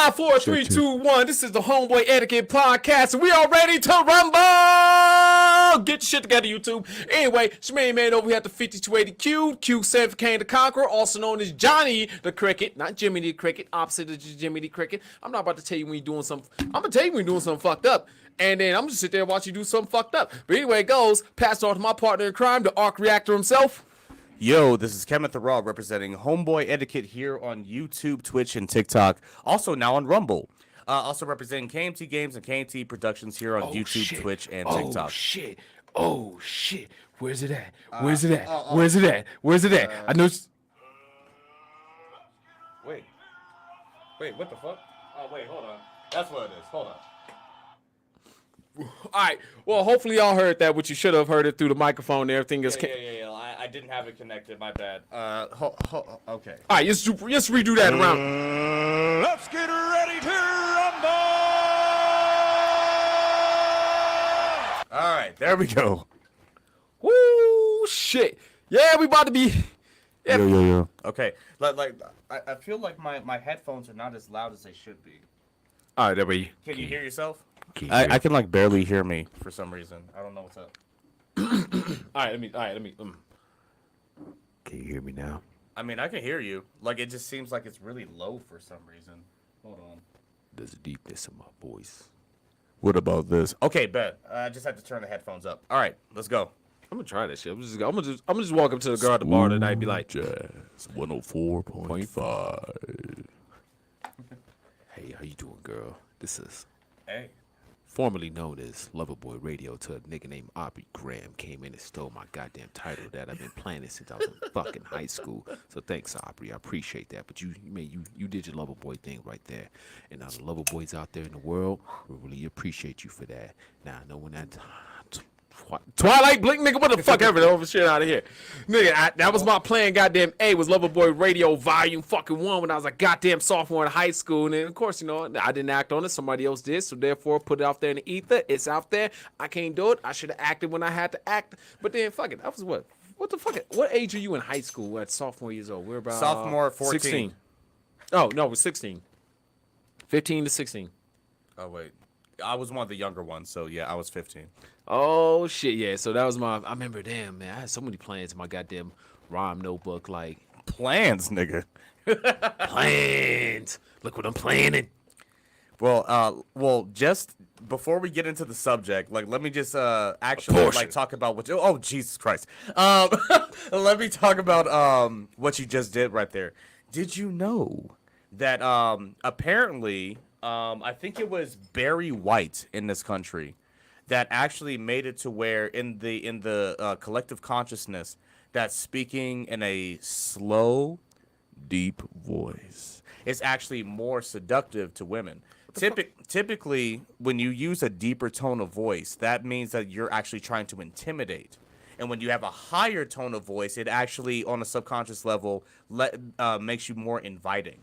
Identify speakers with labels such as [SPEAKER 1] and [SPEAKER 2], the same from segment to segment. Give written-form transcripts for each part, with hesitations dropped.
[SPEAKER 1] 5, 4, 3, 2, 1. This is the Homeboy Etiquette podcast, and we are ready to rumble. Get your shit together, YouTube. Anyway, it's your main man over here at the 5280Q. Q stands for Kane the Conqueror, also known as Johnny the Cricket, not Jimmy the Cricket, opposite of Jimmy the Cricket. I'm not about to tell you when you're doing something. I'm gonna tell you when you're doing something fucked up, and then I'm gonna sit there and watch you do something fucked up. But anyway, it goes. Pass on to my partner in crime, the arc reactor himself.
[SPEAKER 2] Yo, this is Kenneth the Raw representing Homeboy Etiquette here on YouTube, Twitch, and TikTok. Also now on Rumble. Also representing KMT Games and KMT Productions here on YouTube, Twitch, and TikTok.
[SPEAKER 1] Oh shit! Where's it at? Where's it at? Where's it at? Where's it at? I know.
[SPEAKER 2] Wait, what the fuck? Oh wait, hold on. That's what it is. Hold on.
[SPEAKER 1] All right. Well, hopefully y'all heard that. What you should have heard it through the microphone and everything is.
[SPEAKER 2] Yeah. I didn't have it connected. My bad. Okay.
[SPEAKER 1] All right. Just redo that around.
[SPEAKER 3] Let's get ready to rumble!
[SPEAKER 2] All right. There we go.
[SPEAKER 1] Woo! Shit. Yeah, we about to be. Yeah.
[SPEAKER 2] Yo. Okay. I feel like my headphones are not as loud as they should be.
[SPEAKER 1] All right. There we.
[SPEAKER 2] Can you hear yourself? I can like barely hear me for some reason. I don't know what's up.
[SPEAKER 1] All right. Let me.
[SPEAKER 4] Can you hear me now?
[SPEAKER 2] I mean, I can hear you. Like, it just seems like it's really low for some reason. Hold on.
[SPEAKER 4] There's a deepness in my voice.
[SPEAKER 2] What about this? Okay, bet. I just had to turn the headphones up. All right, let's go.
[SPEAKER 1] I'm gonna try this shit. I'm gonna just walk up to the girl at the bar tonight and be like,
[SPEAKER 4] Jazz 104.5. Hey, how you doing, girl? This is
[SPEAKER 2] Hey.
[SPEAKER 4] formerly known as Loverboy Radio to a nigga named Aubrey Graham came in and stole my goddamn title that I've been playing since I was in fucking high school. So thanks, Aubrey. I appreciate that. But you did your Loverboy thing right there. And now the Loverboys out there in the world will really appreciate you for that. Now, I know when that
[SPEAKER 1] Twilight Blink, nigga, what the fuck ever, over shit out of here. Nigga, that was my plan, goddamn A, was Loverboy Radio Volume fucking 1 when I was a goddamn sophomore in high school. And then, of course, you know, I didn't act on it, somebody else did, so therefore put it out there in the ether. It's out there. I can't do it. I should have acted when I had to act. But then, fuck it, that was what? What the fuck? What age are you in high school at sophomore years old? We're about
[SPEAKER 2] Sophomore, 14.
[SPEAKER 1] 16. Oh, no, it was 16. 15 to 16.
[SPEAKER 2] Oh, wait. I was one of the younger ones, so yeah, I was 15.
[SPEAKER 1] Oh shit, yeah. So that was I remember, damn man, I had so many plans in my goddamn rhyme notebook, like
[SPEAKER 2] Plans, nigga.
[SPEAKER 1] plans. Look what I'm planning.
[SPEAKER 2] Well, just before we get into the subject, like, let me just actually like talk about what. Oh, Jesus Christ. Let me talk about what you just did right there. Did you know that apparently I think it was Barry White in this country that actually made it to where in the collective consciousness that speaking in a slow, deep voice is actually more seductive to women. Typically, when you use a deeper tone of voice, that means that you're actually trying to intimidate. And when you have a higher tone of voice, it actually, on a subconscious level, makes you more inviting.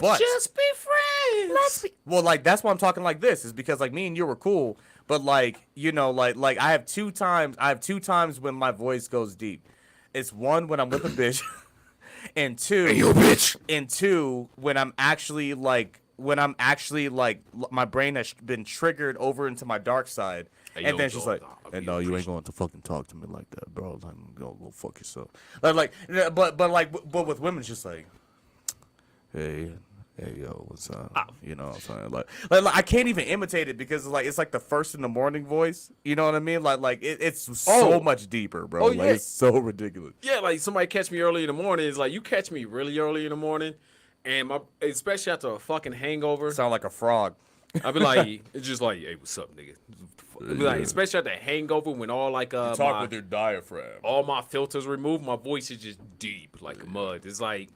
[SPEAKER 1] Let's just be friends.
[SPEAKER 2] Well, like, that's why I'm talking like this, is because, like, me and you were cool, but, like, you know, like I have two times when my voice goes deep. It's one when I'm with a bitch, and two,
[SPEAKER 4] hey, yo, bitch.
[SPEAKER 2] And two, when I'm actually like my brain has been triggered over into my dark side,
[SPEAKER 4] hey,
[SPEAKER 2] and
[SPEAKER 4] yo,
[SPEAKER 2] then she's like,
[SPEAKER 4] and
[SPEAKER 2] no, you ain't going to fucking talk to me like that, bro. I'm gonna go fuck yourself. But with women, it's just like, hey, yo, what's up? You know what I'm saying? Like I can't even imitate it because it's like the first in the morning voice. You know what I mean? It's so much deeper, bro. Like, it's so ridiculous.
[SPEAKER 1] Yeah, like somebody catch me early in the morning. It's like you catch me really early in the morning, and especially after a fucking hangover.
[SPEAKER 2] Sound like a frog.
[SPEAKER 1] I'd be like, it's just like, hey, what's up, nigga? I'd be like, especially after a hangover when all like
[SPEAKER 2] talk with your diaphragm.
[SPEAKER 1] All my filters removed, my voice is just deep like mud. It's like.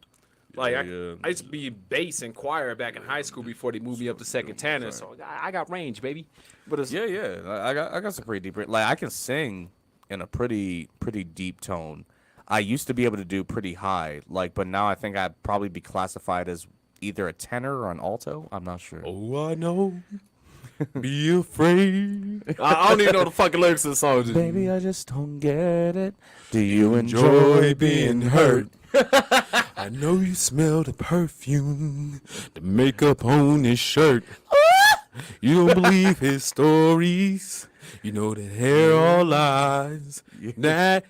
[SPEAKER 1] I used to be bass and choir back in high school before they moved me up to second tenor, so I got range, baby. But it's,
[SPEAKER 2] I got some pretty deep. Like, I can sing in a pretty deep tone. I used to be able to do pretty high, but now I think I'd probably be classified as either a tenor or an alto. I'm not sure.
[SPEAKER 1] Oh, I know. Be afraid. I don't even know the fucking lyrics of the song. Just,
[SPEAKER 2] Baby, I just don't get it. Do you
[SPEAKER 1] enjoy being hurt. I know you smell the perfume, the makeup on his shirt. You don't believe his stories. You know that hair all lies. That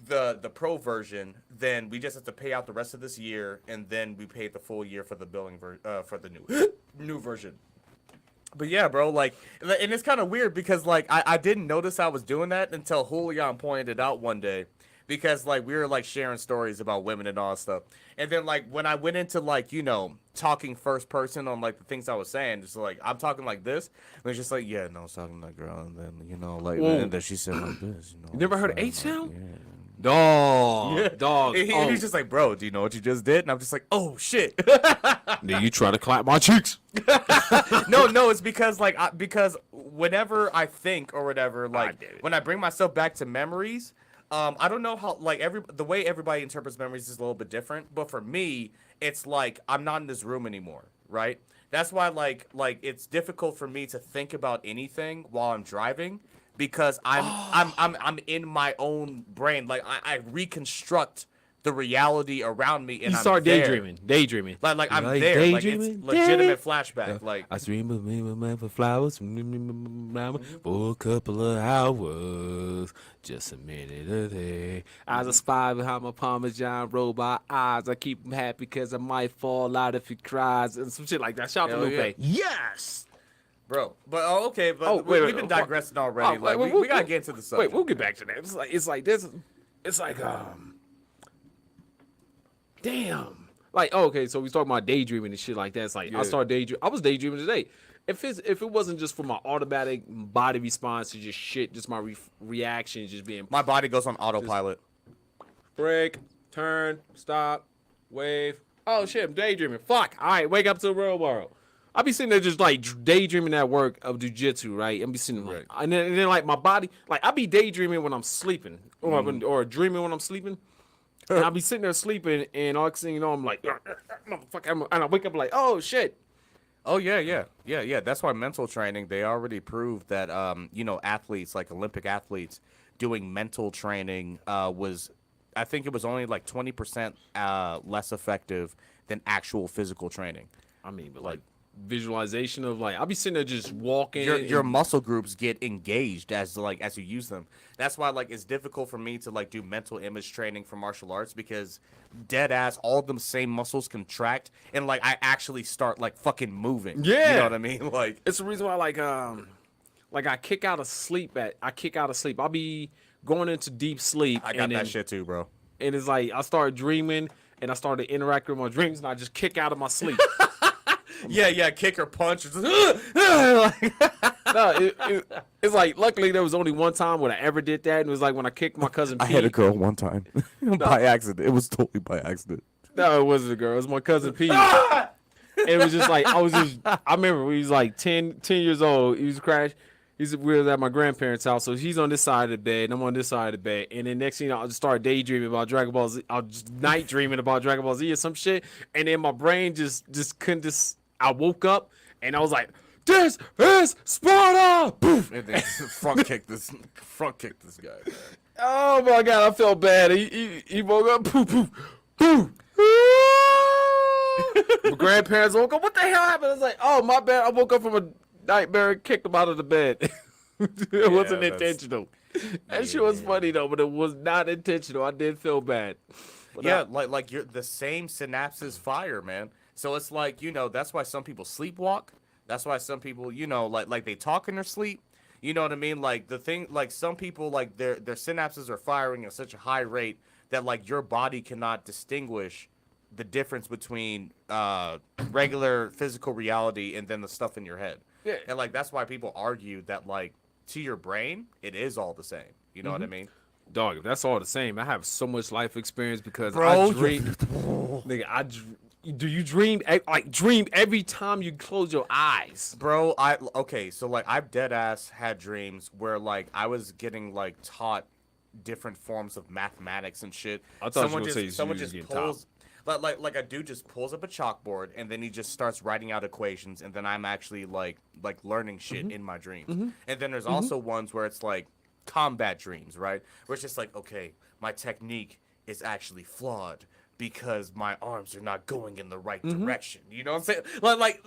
[SPEAKER 2] the pro version, then we just have to pay out the rest of this year, and then we pay the full year for the billing for the new version. But yeah, bro, like, and it's kind of weird because like I didn't notice I was doing that until Julian pointed it out one day, because like we were like sharing stories about women and all that stuff, and then like when I went into like talking first person on like the things I was saying, just like I'm talking like this, and it's just like yeah, no, I was talking to that girl, and then like and then she said like this,
[SPEAKER 1] you never heard of H-Town?
[SPEAKER 2] Yeah.
[SPEAKER 1] Dog.
[SPEAKER 2] And he's just like, bro, do you know what you just did? And I'm just like, oh shit.
[SPEAKER 1] Then you try to clap my cheeks.
[SPEAKER 2] No, it's because like because whenever I think or whatever, like when I bring myself back to memories, I don't know how like the way everybody interprets memories is a little bit different, but for me, it's like I'm not in this room anymore, right? That's why like it's difficult for me to think about anything while I'm driving, because I'm in my own brain. Like I reconstruct the reality around me, and
[SPEAKER 1] You
[SPEAKER 2] I'm
[SPEAKER 1] start
[SPEAKER 2] there.
[SPEAKER 1] daydreaming.
[SPEAKER 2] Like I'm
[SPEAKER 1] Like
[SPEAKER 2] there. Like it's
[SPEAKER 1] daydreaming?
[SPEAKER 2] legitimate flashback. Like
[SPEAKER 1] I dream of me with my flowers for a couple of hours, just a minute a day. As I spy behind my Parmesan robot eyes, I keep him happy because I might fall out if he cries, and some shit like that. Shout out to
[SPEAKER 2] Hell
[SPEAKER 1] Lupe.
[SPEAKER 2] yeah.
[SPEAKER 1] Yes.
[SPEAKER 2] bro, but okay, but
[SPEAKER 1] Oh, wait,
[SPEAKER 2] we've been digressing already. Like
[SPEAKER 1] wait,
[SPEAKER 2] we gotta get into the subject.
[SPEAKER 1] Wait, we'll get back to that. It's like this. It's like damn. Like, oh, okay, so we talking about daydreaming and shit like that. It's like I started daydreaming. I was daydreaming today. If it wasn't just for my automatic body response to just shit, just my reaction just being
[SPEAKER 2] My body goes on autopilot.
[SPEAKER 1] brake, turn, stop, wave. Oh shit, I'm daydreaming. Fuck. All right, wake up to the real world. I be sitting there just like daydreaming at work of jujitsu, right? I be sitting there, like, and then like my body, like I be daydreaming when I'm sleeping, or dreaming when I'm sleeping. And I'll be sitting there sleeping, and all of a sudden, I'm like, motherfucker, and I wake up like, oh shit.
[SPEAKER 2] Oh yeah. That's why mental training. They already proved that athletes like Olympic athletes doing mental training was, I think it was only like 20% less effective than actual physical training.
[SPEAKER 1] I mean, but like visualization of like I'll be sitting there just walking.
[SPEAKER 2] Your muscle groups get engaged as you use them. That's why like it's difficult for me to like do mental image training for martial arts, because dead ass all of them same muscles contract and like I actually start like fucking moving.
[SPEAKER 1] Yeah,
[SPEAKER 2] you know what I mean. Like
[SPEAKER 1] it's the reason why like I kick out of sleep. I'll be going into deep sleep.
[SPEAKER 2] I got that shit too, bro.
[SPEAKER 1] And it's like I started dreaming and I started interacting with my dreams, and I just kick out of my sleep.
[SPEAKER 2] Yeah, kick or punch.
[SPEAKER 1] No, it's like luckily there was only one time when I ever did that, and it was like when I kicked my cousin Pete.
[SPEAKER 2] I had a girl one time by accident. It was totally by accident.
[SPEAKER 1] No, it wasn't a girl. It was my cousin Pete. It was just like I remember he was like 10 years old. He was crashed. We was at my grandparents' house, so he's on this side of the bed, and I'm on this side of the bed. And then next thing you know, I just started daydreaming about Dragon Ball Z. I was just night dreaming about Dragon Ball Z or some shit. And then my brain just couldn't just. I woke up and I was like, "This is Sparta!" Poof!
[SPEAKER 2] And then front kick this guy. Man.
[SPEAKER 1] Oh my god, I felt bad. He woke up. Poof, poof, poof. My grandparents woke up. What the hell happened? I was like, "Oh my bad." I woke up from a nightmare and kicked him out of the bed. It wasn't intentional. That shit was funny though, but it was not intentional. I did feel bad. But
[SPEAKER 2] yeah, like you're the same synapses fire, man. So it's like, that's why some people sleepwalk. That's why some people, like they talk in their sleep. You know what I mean? Like the thing, like some people, like their synapses are firing at such a high rate that like your body cannot distinguish the difference between regular physical reality and then the stuff in your head.
[SPEAKER 1] Yeah.
[SPEAKER 2] And like that's why people argue that like to your brain it is all the same. You know what I mean?
[SPEAKER 1] Dog, if that's all the same, I have so much life experience because
[SPEAKER 2] Bro,
[SPEAKER 1] I dream. Nigga, do you dream dream every time you close your eyes?
[SPEAKER 2] Bro, okay, so like I've dead ass had dreams where like I was getting like taught different forms of mathematics and shit.
[SPEAKER 1] I thought you were gonna say
[SPEAKER 2] someone
[SPEAKER 1] you was
[SPEAKER 2] just
[SPEAKER 1] getting
[SPEAKER 2] pulls like a dude just pulls up a chalkboard and then he just starts writing out equations and then I'm actually like learning shit in my dreams. And then there's also ones where it's like combat dreams, right? Where it's just like, okay, my technique is actually flawed because my arms are not going in the right direction. You know what I'm saying? Like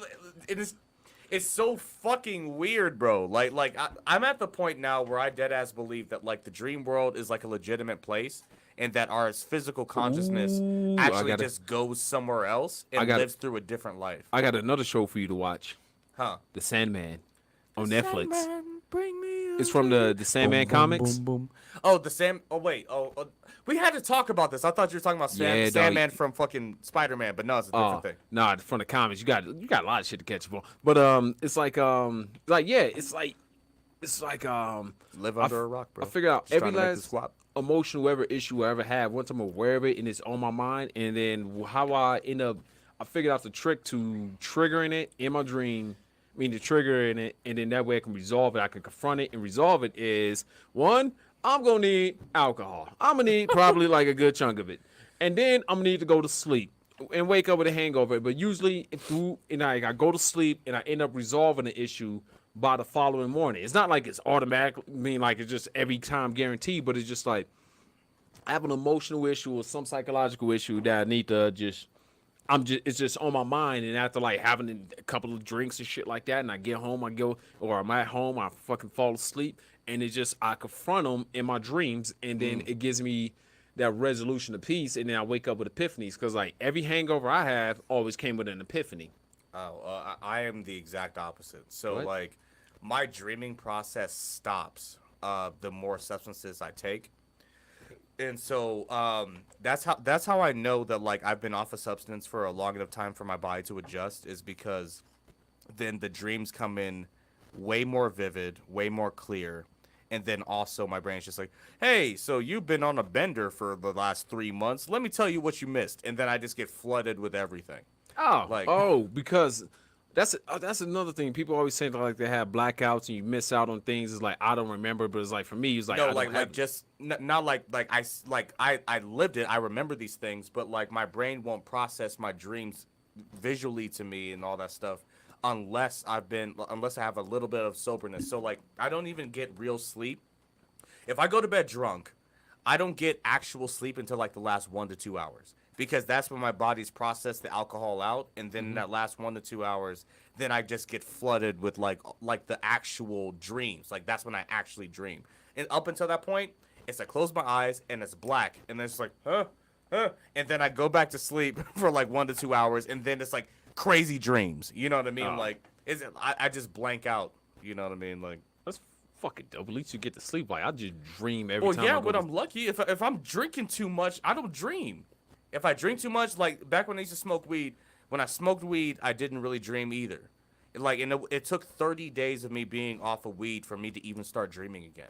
[SPEAKER 2] it's so fucking weird, bro. Like I'm at the point now where I dead ass believe that like the dream world is like a legitimate place and that our physical consciousness actually just goes somewhere else and lives through a different life.
[SPEAKER 1] I got another show for you to watch.
[SPEAKER 2] Huh?
[SPEAKER 1] The Sandman on Netflix.
[SPEAKER 2] Sandman, bring me
[SPEAKER 1] It's from the Sandman comics.
[SPEAKER 2] Oh, we had to talk about this. I thought you were talking about
[SPEAKER 1] Yeah,
[SPEAKER 2] Sandman
[SPEAKER 1] dog.
[SPEAKER 2] from fucking Spider-Man, but no, it's a different thing.
[SPEAKER 1] Nah, from the comics. You got a lot of shit to catch up on. But it's like
[SPEAKER 2] Live under a rock, bro.
[SPEAKER 1] I figured out
[SPEAKER 2] Just
[SPEAKER 1] every
[SPEAKER 2] trying to make the
[SPEAKER 1] last
[SPEAKER 2] swap.
[SPEAKER 1] emotional issue I ever had. Once I'm aware of it and it's on my mind, and then how I figured out the trick to triggering it in my dream. I mean, to trigger in it, and then that way I can resolve it. I can confront it and resolve it. Is one, I'm gonna need alcohol. I'm gonna need probably like a good chunk of it, and then I'm gonna need to go to sleep and wake up with a hangover. But usually, I go to sleep and I end up resolving the issue by the following morning. It's not like it's automatic. I mean, like it's just every time guaranteed, but it's just like I have an emotional issue or some psychological issue that I need to just. It's just on my mind, and after like having a couple of drinks and shit like that, and I get home, or I'm at home, I fucking fall asleep, and I confront them in my dreams, and then it gives me that resolution of peace, and then I wake up with epiphanies, because like every hangover I have always came with an epiphany.
[SPEAKER 2] Oh, I am the exact opposite. So
[SPEAKER 1] What?
[SPEAKER 2] like, my dreaming process stops the more substances I take. And so that's how I know that like I've been off a substance for a long enough time for my body to adjust, is because then the dreams come in way more vivid, way more clear, and then also my brain's just like, hey, so you've been on a bender for the last 3 months. Let me tell you what you missed, and then I just get flooded with everything.
[SPEAKER 1] Because that's another thing. People always say that, like they have blackouts and you miss out on things. It's like I don't remember, but it's like for me, it's like
[SPEAKER 2] No, not like I lived it. I remember these things, but like my brain won't process my dreams visually to me and all that stuff unless I have a little bit of soberness. So like I don't even get real sleep. If I go to bed drunk, I don't get actual sleep until like the last 1 to 2 hours. Because that's when my body's processed the alcohol out, and then in that last 1 to 2 hours, then I just get flooded with like the actual dreams. Like that's when I actually dream. And up until that point, it's I close my eyes and it's black, and then it's like and then I go back to sleep for like 1 to 2 hours, and then it's like crazy dreams. You know what I mean? Like I just blank out. You know what I mean? Like
[SPEAKER 1] that's fucking dope. At least you get to sleep. Like I just dream every time.
[SPEAKER 2] Well, yeah,
[SPEAKER 1] I go
[SPEAKER 2] but
[SPEAKER 1] to
[SPEAKER 2] I'm lucky. If I'm drinking too much, I don't dream. If I drink too much, like back when I used to smoke weed, when I smoked weed, I didn't really dream either. It took 30 days of me being off of weed for me to even start dreaming again.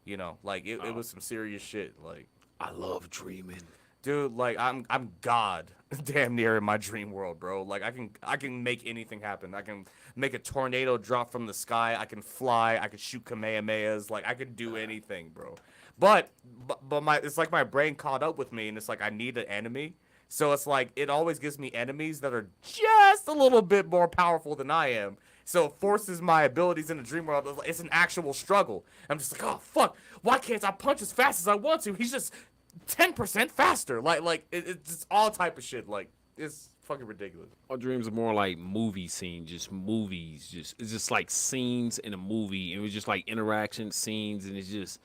[SPEAKER 2] You know, like it was some serious shit. Like
[SPEAKER 1] I love dreaming.
[SPEAKER 2] Dude, like I'm God damn near in my dream world, bro. Like I can make anything happen. I can make a tornado drop from the sky. I can fly. I can shoot kamehamehas. Like I could do anything, bro. But it's like my brain caught up with me, and it's like I need an enemy. So it's like it always gives me enemies that are just a little bit more powerful than I am. So it forces my abilities in the dream world. It's an actual struggle. I'm just like, oh fuck, why can't I punch as fast as I want to? He's just 10% faster. It's all type of shit. Like it's fucking ridiculous.
[SPEAKER 1] My dreams are more like movie scenes, just movies. It's just like scenes in a movie. It was just like interaction scenes, and it's just.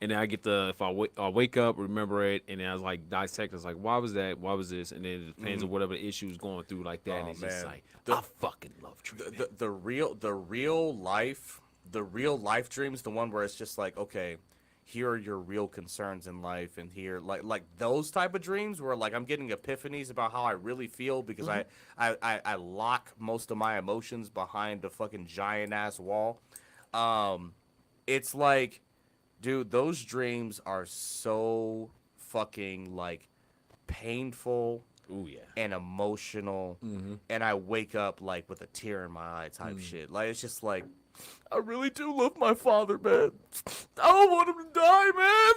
[SPEAKER 1] And then I get if I wake up, remember it, and then I was like dissect. It's like, why was that? Why was this? And then it depends on whatever issue is going through like that. And it's just like, I fucking love dreaming.
[SPEAKER 2] The real life dreams, the one where it's just like, okay, here are your real concerns in life, and here like those type of dreams where like I'm getting epiphanies about how I really feel because I lock most of my emotions behind the fucking giant ass wall. It's like, dude, those dreams are so fucking like painful.
[SPEAKER 4] Ooh, yeah.
[SPEAKER 2] And emotional, and I wake up like with a tear in my eye type shit. Like it's just like, I really do love my father, man. I don't want him to die, man.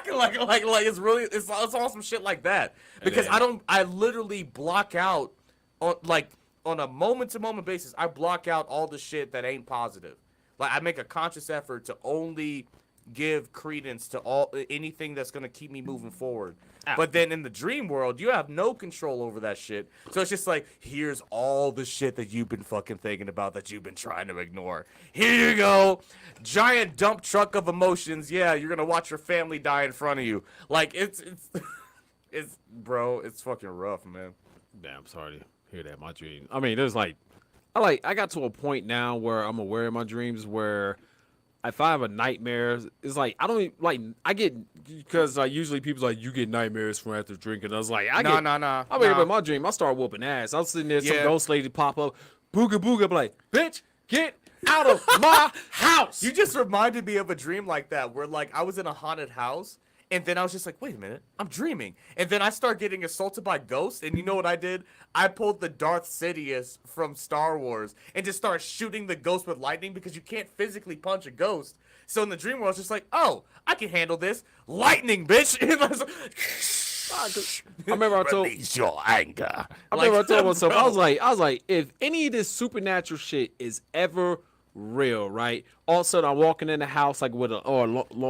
[SPEAKER 2] Fuck! Like it's really it's awesome shit like that because I literally block out on a moment to moment basis. I block out all the shit that ain't positive. Like I make a conscious effort to only give credence to anything that's gonna keep me moving forward. But then in the dream world, you have no control over that shit. So it's just like, here's all the shit that you've been fucking thinking about that you've been trying to ignore. Here you go. Giant dump truck of emotions. Yeah, you're gonna watch your family die in front of you. Like it's bro, it's fucking rough, man.
[SPEAKER 4] Damn, sorry to hear that. My dream. I mean, there's I got to a point now where I'm aware of my dreams where if I have a nightmare, it's like I don't even, like I get because usually people's like you get nightmares from after drinking. I was like I wake up in my dream, I start whooping ass. I'm sitting there, some ghost lady pop up, booga booga, I'm like bitch, get out of my house.
[SPEAKER 2] You just reminded me of a dream like that where like I was in a haunted house. And then I was just like, wait a minute, I'm dreaming. And then I start getting assaulted by ghosts. And you know what I did? I pulled the Darth Sidious from Star Wars and just started shooting the ghost with lightning because you can't physically punch a ghost. So in the dream world, I was just like, oh, I can handle this. Lightning, bitch. And I was like,
[SPEAKER 4] I remember I told
[SPEAKER 2] release your anger.
[SPEAKER 4] I remember I told myself, I was like, if any of this supernatural shit is ever real, right? All of a sudden, I'm walking in the house like with a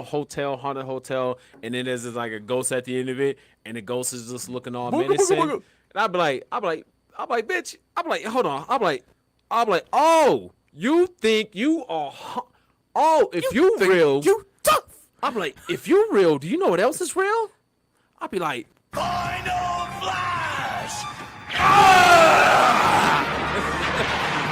[SPEAKER 4] hotel, haunted hotel, and then there's like a ghost at the end of it, and the ghost is just looking all menacing. And I'd be like, bitch, hold on, I'm like, oh, you think you are, if you real,
[SPEAKER 2] you tough.
[SPEAKER 4] I'm like, if you real, do you know what else is real? I'd be like,
[SPEAKER 3] Final Flash!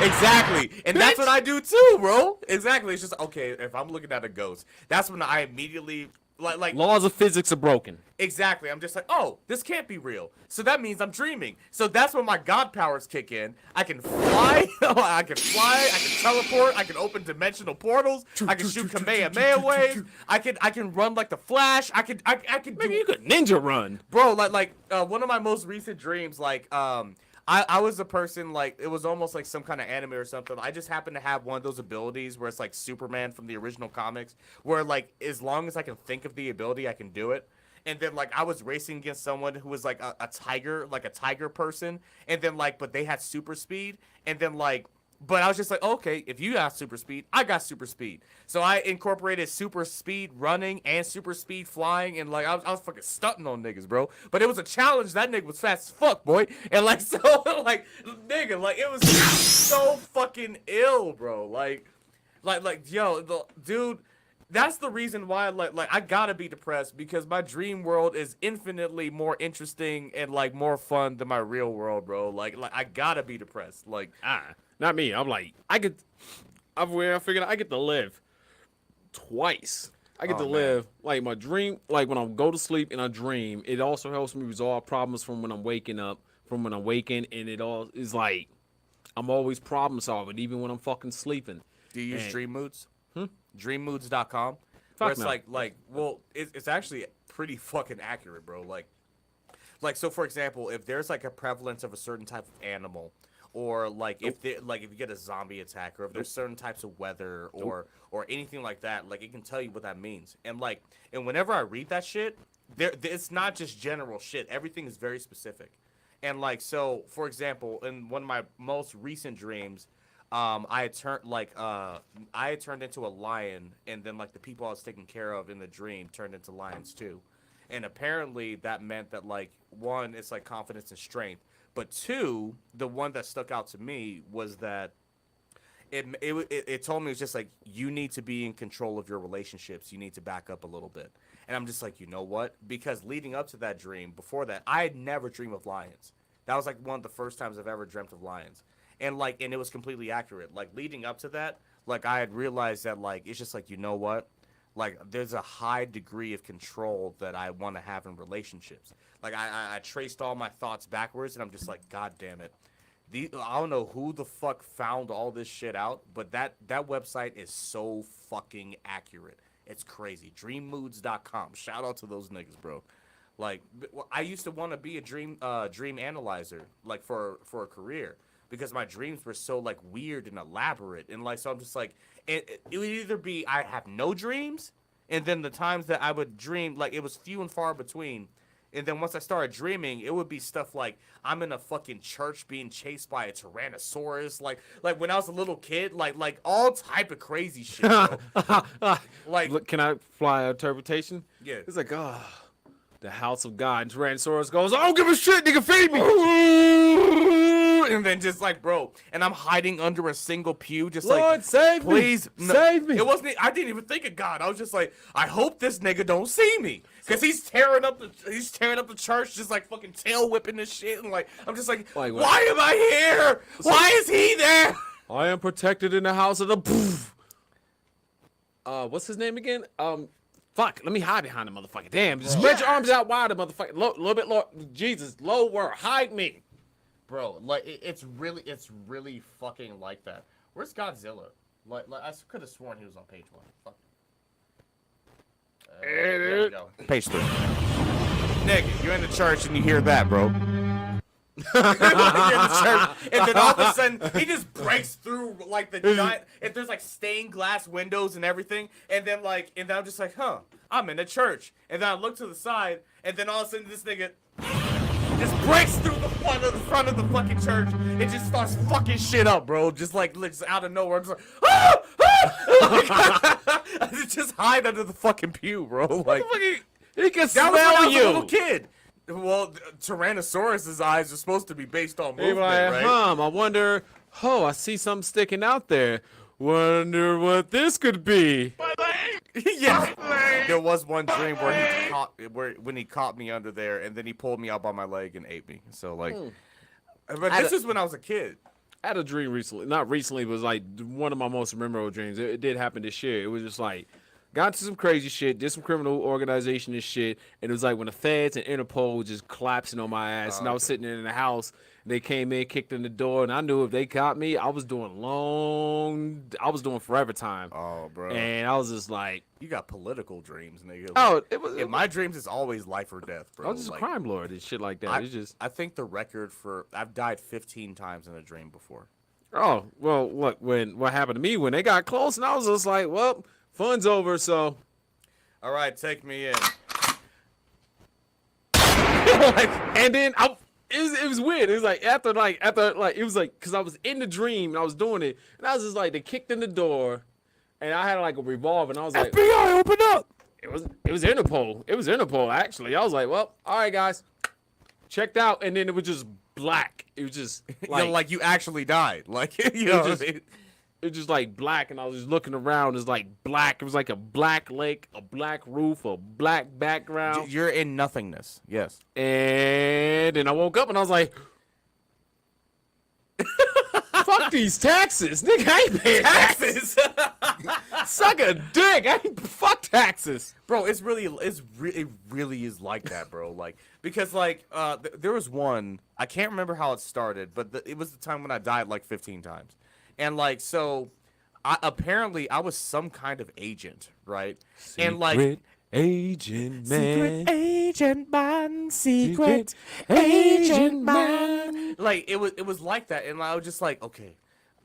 [SPEAKER 2] Exactly. And that's what I do too, bro. Exactly. It's just, okay, if I'm looking at a ghost, that's when I immediately, like
[SPEAKER 4] laws of physics are broken.
[SPEAKER 2] Exactly. I'm just like, oh, this can't be real. So that means I'm dreaming. So that's when my god powers kick in. I can fly. I can teleport. I can open dimensional portals. I can shoot Kamehameha waves. I can run like the Flash. I can
[SPEAKER 4] Maybe you could ninja run.
[SPEAKER 2] Bro, like one of my most recent dreams, like, I was a person, like, it was almost like some kind of anime or something. I just happened to have one of those abilities where it's like Superman from the original comics, where, like, as long as I can think of the ability, I can do it. And then, like, I was racing against someone who was, like, a tiger person. And then, like, but they had super speed. And then, like, but I was just like, okay, if you got super speed, I got super speed. So I incorporated super speed running and super speed flying, and like I was fucking stunting on niggas, bro. But it was a challenge. That nigga was fast as fuck, boy. And like so, like nigga, like it was so fucking ill, bro. Like yo, dude. That's the reason why, like I gotta be depressed because my dream world is infinitely more interesting and like more fun than my real world, bro. Like I gotta be depressed, like
[SPEAKER 4] Not me. I'm like, I figured I get to live twice. I get to live like my dream, like when I go to sleep and I dream. It also helps me resolve problems from when I'm waking up, and it all is like I'm always problem solving, even when I'm fucking sleeping.
[SPEAKER 2] Do you use Dream Moods? Dreammoods.com.
[SPEAKER 4] Fuck
[SPEAKER 2] Where it's
[SPEAKER 4] no.
[SPEAKER 2] well, it's actually pretty fucking accurate, bro. Like so, for example, if there's like a prevalence of a certain type of animal. Or like if you get a zombie attack, or if there's certain types of weather, or anything like that, like it can tell you what that means. And whenever I read that shit, it's not just general shit. Everything is very specific. And like so, for example, in one of my most recent dreams, I had turned into a lion, and then like the people I was taking care of in the dream turned into lions too. And apparently that meant that like one, it's like confidence and strength. But two, the one that stuck out to me was that it told me it was just like, you need to be in control of your relationships. You need to back up a little bit. And I'm just like, you know what? Because leading up to that dream, before that, I had never dreamed of lions. That was like one of the first times I've ever dreamt of lions. And and it was completely accurate. Like leading up to that, like I had realized that like, it's just like, you know what? like there's a high degree of control that I want to have in relationships. Like I traced all my thoughts backwards, and I'm just like, God damn it. I don't know who the fuck found all this shit out, but that website is so fucking accurate. It's crazy. Dreammoods.com. Shout out to those niggas, bro. Like, I used to want to be a dream analyzer, like for a career, because my dreams were so like weird and elaborate, and like so I'm just like it would either be I have no dreams, and then the times that I would dream, like it was few and far between. And then once I started dreaming, it would be stuff like I'm in a fucking church being chased by a Tyrannosaurus, like when I was a little kid, like all type of crazy shit. Bro. Like,
[SPEAKER 1] Look, can I fly an interpretation?
[SPEAKER 2] Yeah.
[SPEAKER 1] It's like, the house of God. And Tyrannosaurus goes, I don't give a shit, nigga, feed me.
[SPEAKER 2] And then just like, bro, and I'm hiding under a single pew, just
[SPEAKER 1] Lord,
[SPEAKER 2] like,
[SPEAKER 1] save me.
[SPEAKER 2] please,
[SPEAKER 1] Save me.
[SPEAKER 2] It wasn't. I didn't even think of God. I was just like, I hope this nigga don't see me, cause he's tearing up the church, just like fucking tail whipping this shit, and like, I'm just like
[SPEAKER 1] what?
[SPEAKER 2] why am I here? Why is he there?
[SPEAKER 1] I am protected in the house of the poof. What's his name again? Fuck, let me hide behind the motherfucker. Damn, just spread your arms out wide, motherfucker. Little bit lower. Jesus, lower. Hide me.
[SPEAKER 2] Bro, like it's really fucking like that. Where's Godzilla? Like I could have sworn he was on page 1. Fuck. There we go. Page 3. Nigga, you're in the church and you hear that, bro. You're in the church, and then all of a sudden he just breaks through like the giant. And there's like stained glass windows and everything, and then I'm just like, I'm in a church, and then I look to the side, and then all of a sudden this nigga just breaks through the front of the fucking church. It just starts fucking shit up, bro. Just like out of nowhere. I'm just like, I just hide under the fucking pew, bro. Like
[SPEAKER 1] He can
[SPEAKER 2] that was when
[SPEAKER 1] smell
[SPEAKER 2] I was
[SPEAKER 1] you.
[SPEAKER 2] a little kid. Well, Tyrannosaurus's eyes are supposed to be based on movement, right?
[SPEAKER 1] I wonder. Oh, I see something sticking out there. Wonder what this could be.
[SPEAKER 2] Yeah. There was one dream where when he caught me under there, and then he pulled me out by my leg and ate me. So like, but this is when I was a kid.
[SPEAKER 1] I had a dream recently. Not recently, but it was like one of my most memorable dreams. It did happen this year. It was just like, got into some crazy shit, did some criminal organization and shit, and it was like when the feds and Interpol was just collapsing on my ass, and I was sitting in the house, and they came in, kicked in the door, and I knew if they caught me, I was doing forever time.
[SPEAKER 2] Oh, bro.
[SPEAKER 1] And I was just like,
[SPEAKER 2] You got political dreams, nigga.
[SPEAKER 1] oh, it was.
[SPEAKER 2] In my dreams, it's always life or death, bro.
[SPEAKER 1] I was just a crime lord and shit like that. It's just.
[SPEAKER 2] I think the record I've died 15 times in a dream before.
[SPEAKER 1] Oh well, look, what happened to me when they got close, and I was just like, well, fun's over, so.
[SPEAKER 2] All right, take me in.
[SPEAKER 1] And then it was weird. It was like after it was like because I was in the dream and I was doing it, and I was just like they kicked in the door, and I had like a revolver, and I was like,
[SPEAKER 2] FBI, open up!
[SPEAKER 1] it was Interpol. It was Interpol actually. I was like, well, all right, guys, checked out, and then it was just black. It was just
[SPEAKER 2] Like you actually died. Like you
[SPEAKER 1] know
[SPEAKER 2] know.
[SPEAKER 1] just- it was just like black, and I was just looking around. It's like black. It was like a black lake, a black roof, a black background.
[SPEAKER 2] You're in nothingness. Yes.
[SPEAKER 1] And then I woke up and I was like, fuck these taxes. Nigga, I ain't paying taxes. Suck a dick. I ain't fuck taxes.
[SPEAKER 2] Bro, it really is like that, bro. Like because like there was one, I can't remember how it started, but it was the time when I died like 15 times. And like so apparently I was some kind of agent, right? And like
[SPEAKER 1] agent man.
[SPEAKER 2] Secret agent man, secret agent man. Like it was like that, and I was just like, okay,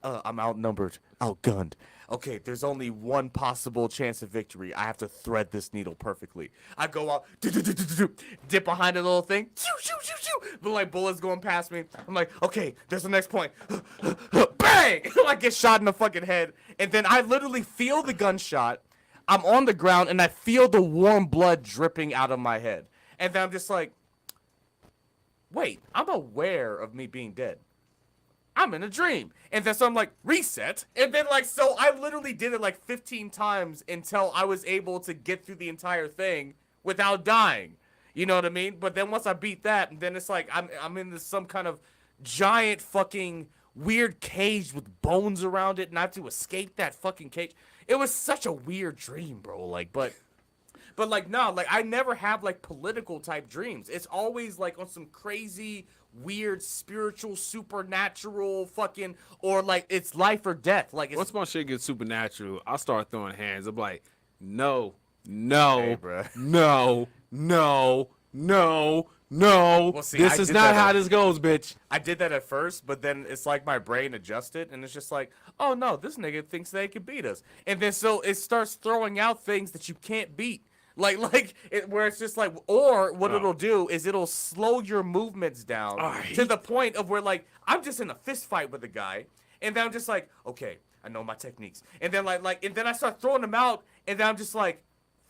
[SPEAKER 2] I'm outnumbered, outgunned. Okay, there's only one possible chance of victory. I have to thread this needle perfectly. I go out, dip behind a little thing, but like bullets going past me. I'm like, okay, there's the next point. Bang! I get shot in the fucking head, and then I literally feel the gunshot. I'm on the ground, and I feel the warm blood dripping out of my head. And then I'm just like, wait, I'm aware of me being dead. I'm in a dream. And then so I'm like, reset. And then like, so I literally did it like 15 times until I was able to get through the entire thing without dying. You know what I mean? But then once I beat that, and then it's like, I'm in this some kind of giant fucking weird cage with bones around it, and I have to escape that fucking cage. it was such a weird dream, bro. Like, but like, no, like I never have like political type dreams. It's always like on some crazy, weird, spiritual, supernatural, fucking, or like it's life or death. Like, it's,
[SPEAKER 1] Once my shit gets supernatural, I start throwing hands. I'm like, no, no,
[SPEAKER 2] Hey, bruh.
[SPEAKER 1] no, no, no, no.
[SPEAKER 2] Well, see,
[SPEAKER 1] this
[SPEAKER 2] I
[SPEAKER 1] is
[SPEAKER 2] did
[SPEAKER 1] not
[SPEAKER 2] that
[SPEAKER 1] how
[SPEAKER 2] at-
[SPEAKER 1] this goes, bitch.
[SPEAKER 2] I did that at first, but then it's like my brain adjusted, and it's just like, oh no, this nigga thinks they can beat us, and then so it starts throwing out things that you can't beat. Like where it's just like, or what it'll do is it'll slow your movements down to the point of where like I'm just in a fist fight with a guy, and then I'm just like, okay, I know my techniques, and then and then I start throwing them out, and then I'm just like,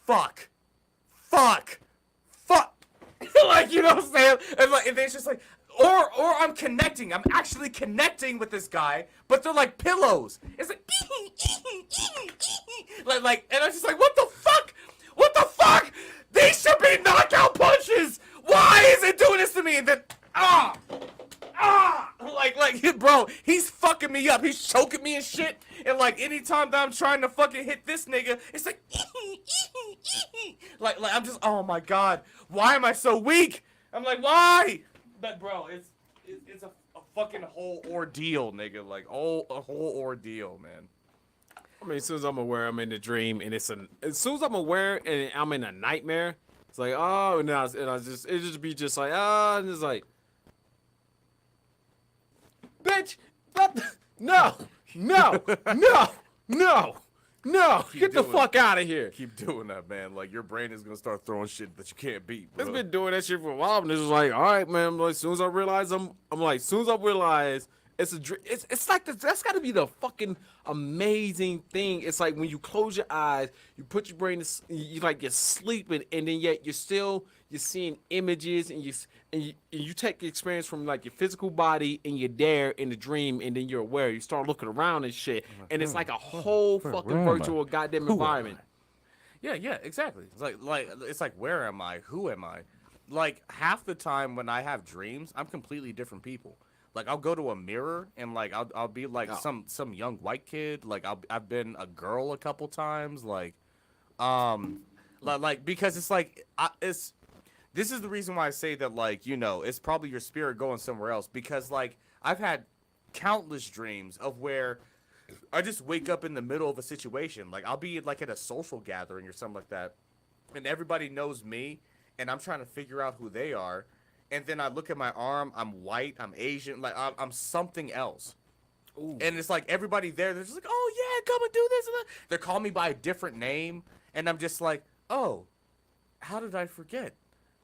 [SPEAKER 2] fuck, like, you know what I'm saying, and then it's just like, or I'm connecting, I'm actually connecting with this guy, but they're like pillows. It's like, and I'm just like, what the fuck? What the fuck? These should be knockout punches. Why is it doing this to me? And then, like, bro, he's fucking me up. He's choking me and shit. And like, anytime that I'm trying to fucking hit this nigga, it's like, like I'm just, oh my god, why am I so weak? I'm like, why? But bro, it's a fucking whole ordeal, nigga. Like, a whole ordeal, man.
[SPEAKER 1] I mean, as soon as I'm aware I'm in the dream, and as soon as I'm aware and I'm in a nightmare, it's like, oh, and I just, it just be just like, and it's like, bitch, what the, no, get the
[SPEAKER 2] doing
[SPEAKER 1] fuck out of here.
[SPEAKER 2] Keep doing that, man. Like, your brain is gonna start throwing shit that you can't beat, bro.
[SPEAKER 1] It's been doing that shit for a while, and it's just like, all right, man. Like, as soon as I realize as soon as I realize it's a dream, it's like that's got to be the fucking amazing thing. It's like when you close your eyes, you put your brain, you're sleeping, and then yet you're seeing images, and you take the experience from like your physical body, and you're there in the dream, and then you're aware. You start looking around and shit, and it's like a whole fucking virtual goddamn environment.
[SPEAKER 2] Yeah, exactly. It's like where am I? Who am I? Like, half the time when I have dreams, I'm completely different people. Like, I'll go to a mirror and like I'll be like some young white kid. Like, I've been a girl a couple times. Like because it's like this is the reason why I say that, like, you know, it's probably your spirit going somewhere else, because like I've had countless dreams of where I just wake up in the middle of a situation. Like, I'll be like at a social gathering or something like that, and everybody knows me, and I'm trying to figure out who they are. And then I look at my arm, I'm white, I'm Asian, like I'm something else. Ooh. And it's like everybody there, they're just like, oh yeah, come and do this and that. They're calling me by a different name, and I'm just like, oh, how did I forget?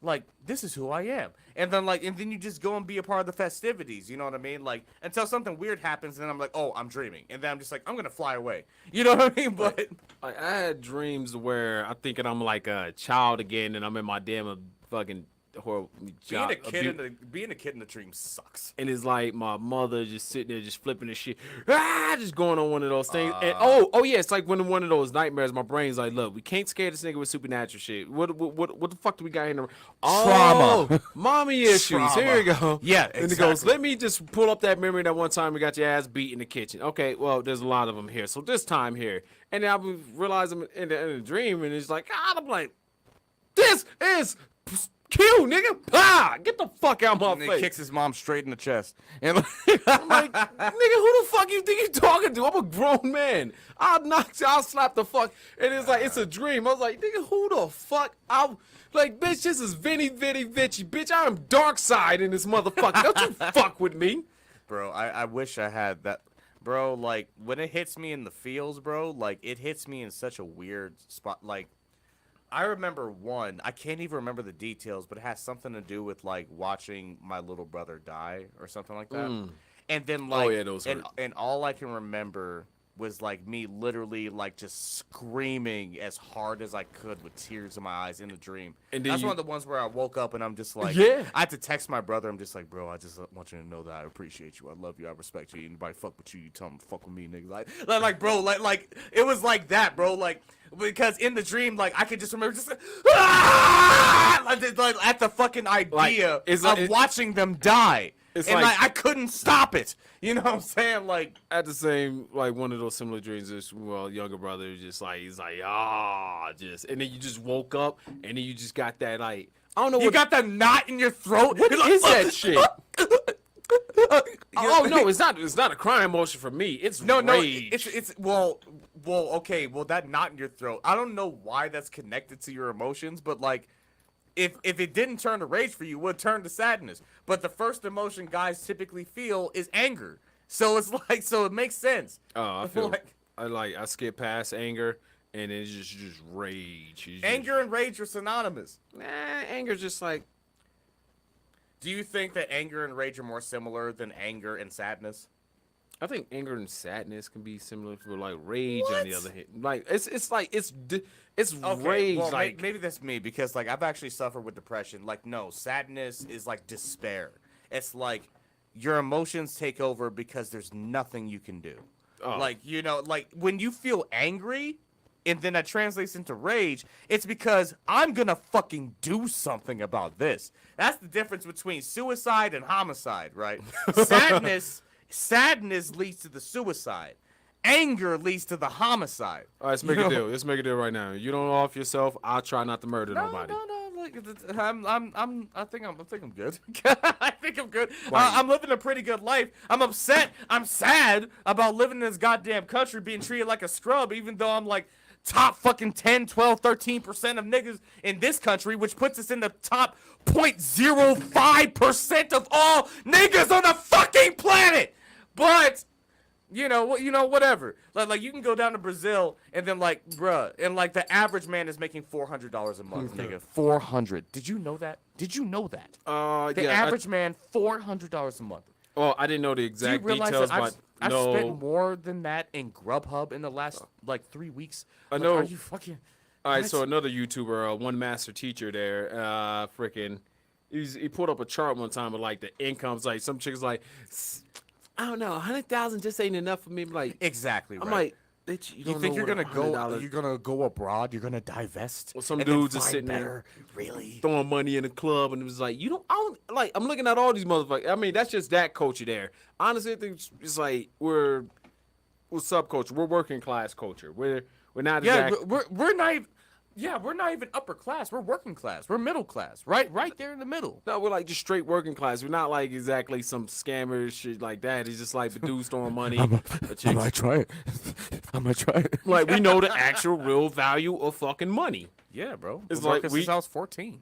[SPEAKER 2] Like, this is who I am. And then you just go and be a part of the festivities, you know what I mean? Like, until something weird happens, and then I'm like, oh, I'm dreaming. And then I'm just like, I'm gonna fly away. You know what I mean? But
[SPEAKER 1] I had dreams where I'm thinking I'm like a child again, and I'm in my damn fucking horrible job.
[SPEAKER 2] Being a kid in the dream sucks.
[SPEAKER 1] And it's like my mother just sitting there just flipping the shit, just going on one of those things. And oh yeah, it's like one of those nightmares. My brain's like, look, we can't scare this nigga with supernatural shit. What the fuck do we got in the
[SPEAKER 2] trauma?
[SPEAKER 1] Mommy issues.
[SPEAKER 2] Trauma.
[SPEAKER 1] Here we go.
[SPEAKER 2] Yeah, exactly.
[SPEAKER 1] And it goes, let me just pull up that memory that one time we got your ass beat in the kitchen. Okay, well, there's a lot of them here. So this time here, and then I realize I'm in the dream, and it's like, God, I'm like, this is Q, nigga, get the fuck out my
[SPEAKER 2] And
[SPEAKER 1] face.
[SPEAKER 2] he kicks his mom straight in the chest. And
[SPEAKER 1] I'm like, nigga, who the fuck you think you talking to? I'm a grown man. I'll slap the fuck. And it's like, it's a dream. I was like, nigga, who the fuck? I'm like, bitch, this is Vinny Vici. Bitch, I am dark side in this motherfucker. Don't you fuck with me.
[SPEAKER 2] Bro, I wish I had that. Bro, like, when it hits me in the feels, bro, like, it hits me in such a weird spot. Like, I remember one, I can't even remember the details, but it has something to do with, like, watching my little brother die or something like that. And then, like,
[SPEAKER 1] yeah, those hurt.
[SPEAKER 2] And all I can remember was, like, me literally, like, just screaming as hard as I could with tears in my eyes in the dream. And that's one of the ones where I woke up and I'm just like,
[SPEAKER 1] yeah.
[SPEAKER 2] I had to text my brother. I'm just like, bro, I just want you to know that I appreciate you. I love you. I respect you. Anybody fuck with you, you tell them to fuck with me, nigga. Like, bro, like, it was like that, bro. Like, because in the dream, like, I could just remember just like at the fucking idea of watching them die.
[SPEAKER 1] It's
[SPEAKER 2] and
[SPEAKER 1] like-
[SPEAKER 2] I couldn't stop it. You know what I'm saying? Like,
[SPEAKER 1] at the same, like one of those similar dreams is, well, younger brother just like, he's like, just, and then you just woke up and then you just got that, like, I don't know
[SPEAKER 2] you
[SPEAKER 1] what
[SPEAKER 2] got that knot in your throat.
[SPEAKER 1] what
[SPEAKER 2] You're like,
[SPEAKER 1] is that shit. Oh no, it's not a crying emotion for me. It's
[SPEAKER 2] No,
[SPEAKER 1] rage.
[SPEAKER 2] it's well, okay, well, that knot in your throat. I don't know why that's connected to your emotions, but like, if it didn't turn to rage for you, it would turn to sadness. But the first emotion guys typically feel is anger. So it's like, so it makes sense.
[SPEAKER 1] Oh, I feel
[SPEAKER 2] like
[SPEAKER 1] I skip past anger and then it's just rage. It's just-
[SPEAKER 2] anger and rage are synonymous.
[SPEAKER 1] Nah, anger's just like,
[SPEAKER 2] Do you think that anger and rage are more similar than anger and sadness?
[SPEAKER 1] I think anger and sadness can be similar for like rage on the
[SPEAKER 2] What?
[SPEAKER 1] other hand. Like it's like it's
[SPEAKER 2] Okay,
[SPEAKER 1] rage.
[SPEAKER 2] well,
[SPEAKER 1] like
[SPEAKER 2] maybe that's me because like I've actually suffered with depression. Like, no, sadness is like despair. It's like your emotions take over because there's nothing you can do.
[SPEAKER 1] Oh.
[SPEAKER 2] Like, you know, like when you feel angry and then that translates into rage, it's because I'm gonna fucking do something about this. That's the difference between suicide and homicide, right? Sadness leads to the suicide. Anger leads to the homicide.
[SPEAKER 1] all right, let's make a deal. Let's make a deal right now. You don't off yourself. I'll try not to murder
[SPEAKER 2] No,
[SPEAKER 1] nobody.
[SPEAKER 2] like, I think I'm good. I think I'm good. I'm living a pretty good life. I'm upset. I'm sad about living in this goddamn country being treated like a scrub, even though I'm like top fucking 10, 12, 13% of niggas in this country, which puts us in the top 0.05% of all niggas on the fucking planet. But you know, whatever. Like you can go down to Brazil and then like, bruh, and like the average man is making $400 a month, nigga. 400. Did you know that? Did you know that? The
[SPEAKER 1] yeah,
[SPEAKER 2] average man, $400 a month.
[SPEAKER 1] Well, I didn't know the
[SPEAKER 2] Do you
[SPEAKER 1] exact
[SPEAKER 2] realize
[SPEAKER 1] details,
[SPEAKER 2] that
[SPEAKER 1] but
[SPEAKER 2] I've
[SPEAKER 1] no.
[SPEAKER 2] spent more than that in Grubhub in the last like 3 weeks?
[SPEAKER 1] I
[SPEAKER 2] Like,
[SPEAKER 1] know.
[SPEAKER 2] Are you fucking?
[SPEAKER 1] All right,
[SPEAKER 2] What?
[SPEAKER 1] so another YouTuber, one master teacher there, he pulled up a chart one time of like the incomes, like some chicks like, I don't know, 100,000 just ain't enough for me. I'm like,
[SPEAKER 2] Exactly.
[SPEAKER 1] I'm
[SPEAKER 2] right.
[SPEAKER 1] like, bitch, you,
[SPEAKER 2] You
[SPEAKER 1] don't
[SPEAKER 2] think
[SPEAKER 1] know
[SPEAKER 2] you're
[SPEAKER 1] what
[SPEAKER 2] gonna go?
[SPEAKER 1] $100
[SPEAKER 2] You're gonna go abroad? You're gonna divest?
[SPEAKER 1] Well, some
[SPEAKER 2] and then
[SPEAKER 1] dudes are
[SPEAKER 2] find
[SPEAKER 1] sitting there
[SPEAKER 2] better? Really?
[SPEAKER 1] throwing money in the club, and it was like, I don't like. I'm looking at all these motherfuckers. I mean, that's just that culture there. Honestly, I think it's like we're subculture. We're working class culture. We're not
[SPEAKER 2] Yeah,
[SPEAKER 1] exact.
[SPEAKER 2] we're not. We're not even upper class. We're working class. We're middle class. Right there in the middle.
[SPEAKER 1] No, we're like just straight working class. We're not like exactly some scammer shit like that. It's just like the dudes throwing money. the chicks.
[SPEAKER 2] try it. I'm gonna try it.
[SPEAKER 1] Like we know the actual real value of fucking money.
[SPEAKER 2] Yeah, bro.
[SPEAKER 1] It's
[SPEAKER 2] Bro,
[SPEAKER 1] like
[SPEAKER 2] 'cause
[SPEAKER 1] we-
[SPEAKER 2] since I was 14.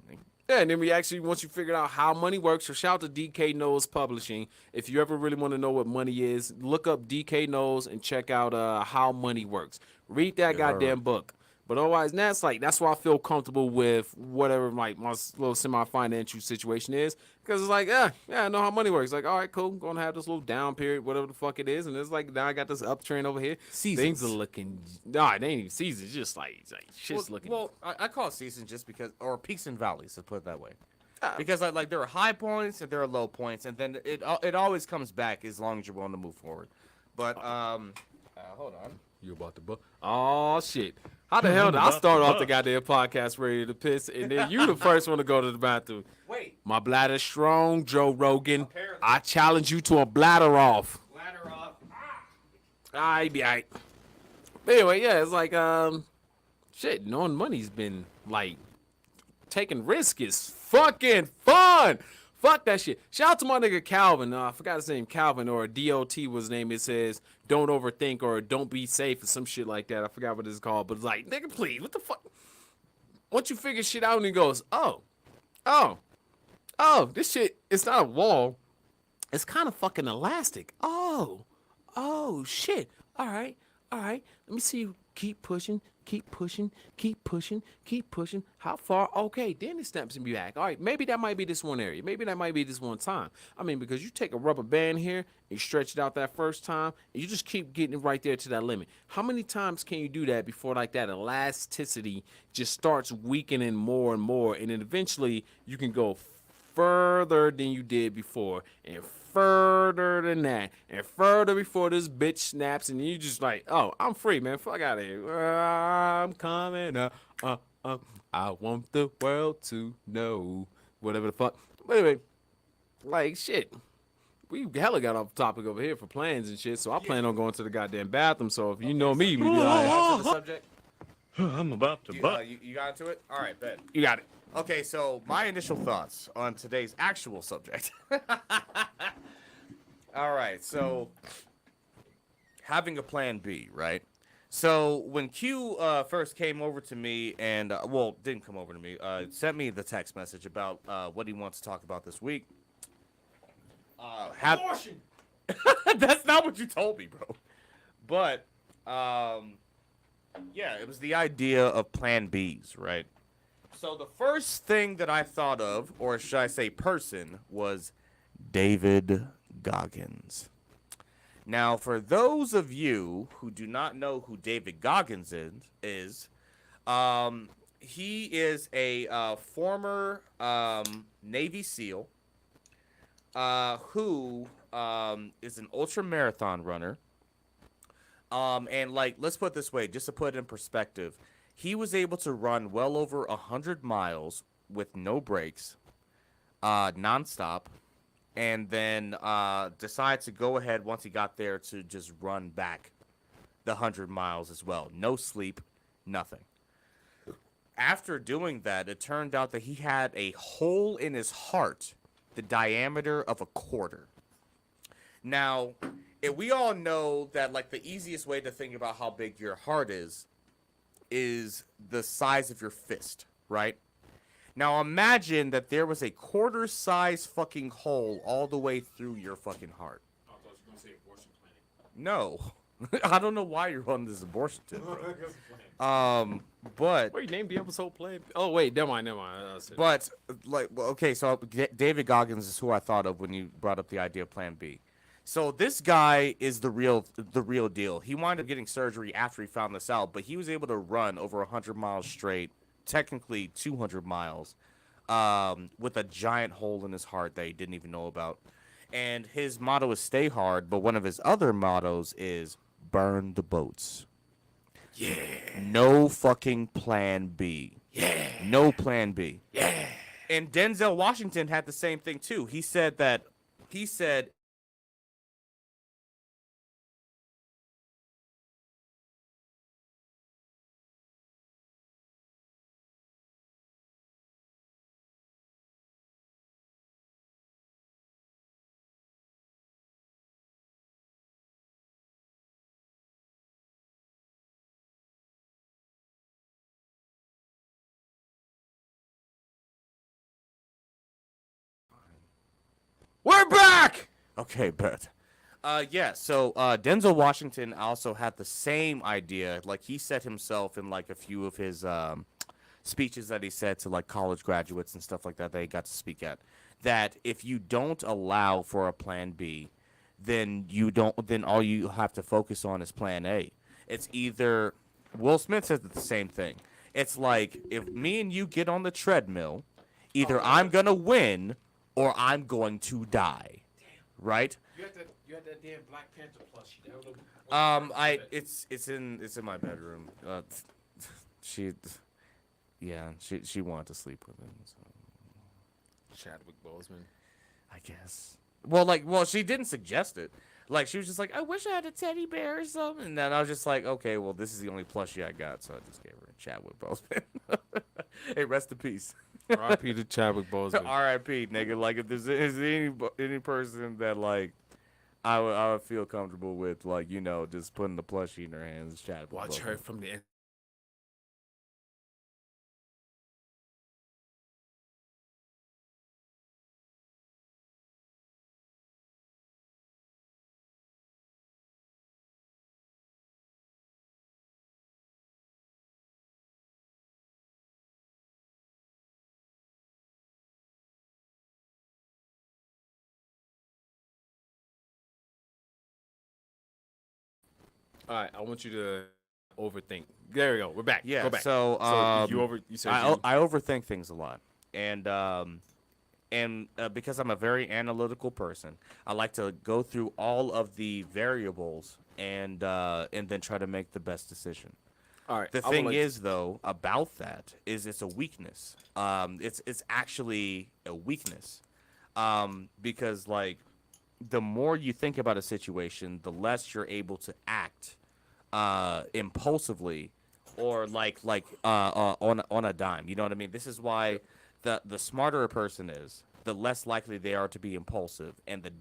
[SPEAKER 1] Yeah, and then we actually, once you figured out how money works, so shout out to DK Knows Publishing. If you ever really want to know what money is, look up DK Knows and check out How Money Works. Read that goddamn book. But otherwise, that's why I feel comfortable with whatever like my little semi-financial situation is, because it's like, yeah, I know how money works. Like, all right, cool, I'm gonna have this little down period, whatever the fuck it is, and it's like now I got this uptrend over here.
[SPEAKER 2] Seasons.
[SPEAKER 1] Things are looking, nah, they ain't even seasons, just like shit's looking.
[SPEAKER 2] Well, I call it seasons just because, or peaks and valleys, to put it that way. Because like there are high points and there are low points, and then it always comes back as long as you're willing to move forward. But hold on.
[SPEAKER 1] You about to book? Oh shit! How the hell did I start off the goddamn podcast ready to piss, and then you the first one to go to the bathroom?
[SPEAKER 2] Wait.
[SPEAKER 1] My bladder's strong, Joe Rogan. Apparently. I challenge you to a bladder off.
[SPEAKER 2] Ladder off.
[SPEAKER 1] I be alright. Anyway, yeah, it's like shit. Knowing money's been like taking risk is fucking fun. Fuck that shit. Shout out to my nigga Calvin. I forgot his name, Calvin, or DOT was his name. It says, don't overthink or don't be safe or some shit like that. I forgot what it's called. But it's like, nigga, please, what the fuck? Once you figure shit out and he goes, oh, this shit, it's not a wall. It's kind of fucking elastic. Oh, shit. All right. Let me see you keep pushing. How far? Okay, then it snaps and be back. All right, maybe that might be this one area. Maybe that might be this one time. I mean, because you take a rubber band here, and you stretch it out that first time, and you just keep getting it right there to that limit. How many times can you do that before like that elasticity just starts weakening more and more, and then eventually you can go further than you did before, and further than that, and further before this bitch snaps, and you just like, oh, I'm free, man. Fuck out of here. I'm coming up. I want the world to know. Whatever the fuck. But anyway, like shit. we hella got off topic over here for plans and shit. So I plan on going to the goddamn bathroom. So if you know me, we be like,
[SPEAKER 2] On to the subject.
[SPEAKER 3] I'm about to butt.
[SPEAKER 2] You got into it? All right, bet.
[SPEAKER 1] you got it.
[SPEAKER 2] Okay, so my initial thoughts on today's actual subject. All right, so having a plan B, right? So when Q first came over to me and, well, didn't come over to me, sent me the text message about what he wants to talk about this week. Abortion! That's not what you told me, bro. But, yeah, it was the idea of plan Bs, right? So the first thing that I thought of, or should I say person, was David Goggins. Now, for those of you who do not know who David Goggins is he is a former Navy SEAL who is an ultra marathon runner. And like, let's put it this way, just to put it in perspective, he was able to run well over 100 miles with no breaks, nonstop, and then decided to go ahead once he got there to just run back the 100 miles as well. No sleep, nothing. After doing that, it turned out that he had a hole in his heart the diameter of a quarter. Now, if we all know that, like, the easiest way to think about how big your heart is the size of your fist, right? Now imagine that there was a quarter size fucking hole all the way through your fucking heart.
[SPEAKER 1] I thought you were gonna say abortion clinic.
[SPEAKER 2] No. I don't know why you're on this abortion tip, bro. But
[SPEAKER 1] Wait, you named the episode Plan. Oh wait, never mind.
[SPEAKER 2] but like, well, okay, so David Goggins is who I thought of when you brought up the idea of Plan B. So this guy is the real deal. He wound up getting surgery after he found this out, but he was able to run over 100 miles straight, technically 200 miles, with a giant hole in his heart that he didn't even know about. And his motto is stay hard, but one of his other mottos is burn the boats. Yeah. No fucking plan B. Yeah. No plan B. Yeah. And Denzel Washington had the same thing too. He said
[SPEAKER 1] We're back.
[SPEAKER 2] okay, but yeah, so Denzel Washington also had the same idea. Like, he said himself in like a few of his speeches that he said to like college graduates and stuff like that he got to speak at, that if you don't allow for a plan B, then all you have to focus on is plan A. It's either, Will Smith says the same thing. It's like, if me and you get on the treadmill, either I'm gonna win or I'm going to die. Right?
[SPEAKER 1] You had that damn Black Panther plushie.
[SPEAKER 2] It's in my bedroom. She wanted to sleep with him. So.
[SPEAKER 1] Chadwick Boseman.
[SPEAKER 2] I guess. Well, she didn't suggest it. Like, she was just like, I wish I had a teddy bear or something. And then I was just like, okay, well, this is the only plushie I got, so I just gave her a Chadwick Boseman. Hey, rest in peace.
[SPEAKER 1] R.I.P. to Chadwick Boseman.
[SPEAKER 2] R.I.P. nigga. Like, if there's any person that like I would feel comfortable with, like, you know, just putting the plushie in her hands, it's Chadwick.
[SPEAKER 1] Watch
[SPEAKER 2] Boseman.
[SPEAKER 1] her from the. All right, I want you to overthink. There we go. We're back.
[SPEAKER 2] Yeah.
[SPEAKER 1] Go back.
[SPEAKER 2] So,
[SPEAKER 1] You said
[SPEAKER 2] I overthink things a lot, and because I'm a very analytical person, I like to go through all of the variables and then try to make the best decision.
[SPEAKER 1] All right.
[SPEAKER 2] The thing is, though, about that is it's a weakness. It's actually a weakness, because like the more you think about a situation, the less you're able to act impulsively or on a dime. You know what I mean? This is why the smarter a person is, the less likely they are to be impulsive, and the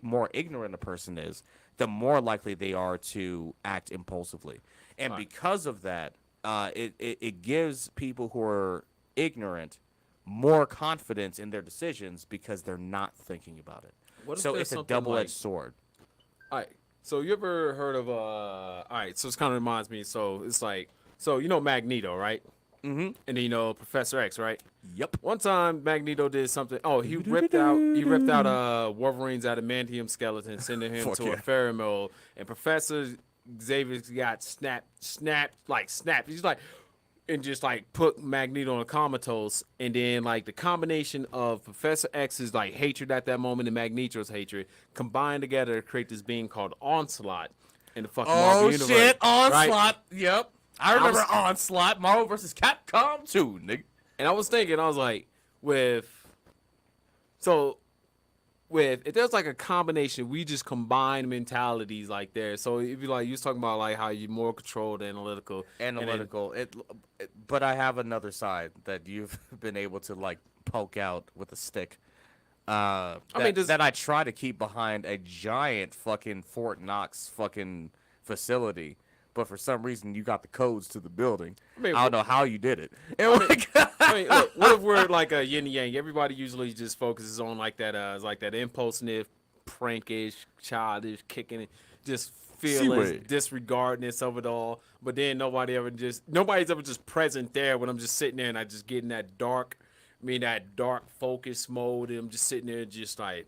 [SPEAKER 2] more ignorant a person is, the more likely they are to act impulsively. And because of that, it gives people who are ignorant more confidence in their decisions because they're not thinking about it. So it's a double-edged sword.
[SPEAKER 1] All right. So you ever heard of all right, so this kind of reminds me, so it's like, so you know Magneto, right? Mm-hmm. And then you know Professor X, right?
[SPEAKER 2] Yep.
[SPEAKER 1] One time Magneto did something. Oh, he ripped out Wolverine's adamantium skeleton, sending him to a pheromone, and Professor Xavier got snapped. He's like, and just like put Magneto in a comatose, and then like the combination of Professor X's like hatred at that moment and Magneto's hatred combined together to create this being called Onslaught in the fucking Marvel universe.
[SPEAKER 2] Oh shit, Onslaught.
[SPEAKER 1] Right?
[SPEAKER 2] Yep. I remember Onslaught, Marvel vs. Capcom 2, nigga.
[SPEAKER 1] And I was thinking, I was like, if there's like a combination, we just combine mentalities like there. So if you like, you was talking about like how you're more controlled, analytical.
[SPEAKER 2] But I have another side that you've been able to like poke out with a stick. That I try to keep behind a giant fucking Fort Knox fucking facility. But for some reason, you got the codes to the building. I don't know how you did it.
[SPEAKER 1] Look, what if we're like a yin and yang? Everybody usually just focuses on like that impulsive, prankish, childish, kicking it, just feeling disregardness of it all. But then nobody's ever just present there when I'm just sitting there and I just get in that dark focus mode. And I'm just sitting there, just like,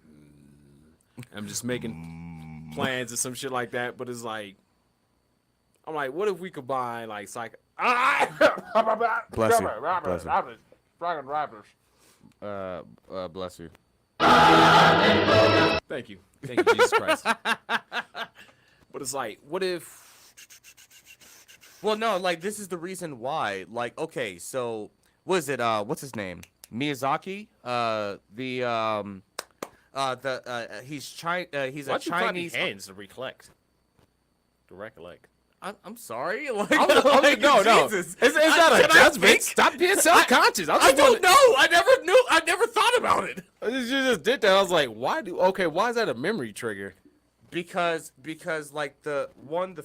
[SPEAKER 1] I'm just making plans or some shit like that. But it's like, I'm like, what if we combine like psych?
[SPEAKER 2] Bless you. Bless you.
[SPEAKER 1] Thank you, Jesus Christ. But it's like, what if?
[SPEAKER 2] Well, no, like this is the reason why. Like, okay, so what is it? What's his name? Miyazaki. He's He's a Chinese.
[SPEAKER 1] Hands to recollect.
[SPEAKER 2] I'm sorry. Like,
[SPEAKER 1] no.
[SPEAKER 2] Jesus.
[SPEAKER 1] Is that a judgment? Stop being self-conscious.
[SPEAKER 2] I don't know. I never knew. I never thought about it.
[SPEAKER 1] You just did that. I was like, why is that a memory trigger?
[SPEAKER 2] Because like the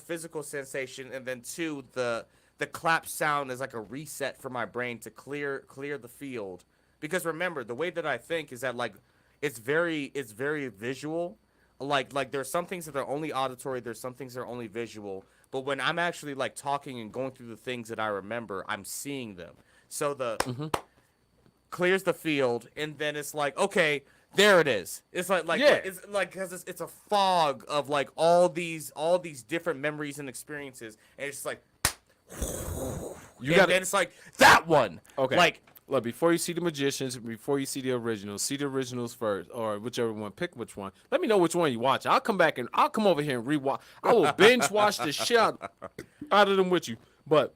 [SPEAKER 2] physical sensation, and then two, the clap sound is like a reset for my brain to clear the field. Because remember, the way that I think is that like it's very visual. Like there's some things that are only auditory, there's some things that are only visual. But when I'm actually like talking and going through the things that I remember, I'm seeing them. So clears the field, and then it's like, okay, there it is. It's it's like because it's a fog of like all these different memories and experiences, and it's like, then it's like that one.
[SPEAKER 1] Okay.
[SPEAKER 2] Like,
[SPEAKER 1] look, before you see the magicians, before you see the originals first, or whichever one, pick which one. Let me know which one you watch. I'll come over here and rewatch. I will binge watch the shit out of them with you. But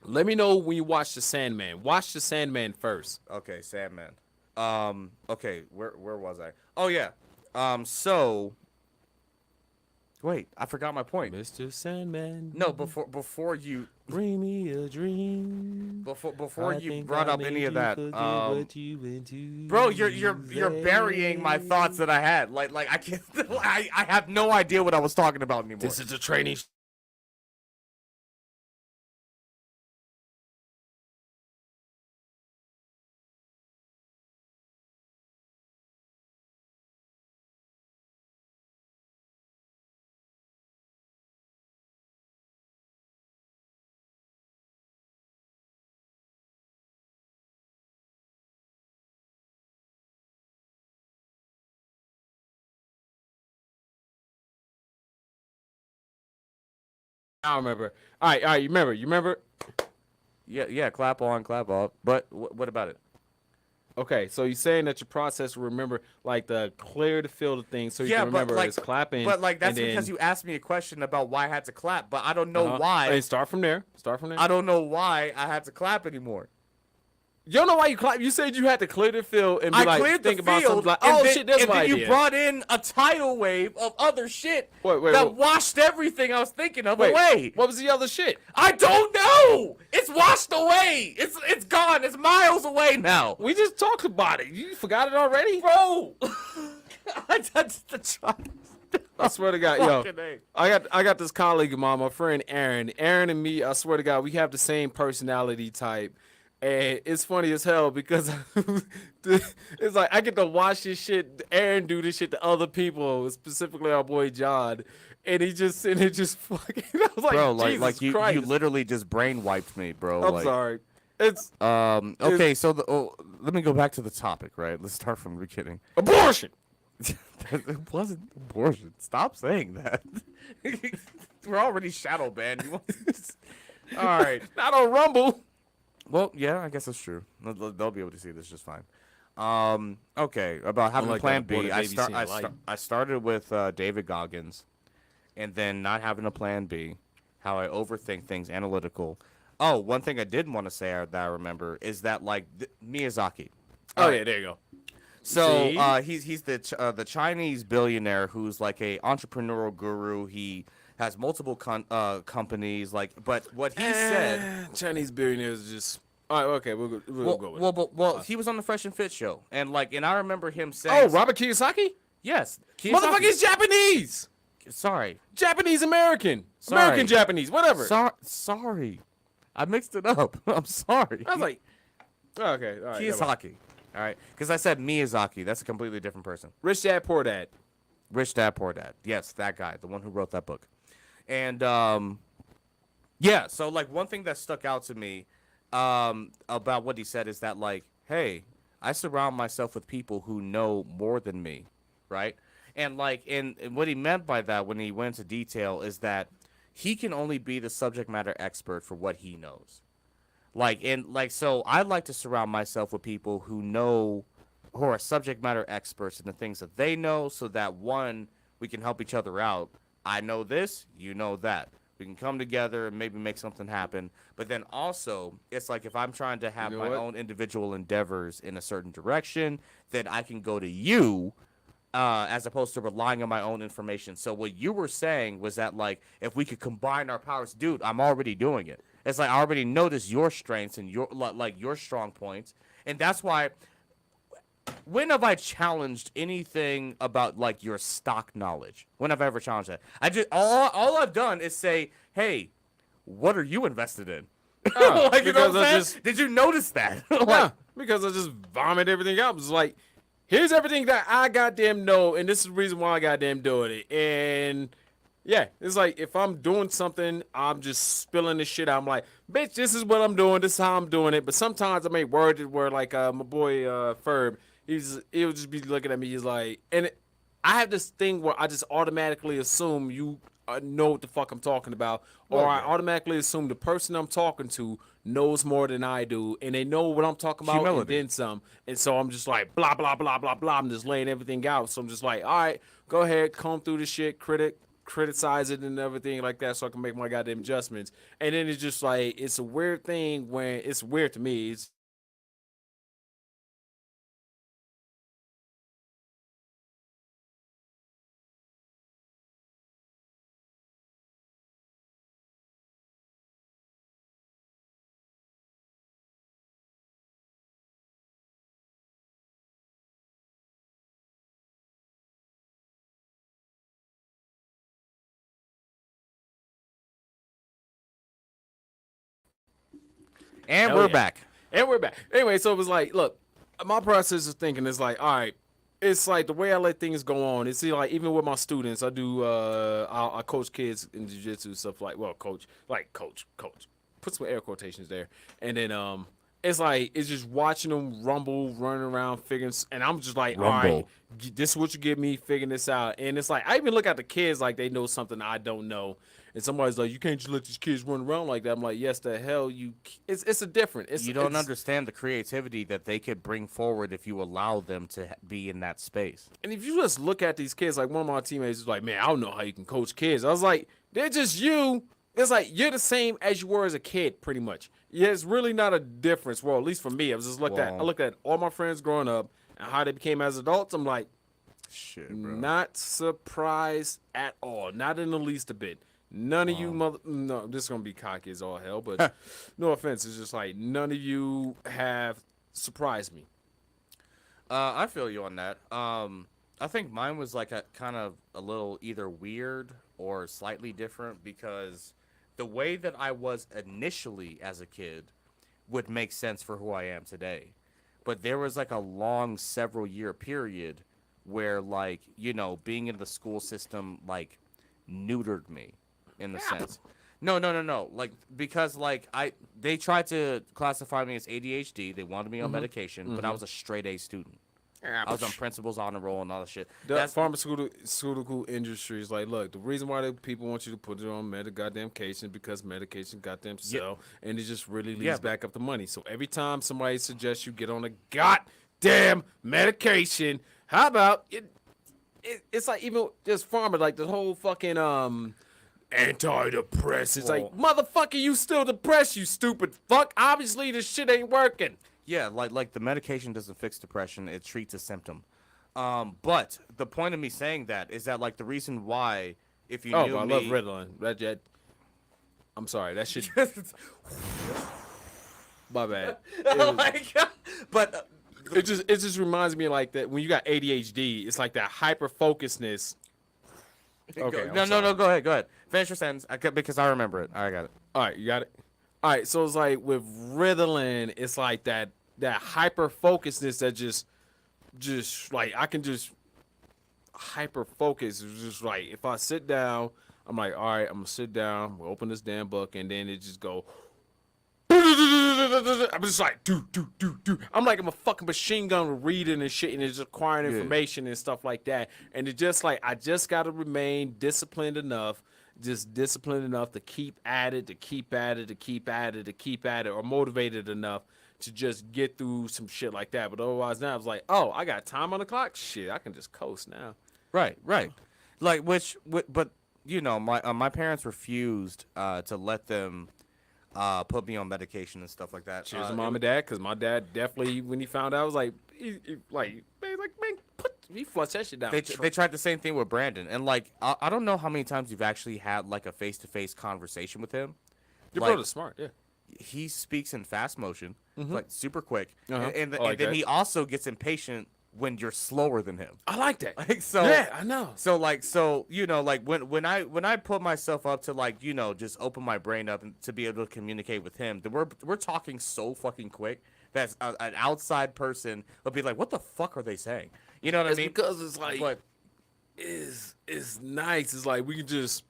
[SPEAKER 1] let me know when you watch The Sandman. Watch The Sandman first.
[SPEAKER 2] Okay, Sandman. Okay, where was I? Oh yeah. So. Wait, I forgot my point.
[SPEAKER 1] Mr. Sandman.
[SPEAKER 2] No, before you
[SPEAKER 1] bring me a dream.
[SPEAKER 2] Before you brought up any of that, bro, you're burying my thoughts that I had. Like I can't. I have no idea what I was talking about anymore.
[SPEAKER 1] This is a training. I remember. All right. You remember?
[SPEAKER 2] Yeah. Clap on, clap off. But what about it?
[SPEAKER 1] Okay, so you're saying that your process will remember like the clear the field of things, so you can remember it's clapping.
[SPEAKER 2] But like that's because you asked me a question about why I had to clap, but I don't know why.
[SPEAKER 1] Hey, start from there.
[SPEAKER 2] I don't know why I had to clap anymore.
[SPEAKER 1] You don't know why you clap. You said you had to clear the field and be
[SPEAKER 2] I
[SPEAKER 1] like,
[SPEAKER 2] cleared
[SPEAKER 1] think
[SPEAKER 2] the
[SPEAKER 1] about
[SPEAKER 2] field,
[SPEAKER 1] something like,
[SPEAKER 2] and
[SPEAKER 1] oh
[SPEAKER 2] then,
[SPEAKER 1] shit, that's
[SPEAKER 2] and
[SPEAKER 1] my
[SPEAKER 2] then
[SPEAKER 1] idea.
[SPEAKER 2] you brought in a tidal wave of other shit
[SPEAKER 1] Wait,
[SPEAKER 2] that washed everything I was thinking of
[SPEAKER 1] Wait,
[SPEAKER 2] away.
[SPEAKER 1] what was the other shit?
[SPEAKER 2] I don't know. It's washed away. It's gone. It's miles away now,
[SPEAKER 1] We just talked about it. You forgot it already?
[SPEAKER 2] bro. I touched the truck.
[SPEAKER 1] I swear to God, yo,
[SPEAKER 2] Fucking A.
[SPEAKER 1] I got this colleague of mine, my friend Aaron. Aaron and me, I swear to God, we have the same personality type. And it's funny as hell because it's like I get to watch this shit, Aaron do this shit to other people, specifically our boy John. And he just sitting there just fucking, I was like,
[SPEAKER 2] Bro,
[SPEAKER 1] Jesus
[SPEAKER 2] you
[SPEAKER 1] Christ.
[SPEAKER 2] literally just brain wiped me, bro.
[SPEAKER 1] I'm sorry. It's
[SPEAKER 2] Okay, so let me go back to the topic, right? Let's start from the beginning.
[SPEAKER 1] abortion.
[SPEAKER 2] It wasn't abortion. Stop saying that. We're already shadow banned. All right.
[SPEAKER 1] Not on Rumble.
[SPEAKER 2] Well, yeah, I guess that's true. They'll be able to see this just fine. Okay, about having
[SPEAKER 1] like
[SPEAKER 2] Plan
[SPEAKER 1] that
[SPEAKER 2] B.
[SPEAKER 1] aborted baby seeing light.
[SPEAKER 2] I started with David Goggins, and then not having a Plan B. How I overthink things, analytical. Oh, one thing I did want to say that I remember is that like Miyazaki.
[SPEAKER 1] Oh yeah, there you go.
[SPEAKER 2] So
[SPEAKER 1] See?
[SPEAKER 2] he's the Chinese billionaire who's like a entrepreneurial guru. He has multiple companies. But what he said.
[SPEAKER 1] Chinese billionaires are just. All right, okay, we'll go with it.
[SPEAKER 2] Well, he was on the Fresh and Fit show, and I remember him saying.
[SPEAKER 1] Oh, Robert Kiyosaki?
[SPEAKER 2] Yes,
[SPEAKER 1] Motherfucker, he's Japanese.
[SPEAKER 2] Sorry,
[SPEAKER 1] Japanese American.
[SPEAKER 2] Sorry.
[SPEAKER 1] American Japanese, whatever.
[SPEAKER 2] sorry, I mixed it up. I'm sorry.
[SPEAKER 1] I was like, okay, all right.
[SPEAKER 2] Kiyosaki. All right, because I said Miyazaki. That's a completely different person.
[SPEAKER 1] Rich Dad, Poor Dad.
[SPEAKER 2] Rich Dad Poor Dad. Yes, that guy, the one who wrote that book. And yeah, so like one thing that stuck out to me about what he said is that like, hey, I surround myself with people who know more than me, right? And like, and what he meant by that when he went into detail is that he can only be the subject matter expert for what he knows. So I like to surround myself with people who are subject matter experts in the things that they know, so that one, we can help each other out. I know this, you know that. We can come together and maybe make something happen. But then also, it's like if I'm trying to have
[SPEAKER 1] You know
[SPEAKER 2] my
[SPEAKER 1] what?
[SPEAKER 2] own individual endeavors in a certain direction, then I can go to you as opposed to relying on my own information. So what you were saying was that, like, if we could combine our powers, dude, I'm already doing it. It's like I already notice your strengths and your strong points. And that's why, when have I challenged anything about like your stock knowledge? When have I ever challenged that? I just all I've done is say, "Hey, what are you invested in?"
[SPEAKER 1] Oh,
[SPEAKER 2] Like, you know what I'm
[SPEAKER 1] because
[SPEAKER 2] saying? Did you notice that?
[SPEAKER 1] Yeah, because I just vomit everything out. It's like, here's everything that I goddamn know, and this is the reason why I goddamn doing it. And yeah, it's like if I'm doing something, I'm just spilling this shit out. I'm like, bitch, this is what I'm doing. This is how I'm doing it. But sometimes I may word it where like my boy Ferb, he'll just be looking at me. He's like, and I have this thing where I just automatically assume you know what the fuck I'm talking about, or I automatically assume the person I'm talking to knows more than I do, and they know what I'm talking about,
[SPEAKER 2] Humility.
[SPEAKER 1] and then some. And so I'm just like, blah, blah, blah, blah, blah. I'm just laying everything out. So I'm just like, all right, go ahead, comb through the shit, criticize it and everything like that so I can make my goddamn adjustments. And then it's just like, it's a weird thing when it's weird to me. It's
[SPEAKER 2] And
[SPEAKER 1] Hell
[SPEAKER 2] we're
[SPEAKER 1] yeah.
[SPEAKER 2] back.
[SPEAKER 1] And we're back. Anyway, so it was like, look, my process of thinking is like, all right, it's like the way I let things go on. It's like even with my students, I do I coach kids in jiu-jitsu stuff like, well, coach. Put some air quotations there. And then it's like it's just watching them rumble, running around, figuring, and I'm just like, all right,
[SPEAKER 2] Rumble.
[SPEAKER 1] this is what you give me, figuring this out. And it's like I even look at the kids like they know something I don't know. And somebody's like, you can't just let these kids run around like that. I'm like, yes, the hell you. It's a different.
[SPEAKER 2] You don't understand the creativity that they could bring forward if you allow them to be in that space.
[SPEAKER 1] And if you just look at these kids, like one of my teammates was like, man, I don't know how you can coach kids. I was like, they're just you it's like you're the same as you were as a kid, pretty much. Yeah, it's really not a difference. Well, at least for me, I was just I looked at all my friends growing up and how they became as adults. I'm like,
[SPEAKER 2] Shit, bro.
[SPEAKER 1] not surprised at all. Not in the least a bit. None of you no, this is gonna be cocky as all hell, but no offense. It's just like none of you have surprised me.
[SPEAKER 2] I feel you on that. I think mine was like a kind of a little either weird or slightly different because the way that I was initially as a kid would make sense for who I am today. But there was like a long several year period where like, you know, being in the school system like neutered me in the sense. No. Like because like they tried to classify me as ADHD. They wanted me on medication, but I was a straight A student. I was on principal's honor roll and all that shit.
[SPEAKER 1] That pharmaceutical industry is like, look, the reason why the people want you to put it on medication because medication goddamn sell, and it just really leads back up the money. So every time somebody suggests you get on a goddamn medication, how about it? It's like even just pharma, like the whole fucking antidepressants. Like, motherfucker, you still depressed, you stupid fuck. Obviously, this shit ain't working.
[SPEAKER 2] Yeah, like the medication doesn't fix depression; it treats a symptom. But the point of me saying that is that like the reason why, if you knew
[SPEAKER 1] I
[SPEAKER 2] me,
[SPEAKER 1] love Ritalin. I'm sorry, that shit. My bad.
[SPEAKER 2] But
[SPEAKER 1] It just reminds me like that when you got ADHD, it's like that hyper focusedness. Okay,
[SPEAKER 2] no. Go ahead. Finish your sentence because I remember it. I got it.
[SPEAKER 1] All right, you got it. All right, so it's like with Ritalin, it's like that hyper focusedness that just like I can just hyper focus. It's just like if I sit down, I'm like, all right, I'm gonna sit down, we'll open this damn book, and then it just go. I'm just like do. I'm like I'm a fucking machine gun reading and shit, and it's acquiring information and stuff like that. And it's just like I just gotta remain disciplined enough to keep at it, or motivated enough to just get through some shit like that. But otherwise, now I was like, oh, I got time on the clock. Shit, I can just coast now.
[SPEAKER 2] Right. Like but you know, my parents refused to let them put me on medication and stuff like that.
[SPEAKER 1] Cheers to mom and dad, because my dad definitely, when he found out, was like, man, he flushed that shit down.
[SPEAKER 2] They tried the same thing with Brandon, and like I don't know how many times you've actually had like a face-to-face conversation with him.
[SPEAKER 1] Your
[SPEAKER 2] like,
[SPEAKER 1] brother's smart, yeah.
[SPEAKER 2] He speaks in fast motion, like super quick,
[SPEAKER 1] Uh-huh.
[SPEAKER 2] and
[SPEAKER 1] I like
[SPEAKER 2] then
[SPEAKER 1] that.
[SPEAKER 2] he also gets impatient when you're slower than him.
[SPEAKER 1] I like that.
[SPEAKER 2] Like so,
[SPEAKER 1] yeah, I know.
[SPEAKER 2] So you know, like when I put myself up to like you know just open my brain up and to be able to communicate with him, then we're talking so fucking quick that an outside person will be like, what the fuck are they saying? You know what I mean?
[SPEAKER 1] Because it's like,
[SPEAKER 2] But
[SPEAKER 1] it's nice. It's like we can just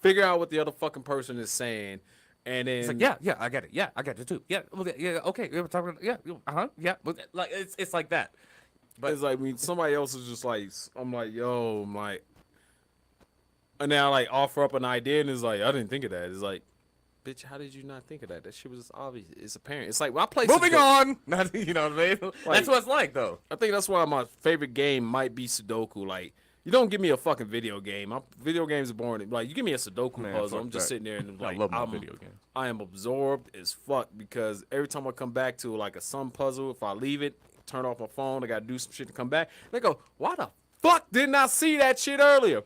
[SPEAKER 1] figure out what the other fucking person is saying, and then
[SPEAKER 2] it's like yeah, I get it. Yeah, I get it too. Yeah, well, yeah, okay, we're talking. Yeah, yeah. But, like it's like that. But
[SPEAKER 1] it's like when somebody else is just like, I'm like, and now like offer up an idea, and it's like, I didn't think of that. It's like, bitch, how did you not think of that? That shit was obvious. It's apparent. It's like when I play.
[SPEAKER 2] Moving on. Not, you know what I mean? That's what it's like, though.
[SPEAKER 1] I think that's why my favorite game might be Sudoku. Like, you don't give me a fucking video game. Video games are boring. Like, you give me a Sudoku puzzle, I'm just sitting there and like,
[SPEAKER 2] I love my video games.
[SPEAKER 1] I am absorbed as fuck because every time I come back to like a sum puzzle, if I leave it, turn off my phone, I gotta do some shit to come back. They go, why the fuck didn't I see that shit earlier?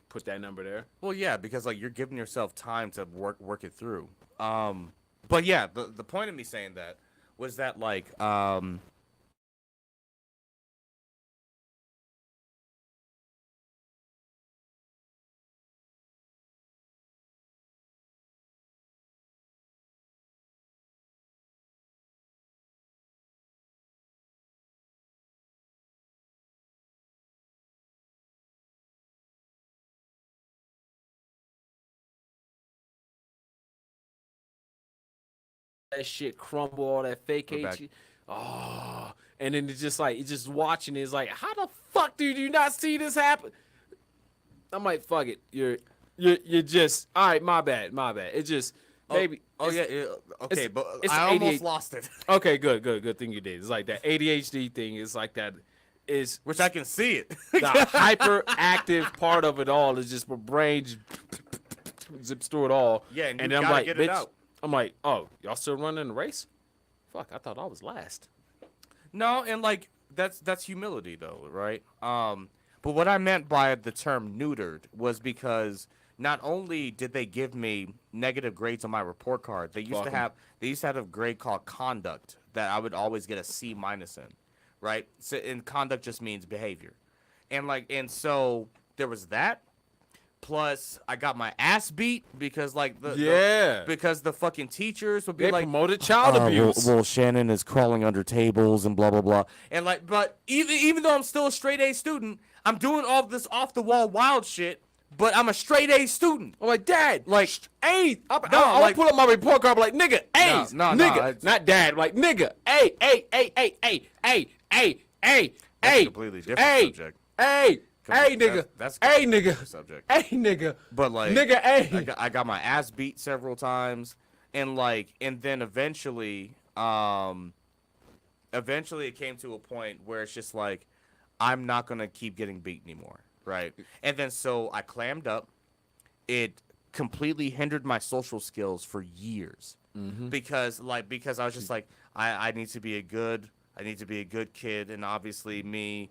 [SPEAKER 1] Put that number there.
[SPEAKER 2] Well, yeah, because like you're giving yourself time to work it through. But yeah, the point of me saying that was that like
[SPEAKER 1] that shit crumble, all that fake
[SPEAKER 2] We're back.
[SPEAKER 1] HG. Oh, and then it's just like, it's just watching it. It's like, how the fuck did you not see this happen? I'm like, fuck it. You're just, all right, my bad. It just, maybe.
[SPEAKER 2] Okay, but
[SPEAKER 1] it's
[SPEAKER 2] I almost
[SPEAKER 1] ADHD.
[SPEAKER 2] lost it.
[SPEAKER 1] Okay, good thing you did. It's like that ADHD thing. It's like that. Is
[SPEAKER 2] Which I can see it.
[SPEAKER 1] the hyperactive part of it all is just my brain. zips through it all.
[SPEAKER 2] Yeah, and
[SPEAKER 1] then
[SPEAKER 2] you
[SPEAKER 1] I'm
[SPEAKER 2] gotta
[SPEAKER 1] like,
[SPEAKER 2] get it
[SPEAKER 1] bitch,
[SPEAKER 2] out.
[SPEAKER 1] I'm like, oh, y'all still running the race? Fuck, I thought I was last.
[SPEAKER 2] No, and like that's humility though, right? But what I meant by the term neutered was because not only did they give me negative grades on my report card, they used to have a grade called conduct that I would always get a C minus in, right? So, and conduct just means behavior, and so there was that. Plus, I got my ass beat because because the fucking teachers would be
[SPEAKER 1] They
[SPEAKER 2] like
[SPEAKER 1] promoted child abuse.
[SPEAKER 2] Well, Shannon is crawling under tables and blah blah blah. And like, but even though I'm still a straight A student, I'm doing all this off the wall wild shit. But I'm a straight A student.
[SPEAKER 1] I'm like, Dad,
[SPEAKER 2] Like,
[SPEAKER 1] A.
[SPEAKER 2] No,
[SPEAKER 1] I'll
[SPEAKER 2] like-
[SPEAKER 1] pull up my report card. I'm like, nigga, A's,
[SPEAKER 2] No,
[SPEAKER 1] nigga, not Dad. Like, nigga, A.
[SPEAKER 2] That's a completely different subject.
[SPEAKER 1] Hey, nigga.
[SPEAKER 2] That's a
[SPEAKER 1] Hey,
[SPEAKER 2] completely
[SPEAKER 1] nigga.
[SPEAKER 2] different subject.
[SPEAKER 1] Hey, nigga.
[SPEAKER 2] But like,
[SPEAKER 1] Nigga, hey.
[SPEAKER 2] I got my ass beat several times, and then eventually it came to a point where it's just like, I'm not gonna keep getting beat anymore, right? And then so I clammed up. It completely hindered my social skills for years because I was just like, I need to be a good kid, and obviously me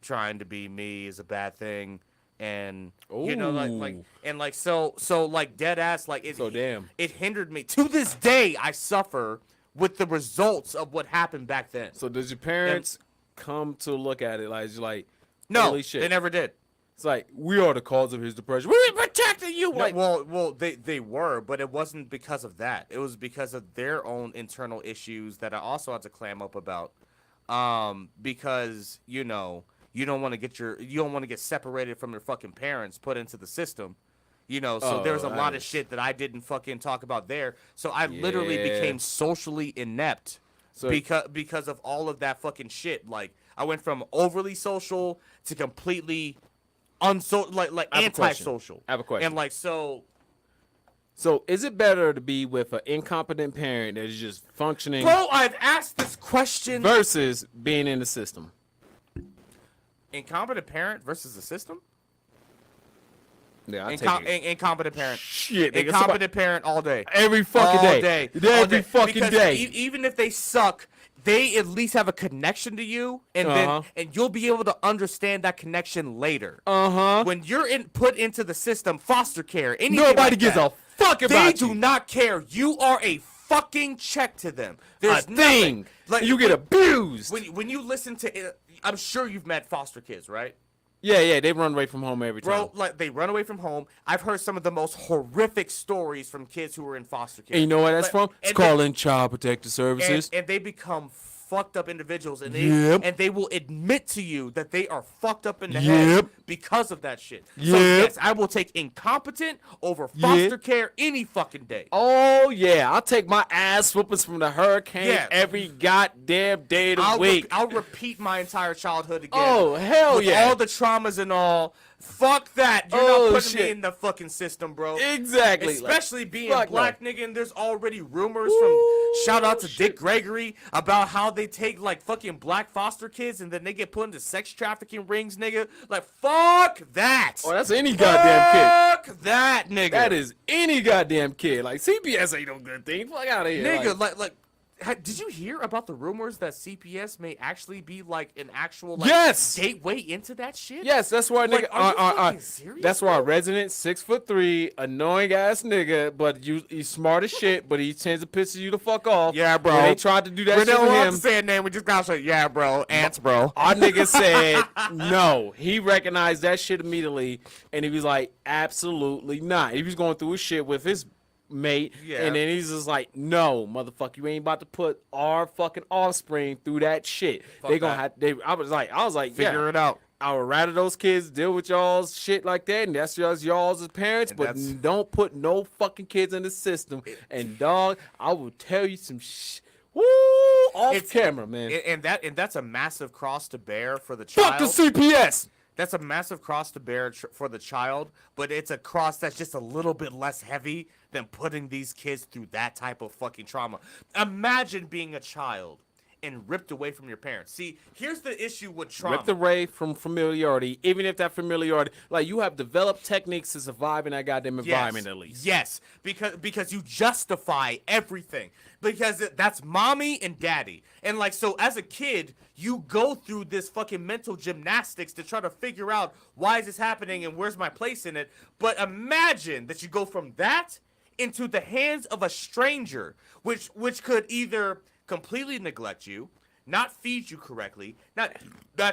[SPEAKER 2] trying to be me is a bad thing, and you know like dead ass like it.
[SPEAKER 1] So damn.
[SPEAKER 2] It hindered me to this day. I suffer with the results of what happened back then.
[SPEAKER 1] So does your parents come to look at it like
[SPEAKER 2] No,
[SPEAKER 1] holy shit?
[SPEAKER 2] they never did.
[SPEAKER 1] It's like, we are the cause of his depression. We're protecting you.
[SPEAKER 2] No,
[SPEAKER 1] Like,
[SPEAKER 2] well, they were, but it wasn't because of that. It was because of their own internal issues that I also had to clam up about. Because you don't want to get separated from your fucking parents, put into the system. So there's a lot of shit that I didn't fucking talk about there. So I literally became socially inept because of all of that fucking shit. Like, I went from overly social to completely antisocial.
[SPEAKER 1] I have a question.
[SPEAKER 2] And like, so
[SPEAKER 1] is it better to be with an incompetent parent that is just functioning
[SPEAKER 2] bro, I've asked this question.
[SPEAKER 1] versus being in the system?
[SPEAKER 2] Incompetent parent versus the system?
[SPEAKER 1] Yeah,
[SPEAKER 2] Incompetent parent.
[SPEAKER 1] Shit, nigga,
[SPEAKER 2] Incompetent parent all day.
[SPEAKER 1] every fucking
[SPEAKER 2] All
[SPEAKER 1] day.
[SPEAKER 2] day.
[SPEAKER 1] Every fucking
[SPEAKER 2] Because
[SPEAKER 1] day.
[SPEAKER 2] Even if they suck, they at least have a connection to you, and then you'll be able to understand that connection later. When you're put into the system, foster care, anything
[SPEAKER 1] Nobody
[SPEAKER 2] like
[SPEAKER 1] gives
[SPEAKER 2] that,
[SPEAKER 1] a fuck about
[SPEAKER 2] they
[SPEAKER 1] you.
[SPEAKER 2] do not care. You are a fucking check to them. There's
[SPEAKER 1] a
[SPEAKER 2] nothing.
[SPEAKER 1] thing.
[SPEAKER 2] Like,
[SPEAKER 1] You get abused.
[SPEAKER 2] when you listen to it, I'm sure you've met foster kids, right?
[SPEAKER 1] Yeah, they run away from home every time.
[SPEAKER 2] Bro, like, they run away from home. I've heard some of the most horrific stories from kids who were in foster care.
[SPEAKER 1] And you know where that's from? It's calling Child Protective Services.
[SPEAKER 2] And they become fucked up individuals, and
[SPEAKER 1] Yep.
[SPEAKER 2] they will admit to you that they are fucked up in the
[SPEAKER 1] Yep.
[SPEAKER 2] head because of that shit. So
[SPEAKER 1] Yep.
[SPEAKER 2] yes, I will take incompetent over foster care any fucking day.
[SPEAKER 1] Oh, yeah. I'll take my ass whoopings from the hurricane
[SPEAKER 2] Yeah.
[SPEAKER 1] every goddamn day of the week.
[SPEAKER 2] I'll repeat my entire childhood again.
[SPEAKER 1] Oh, hell
[SPEAKER 2] with
[SPEAKER 1] yeah.
[SPEAKER 2] all the traumas and all. Fuck that. You're
[SPEAKER 1] Oh,
[SPEAKER 2] not putting me
[SPEAKER 1] shit.
[SPEAKER 2] in the fucking system, bro.
[SPEAKER 1] Exactly.
[SPEAKER 2] Especially being
[SPEAKER 1] fuck
[SPEAKER 2] black, nigga, and there's already rumors from shout out to Dick Gregory about how they take like fucking black foster kids and then they get put into sex trafficking rings, nigga. Like, fuck that.
[SPEAKER 1] Oh, that's any goddamn kid.
[SPEAKER 2] Fuck that, nigga.
[SPEAKER 1] That is any goddamn kid. Like, CPS ain't no good thing. Fuck out of here.
[SPEAKER 2] Nigga, did you hear about the rumors that CPS may actually be like an actual
[SPEAKER 1] Yes!
[SPEAKER 2] gateway into that shit?
[SPEAKER 1] Yes, that's why
[SPEAKER 2] Like,
[SPEAKER 1] nigga.
[SPEAKER 2] are you fucking serious,
[SPEAKER 1] That's why a
[SPEAKER 2] bro?
[SPEAKER 1] resident 6'3", annoying ass nigga, but he's smart as shit, but he tends to piss you the fuck off.
[SPEAKER 2] Yeah, bro.
[SPEAKER 1] When they tried to do that
[SPEAKER 2] We
[SPEAKER 1] shit
[SPEAKER 2] don't
[SPEAKER 1] with
[SPEAKER 2] want
[SPEAKER 1] him.
[SPEAKER 2] to say a name. We just gotta say, yeah, bro. Ants, bro.
[SPEAKER 1] Our nigga said no. He recognized that shit immediately, and he was like, absolutely not. He was going through his shit with his mate,
[SPEAKER 2] Yeah.
[SPEAKER 1] and then he's just like, no, motherfucker, you ain't about to put our fucking offspring through that shit. They gonna
[SPEAKER 2] that.
[SPEAKER 1] have. I was like,
[SPEAKER 2] Figure
[SPEAKER 1] yeah.
[SPEAKER 2] it out.
[SPEAKER 1] I would rather those kids deal with y'all's shit like that, and that's just y'all's as parents,
[SPEAKER 2] And
[SPEAKER 1] but
[SPEAKER 2] that's-
[SPEAKER 1] don't put no fucking kids in the system. And dog, I will tell you some woo, off
[SPEAKER 2] It's-
[SPEAKER 1] camera, man.
[SPEAKER 2] And that's a massive cross to bear for the
[SPEAKER 1] Fuck
[SPEAKER 2] child.
[SPEAKER 1] the CPS.
[SPEAKER 2] That's a massive cross to bear for the child, but it's a cross that's just a little bit less heavy than putting these kids through that type of fucking trauma. Imagine being a child and ripped away from your parents. See, here's the issue with trauma.
[SPEAKER 1] Ripped away from familiarity, even if that familiarity, like you have developed techniques to survive in that goddamn environment at least.
[SPEAKER 2] Yes, because you justify everything. Because that's mommy and daddy. And like, so as a kid, you go through this fucking mental gymnastics to try to figure out why is this happening and where's my place in it. But imagine that you go from that into the hands of a stranger, which could either completely neglect you, not feed you correctly, not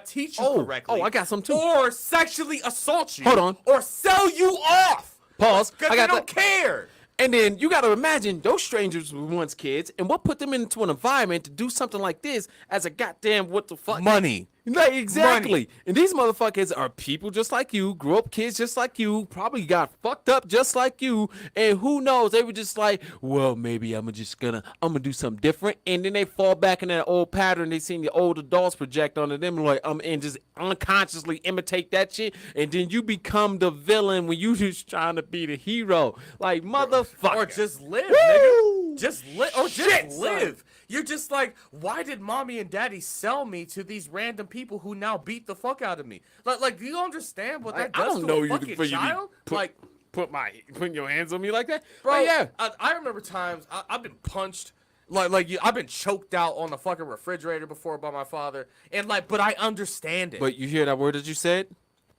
[SPEAKER 2] teach you correctly.
[SPEAKER 1] I got some too.
[SPEAKER 2] Or sexually assault you.
[SPEAKER 1] Hold on.
[SPEAKER 2] Or sell you off.
[SPEAKER 1] Pause.
[SPEAKER 2] Because they don't care.
[SPEAKER 1] And then you got to imagine those strangers were once kids, and what put them into an environment to do something like this as a goddamn what the fuck?
[SPEAKER 2] Money.
[SPEAKER 1] Like, exactly. And these motherfuckers are people just like you, grew up kids just like you, probably got fucked up just like you, and who knows, they were just like, well, maybe I'm gonna do something different, and then they fall back in that old pattern they seen the old adults project onto them, like, and just unconsciously imitate that shit, and then you become the villain when you just trying to be the hero. Like, motherfucker.
[SPEAKER 2] Or just live,
[SPEAKER 1] Woo!
[SPEAKER 2] nigga. Just live. Or just
[SPEAKER 1] Shit,
[SPEAKER 2] live.
[SPEAKER 1] son.
[SPEAKER 2] You're just like, why did mommy and daddy sell me to these random people who now beat the fuck out of me? Like, do you understand what that
[SPEAKER 1] I
[SPEAKER 2] does
[SPEAKER 1] don't
[SPEAKER 2] to
[SPEAKER 1] know
[SPEAKER 2] a
[SPEAKER 1] you
[SPEAKER 2] fucking
[SPEAKER 1] for you to
[SPEAKER 2] child?
[SPEAKER 1] be putting your hands on me like that,
[SPEAKER 2] bro,
[SPEAKER 1] But yeah.
[SPEAKER 2] I remember times I've been punched. I've been choked out on the fucking refrigerator before by my father, and but I understand it.
[SPEAKER 1] But you hear that word that you said?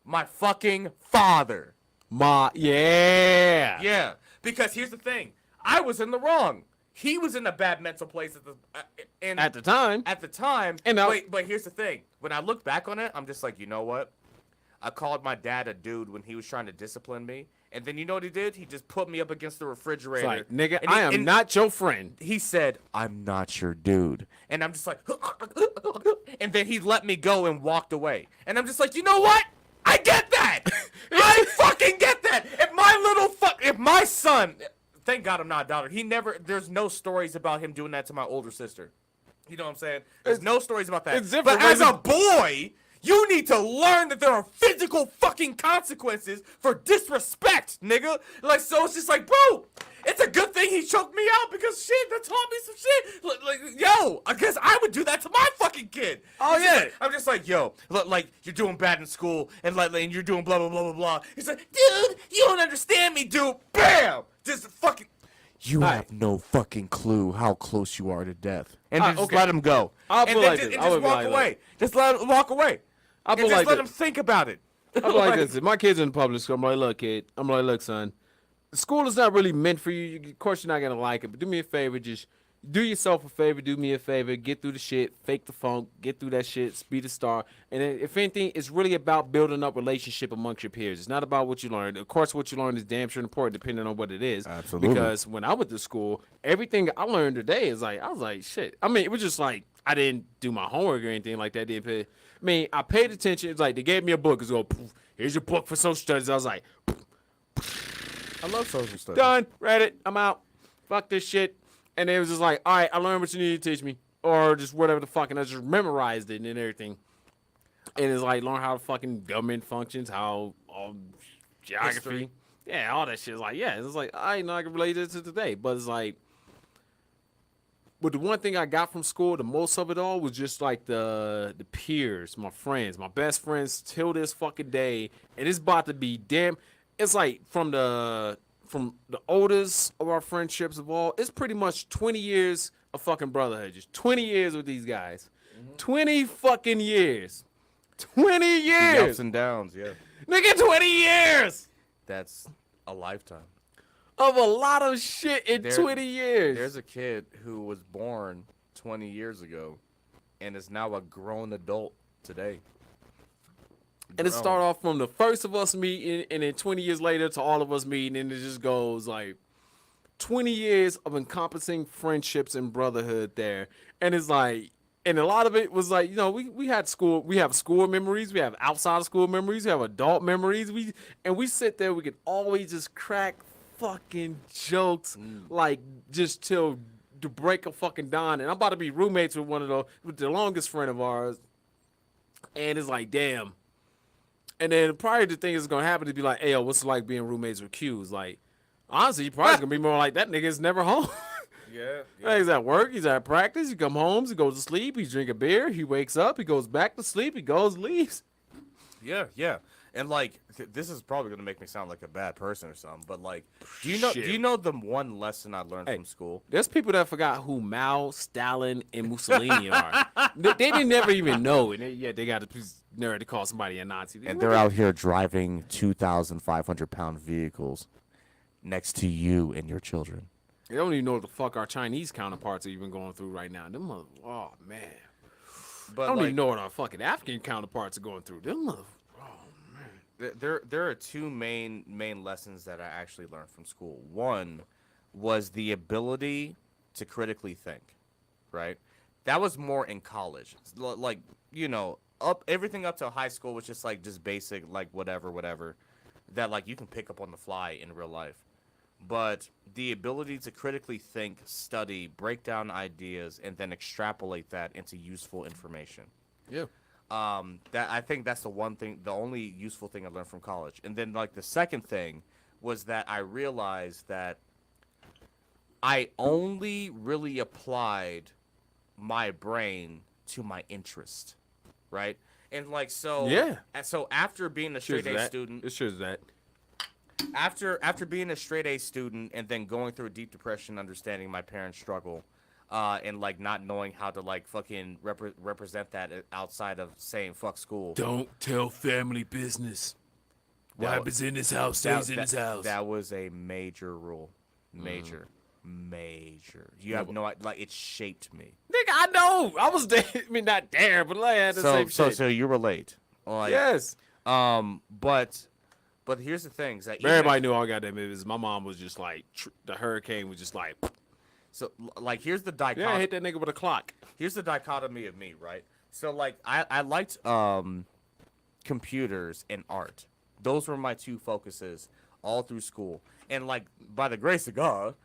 [SPEAKER 2] My fucking father.
[SPEAKER 1] Yeah.
[SPEAKER 2] Yeah, because here's the thing. I was in the wrong. He was in a bad mental place at the
[SPEAKER 1] time.
[SPEAKER 2] At the time.
[SPEAKER 1] And now,
[SPEAKER 2] but here's the thing. When I look back on it, I'm just like, you know what? I called my dad a dude when he was trying to discipline me. And then you know what he did? He just put me up against the refrigerator.
[SPEAKER 1] like, nigga, I am not your friend.
[SPEAKER 2] He said, I'm not your dude. And I'm just like, and then he let me go and walked away. And I'm just like, you know what? I get that. I fucking get that. If my son, thank God I'm not a daughter. There's no stories about him doing that to my older sister. You know what I'm saying? There's no stories about that.
[SPEAKER 1] It's different.
[SPEAKER 2] But as a boy, you need to learn that there are physical fucking consequences for disrespect, nigga. Like, so it's just like, bro, it's a good thing he choked me out because shit, that taught me some shit. Yo, I guess I would do that to my fucking kid.
[SPEAKER 1] Oh, yeah.
[SPEAKER 2] I'm just like, yo, you're doing bad in school and and you're doing blah, blah, blah, blah, blah. He's like, dude, you don't understand me, dude. Bam! Just fucking. You have no fucking clue how close you are to death. And just let him go.
[SPEAKER 1] I'll
[SPEAKER 2] and
[SPEAKER 1] be
[SPEAKER 2] then
[SPEAKER 1] like
[SPEAKER 2] just,
[SPEAKER 1] this.
[SPEAKER 2] and
[SPEAKER 1] I
[SPEAKER 2] just
[SPEAKER 1] would be
[SPEAKER 2] walk
[SPEAKER 1] like
[SPEAKER 2] away. Just let him walk away.
[SPEAKER 1] I'll be
[SPEAKER 2] And just
[SPEAKER 1] like
[SPEAKER 2] let
[SPEAKER 1] this.
[SPEAKER 2] him think about it.
[SPEAKER 1] I'm like this. If my kid's in public school, I'm like, look, kid. I'm like, look, son. School is not really meant for you. Of course, you're not gonna like it, but do me a favor. Just do yourself a favor. Do me a favor. Get through the shit. Fake the funk. Get through that shit. Be the star. And then, if anything, it's really about building up relationship amongst your peers. It's not about what you learned. Of course, what you learn is damn sure important, depending on what it is.
[SPEAKER 2] Absolutely.
[SPEAKER 1] Because when I went to school, everything I learned today is like, I was like, shit. I mean, it was just like I didn't do my homework or anything like that. I mean, I paid attention. It's like they gave me a book. It's go, here's your book for social studies. I was like,
[SPEAKER 2] I love social studies.
[SPEAKER 1] done, read it, I'm out. Fuck this shit. And it was just like, all right, I learned what you need to teach me. Or just whatever the fuck, and I just memorized it and everything. And it's like, learn how fucking government functions, how geography.
[SPEAKER 2] History.
[SPEAKER 1] Yeah, all that shit. It's like, yeah, it's like, I know I can relate it to today. But it's like, but the one thing I got from school, the most of it all, was just like the peers, my friends, my best friends till this fucking day. And it's about to be damn. It's like from the oldest of our friendships of all, it's pretty much 20 years of fucking brotherhood. Just 20 years with these guys. 20 fucking years. 20
[SPEAKER 2] The
[SPEAKER 1] years.
[SPEAKER 2] ups and downs, yeah.
[SPEAKER 1] Nigga, 20 years
[SPEAKER 2] That's a lifetime.
[SPEAKER 1] of a lot of shit in 20 years.
[SPEAKER 2] There's a kid who was born 20 years ago and is now a grown adult today.
[SPEAKER 1] And it started off from the first of us meeting, and then 20 years later to all of us meeting, and it just goes like 20 years of encompassing friendships and brotherhood there. And it's like, and a lot of it was like, you know, we had school, we have school memories, we have outside of school memories, we have adult memories. We sit there, we could always just crack fucking jokes, like just till the break of fucking dawn. And I'm about to be roommates with the longest friend of ours. And it's like, damn. And then probably the thing is gonna happen to be like, hey, yo, what's it like being roommates with Q's? Like, honestly, you're probably gonna be more like that nigga's never home. Yeah. He's at work. He's at practice. He come home. He goes to sleep. He drink a beer. He wakes up. He goes back to sleep. He goes, leaves.
[SPEAKER 2] Yeah. And like, this is probably gonna make me sound like a bad person or something, but like, do you know the one lesson I learned from school?
[SPEAKER 1] There's people that forgot who Mao, Stalin, and Mussolini are. They didn't never even know, and they got to nerd to call somebody a Nazi.
[SPEAKER 2] And they're out here driving 2,500-pound vehicles next to you and your children.
[SPEAKER 1] They don't even know what the fuck our Chinese counterparts are even going through right now. Oh man.
[SPEAKER 2] But
[SPEAKER 1] I don't even know what our fucking African counterparts are going through.
[SPEAKER 2] There are two main lessons that I actually learned from school. One was the ability to critically think, right? That was more in college. Like, everything up to high school was just basic, like whatever, that like you can pick up on the fly in real life. But the ability to critically think, study, break down ideas, and then extrapolate that into useful information.
[SPEAKER 1] Yeah.
[SPEAKER 2] That I think that's the only useful thing I learned from college. And then like the second thing was that I realized that I only really applied my brain to my interest, right? And like so after being a straight A student,
[SPEAKER 1] it shows that.
[SPEAKER 2] After being a straight A student and then going through a deep depression, understanding my parents' struggle, and like not knowing how to like fucking represent that outside of saying fuck school.
[SPEAKER 1] Don't tell family business. What happens in this house stays in this house.
[SPEAKER 2] That was a major rule. Major. You have no idea. Like, it shaped me.
[SPEAKER 1] Nigga, I know. I was there. I mean, not there, but I had the same shit.
[SPEAKER 2] So you relate. Like,
[SPEAKER 1] yes.
[SPEAKER 2] But here's the thing. That
[SPEAKER 1] everybody knew all goddamn it was. My mom was just like, the hurricane was just like.
[SPEAKER 2] So, like, here's the dichotomy.
[SPEAKER 1] Yeah, I hit that nigga with a clock.
[SPEAKER 2] Here's the dichotomy of me, right? So, like, I liked computers and art. Those were my two focuses all through school. And, like, by the grace of God,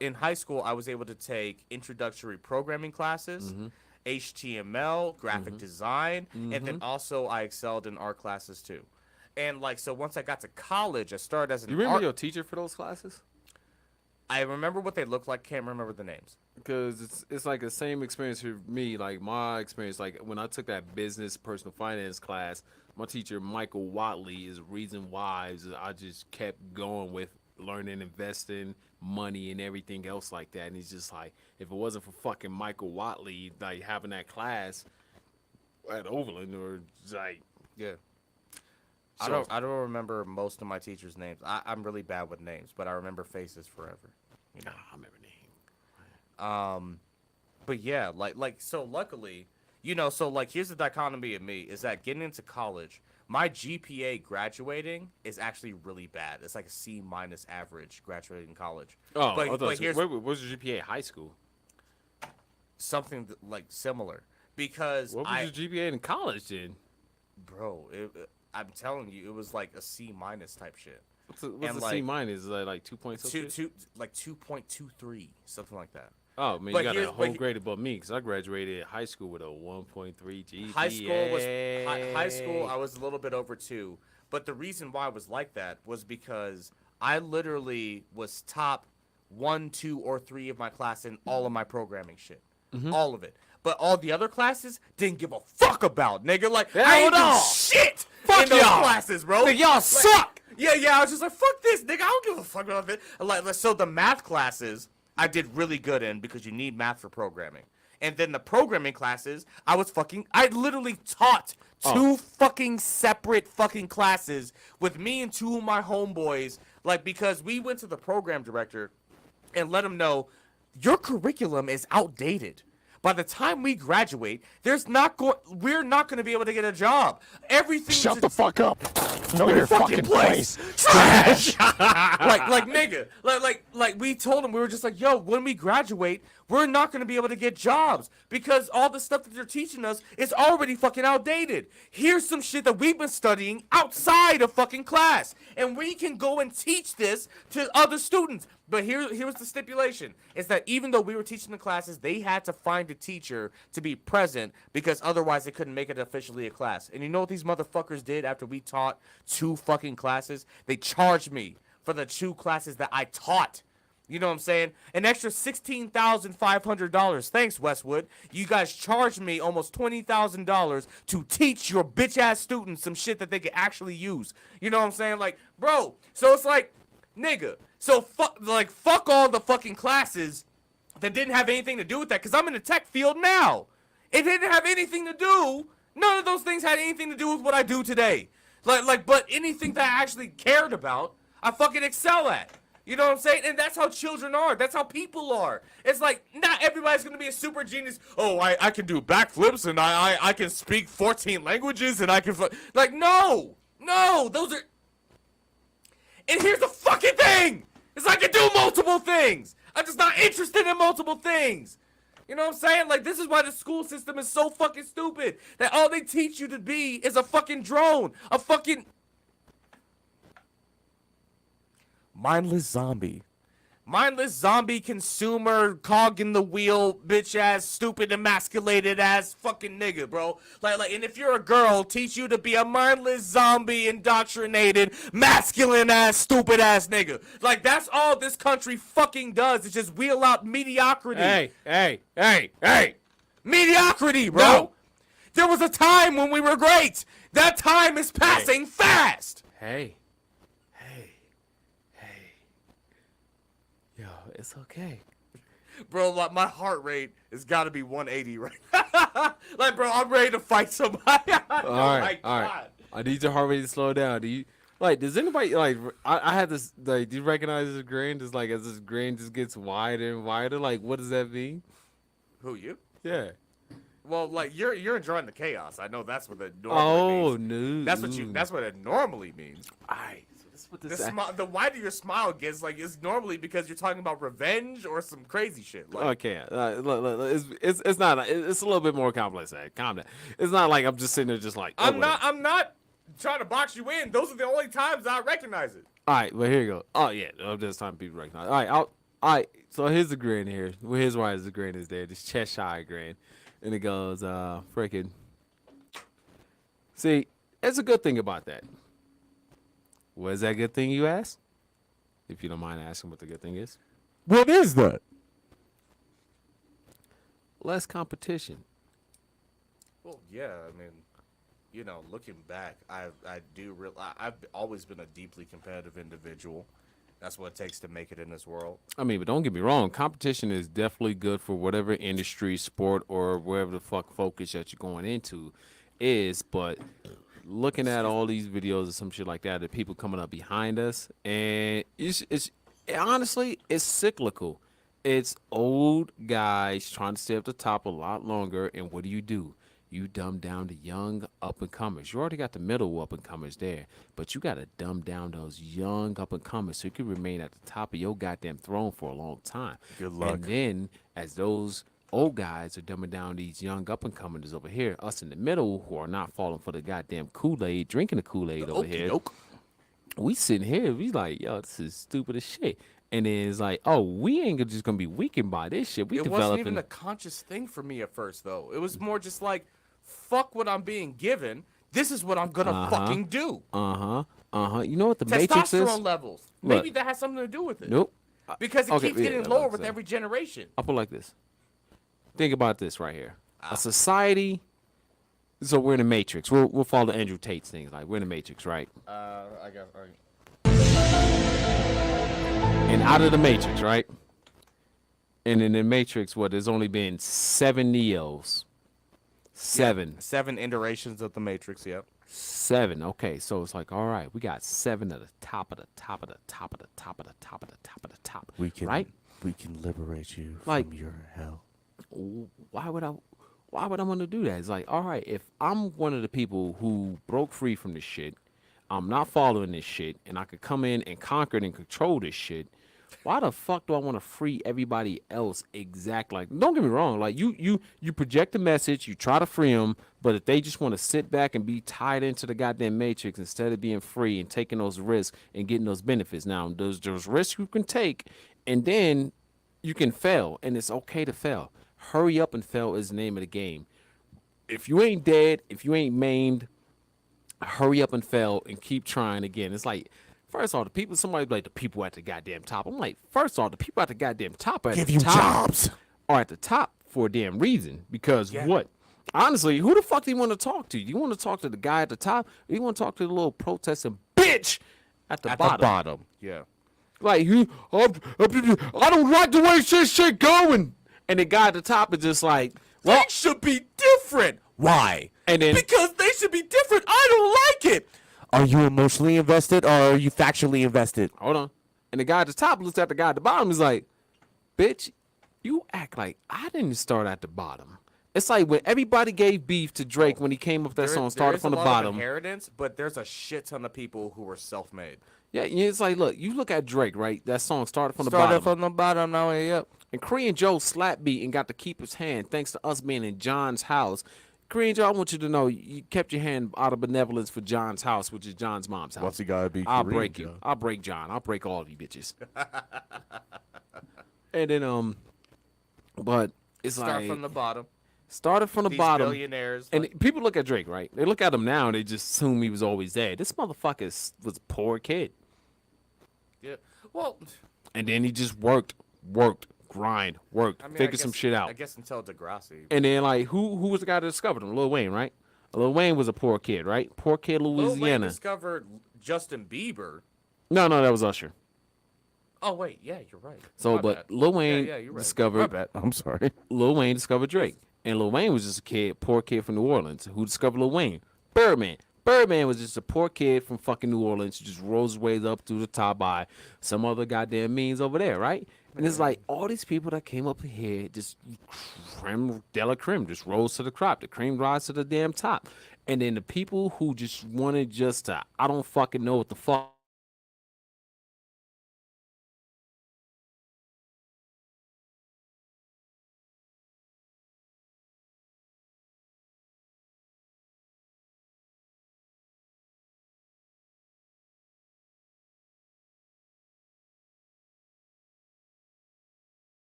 [SPEAKER 2] in high school, I was able to take introductory programming classes, HTML, graphic design, and then also I excelled in art classes, too. And, like, so once I got to college, I started as an
[SPEAKER 1] You remember your teacher for those classes?
[SPEAKER 2] I remember what they looked like. Can't remember the names.
[SPEAKER 1] Because it's like the same experience for me. Like my experience, like when I took that business personal finance class, my teacher Michael Watley is the reason why I just kept going with learning, investing, money, and everything else like that. And he's just like, if it wasn't for fucking Michael Watley, like having that class at Overland or like,
[SPEAKER 2] yeah. I don't remember most of my teachers' names. I'm really bad with names, but I remember faces forever.
[SPEAKER 1] You know, I remember names.
[SPEAKER 2] But yeah, like so luckily, so like here's the dichotomy of me is that getting into college, my GPA graduating is actually really bad. It's like a C- average graduating college.
[SPEAKER 1] Oh, but here's what was your GPA high school?
[SPEAKER 2] Something like similar because
[SPEAKER 1] what was your GPA in college then?
[SPEAKER 2] Bro, I'm telling you, it was like a C- type shit.
[SPEAKER 1] What's a C-? Is that like 2 points?
[SPEAKER 2] 2.23, something like that.
[SPEAKER 1] Oh man, you got a whole grade above me because I graduated high school with a 1.3 GPA.
[SPEAKER 2] High school. I was a little bit over 2, but the reason why I was like that was because I literally was top 1, 2, or 3 of my class in all of my programming shit, all of it. But all the other classes didn't give a fuck about, nigga. Like, I ain't do shit in those classes, bro.
[SPEAKER 1] Nigga, y'all suck.
[SPEAKER 2] Yeah, I was just like, fuck this, nigga. I don't give a fuck about this. Like, so the math classes I did really good in because you need math for programming. And then the programming classes, I literally taught two fucking separate fucking classes with me and 2 of my homeboys, like, because we went to the program director and let him know, your curriculum is outdated. By the time we graduate, we're not going to be able to get a job. Everything.
[SPEAKER 5] Shut the fuck up. Know your fucking place.
[SPEAKER 2] Trash. like nigga. Like we told him, we were just like, yo, when we graduate, we're not going to be able to get jobs because all the stuff that they're teaching us is already fucking outdated. Here's some shit that we've been studying outside of fucking class, and we can go and teach this to other students. But here was the stipulation, is that even though we were teaching the classes, they had to find a teacher to be present because otherwise they couldn't make it officially a class. And you know what these motherfuckers did after we taught 2 fucking classes? They charged me for the 2 classes that I taught. You know what I'm saying? An extra $16,500. Thanks, Westwood. You guys charged me almost $20,000 to teach your bitch-ass students some shit that they could actually use. You know what I'm saying? Like, bro, so it's like, nigga, so fuck all the fucking classes that didn't have anything to do with that, because I'm in the tech field now. It didn't have anything to do. None of those things had anything to do with what I do today. But anything that I actually cared about, I fucking excel at. You know what I'm saying? And that's how children are. That's how people are. It's like, not everybody's going to be a super genius. Oh, I can do backflips, and I can speak 14 languages, and I can... Like, no! No! Those are... And here's the fucking thing! Is I can do multiple things! I'm just not interested in multiple things! You know what I'm saying? Like, this is why the school system is so fucking stupid. That all they teach you to be is a fucking drone. A fucking... mindless zombie. Mindless zombie consumer, cog in the wheel, bitch ass, stupid, emasculated ass fucking nigga, bro. Like, and if you're a girl, teach you to be a mindless zombie, indoctrinated, masculine ass, stupid ass nigga. Like, that's all this country fucking does. Is just wheel out mediocrity.
[SPEAKER 1] Hey.
[SPEAKER 2] Mediocrity, bro.
[SPEAKER 1] No.
[SPEAKER 2] There was a time when we were great. That time is passing fast.
[SPEAKER 1] Hey. Yo, it's okay.
[SPEAKER 2] Bro, like, my heart rate has got to be 180 right now. Like, bro, I'm ready to fight somebody.
[SPEAKER 1] All right. I need your heart rate to slow down. Does anybody, like, I had this, like, do you recognize this grin? Just, like, as this grin just gets wider and wider, like, what does that mean?
[SPEAKER 2] Who, you?
[SPEAKER 1] Yeah.
[SPEAKER 2] Well, like, you're enjoying the chaos. I know that's what it normally means.
[SPEAKER 1] No.
[SPEAKER 2] That's what it normally means.
[SPEAKER 1] All right. So this is what this
[SPEAKER 2] The wider your smile gets, like, it's normally because you're talking about revenge or some crazy shit. Like,
[SPEAKER 1] Okay, look, it's not. It's a little bit more complex. Calm down. It's not like I'm just sitting there, just like.
[SPEAKER 2] I'm not trying to box you in. Those are the only times I recognize it.
[SPEAKER 1] All right, well here you go. Oh yeah, there's time people recognize. All right. So here's the grin here. Well, here's why the grin is there. This Cheshire grin, and it goes, freaking. See, there's a good thing about that. What is that good thing, you ask? If you don't mind asking what the good thing is.
[SPEAKER 2] What is that?
[SPEAKER 1] Less competition.
[SPEAKER 2] Well, yeah, I mean, you know, looking back, I've always been a deeply competitive individual. That's what it takes to make it in this world.
[SPEAKER 1] I mean, but don't get me wrong. Competition is definitely good for whatever industry, sport, or wherever the fuck focus that you're going into is. But looking at all these videos or some shit like that, people coming up behind us, and it's honestly, it's cyclical. It's old guys trying to stay up the top a lot longer, and what do? You dumb down the young up-and-comers. You already got the middle up-and-comers there, but you got to dumb down those young up-and-comers so you can remain at the top of your goddamn throne for a long time.
[SPEAKER 2] Good luck.
[SPEAKER 1] And then, as those old guys are dumbing down these young up-and-comers over here, us in the middle who are not falling for the goddamn Kool-Aid, drinking the Kool-Aid over here, we sitting here, we like, yo, this is stupid as shit. And then it's like, oh, we ain't just going to be weakened by this shit.
[SPEAKER 2] It wasn't even a conscious thing for me at first, though. It was more just like, fuck what I'm being given. This is what I'm gonna fucking do.
[SPEAKER 1] You know what the Matrix is?
[SPEAKER 2] Testosterone levels.
[SPEAKER 1] Look.
[SPEAKER 2] Maybe that has something to do with it.
[SPEAKER 1] Nope.
[SPEAKER 2] Because it
[SPEAKER 1] Okay,
[SPEAKER 2] keeps
[SPEAKER 1] yeah,
[SPEAKER 2] getting
[SPEAKER 1] I'm
[SPEAKER 2] lower
[SPEAKER 1] about to
[SPEAKER 2] with
[SPEAKER 1] say.
[SPEAKER 2] every generation.
[SPEAKER 1] I'll put it like this. Think about this right here. A society. So we're in the Matrix. We'll follow Andrew Tate's things. Like, we're in the Matrix, right?
[SPEAKER 2] I got.
[SPEAKER 1] And out of the Matrix, right? And in the Matrix, there's only been 7 Neos. 7.
[SPEAKER 2] 7 iterations of the Matrix, yep.
[SPEAKER 1] 7. Okay, so it's like, all right, we got 7 at the top of the top of the top of the top of the top of the top of the top. Right?
[SPEAKER 2] We can liberate you
[SPEAKER 1] Like-
[SPEAKER 2] from your hell.
[SPEAKER 1] Why would I want to do that? It's like, all right, if I'm one of the people who broke free from this shit, I'm not following this shit, and I could come in and conquer it and control this shit, why the fuck do I want to free everybody else exact? Like, don't get me wrong. Like, you project a message, you try to free them, but if they just want to sit back and be tied into the goddamn Matrix instead of being free and taking those risks and getting those benefits. Now, those risks you can take, and then you can fail, and it's okay to fail. Hurry up and fail is the name of the game. If you ain't dead, if you ain't maimed, hurry up and fail and keep trying again. It's like
[SPEAKER 4] First off, somebody like the people at the goddamn top. I'm like, first off, the people at the goddamn top are
[SPEAKER 5] Give
[SPEAKER 4] at the
[SPEAKER 5] you
[SPEAKER 4] top
[SPEAKER 5] jobs.
[SPEAKER 4] are at the top for a damn reason. Because what? Honestly, who the fuck do you want to talk to? You want to talk to the guy at the top, or you want to talk to the little protesting bitch at the bottom?
[SPEAKER 2] Yeah.
[SPEAKER 4] Like, I don't like the way shit going. And the guy at the top is just like, well,
[SPEAKER 2] They should be different. Why?
[SPEAKER 4] and then
[SPEAKER 2] Because they should be different. I don't like it.
[SPEAKER 5] Are you emotionally invested or are you factually invested?
[SPEAKER 4] hold on. And the guy at the top looks at the guy at the bottom. He's like, bitch, you act like I didn't start at the bottom. It's like when everybody gave beef to Drake when he came up with that song, started from the bottom.
[SPEAKER 2] Inheritance, but there's a shit ton of people who were self-made.
[SPEAKER 4] Yeah, it's like, look, you look at Drake, right? That song started from the
[SPEAKER 5] Started
[SPEAKER 4] bottom.
[SPEAKER 5] from the bottom, now way up.
[SPEAKER 4] And Korean Joe slap beat and got to keep his hand thanks to us being in John's house. Korean Joe, I want you to know you kept your hand out of benevolence for John's house, which is John's mom's house.
[SPEAKER 5] What's he gotta be?
[SPEAKER 4] I'll
[SPEAKER 5] Korean
[SPEAKER 4] break you.
[SPEAKER 5] Joe?
[SPEAKER 4] I'll break John. I'll break all of you bitches. And then but it's
[SPEAKER 2] Start
[SPEAKER 4] like
[SPEAKER 2] from the bottom.
[SPEAKER 4] started from the
[SPEAKER 2] These
[SPEAKER 4] bottom.
[SPEAKER 2] billionaires.
[SPEAKER 4] And
[SPEAKER 2] like,
[SPEAKER 4] people look at Drake, right? They look at him now and they just assume he was always there. This motherfucker was a poor kid.
[SPEAKER 2] yeah. Well,
[SPEAKER 4] And then he just worked, grind,
[SPEAKER 2] I mean,
[SPEAKER 4] figured some shit out.
[SPEAKER 2] I guess until Degrassi.
[SPEAKER 4] And then like who was the guy that discovered him? Lil Wayne, right? Lil Wayne was a poor kid, right? Poor kid,
[SPEAKER 2] Lil Wayne
[SPEAKER 4] Louisiana.
[SPEAKER 2] discovered Justin Bieber.
[SPEAKER 4] No, that was Usher.
[SPEAKER 2] Oh wait, yeah, you're right.
[SPEAKER 4] So,
[SPEAKER 2] My
[SPEAKER 4] but
[SPEAKER 2] bad.
[SPEAKER 4] Lil Wayne
[SPEAKER 2] yeah, you're right.
[SPEAKER 4] discovered.
[SPEAKER 2] My bad.
[SPEAKER 5] I'm sorry.
[SPEAKER 4] Lil Wayne discovered Drake, and Lil Wayne was just a kid, poor kid from New Orleans. Who discovered Lil Wayne? Birdman. Birdman was just a poor kid from fucking New Orleans who just rose his way up through the top by some other goddamn means over there, right? And it's like all these people that came up here just creme de la creme, just rose to the crop. The cream rise to the damn top. And then the people who just wanted just to, I don't fucking know what the fuck.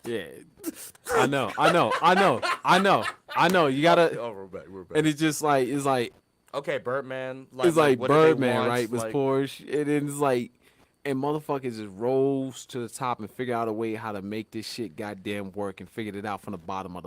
[SPEAKER 4] Yeah, I know. You gotta,
[SPEAKER 2] Oh, we're back.
[SPEAKER 4] and it's just like
[SPEAKER 2] Okay, Birdman.
[SPEAKER 4] it's like
[SPEAKER 2] what did they
[SPEAKER 4] Birdman,
[SPEAKER 2] want?
[SPEAKER 4] right? Was
[SPEAKER 2] Like,
[SPEAKER 4] Porsche, and then it's like, and motherfuckers just rose to the top and figured out a way how to make this shit goddamn work and figured it out from the bottom of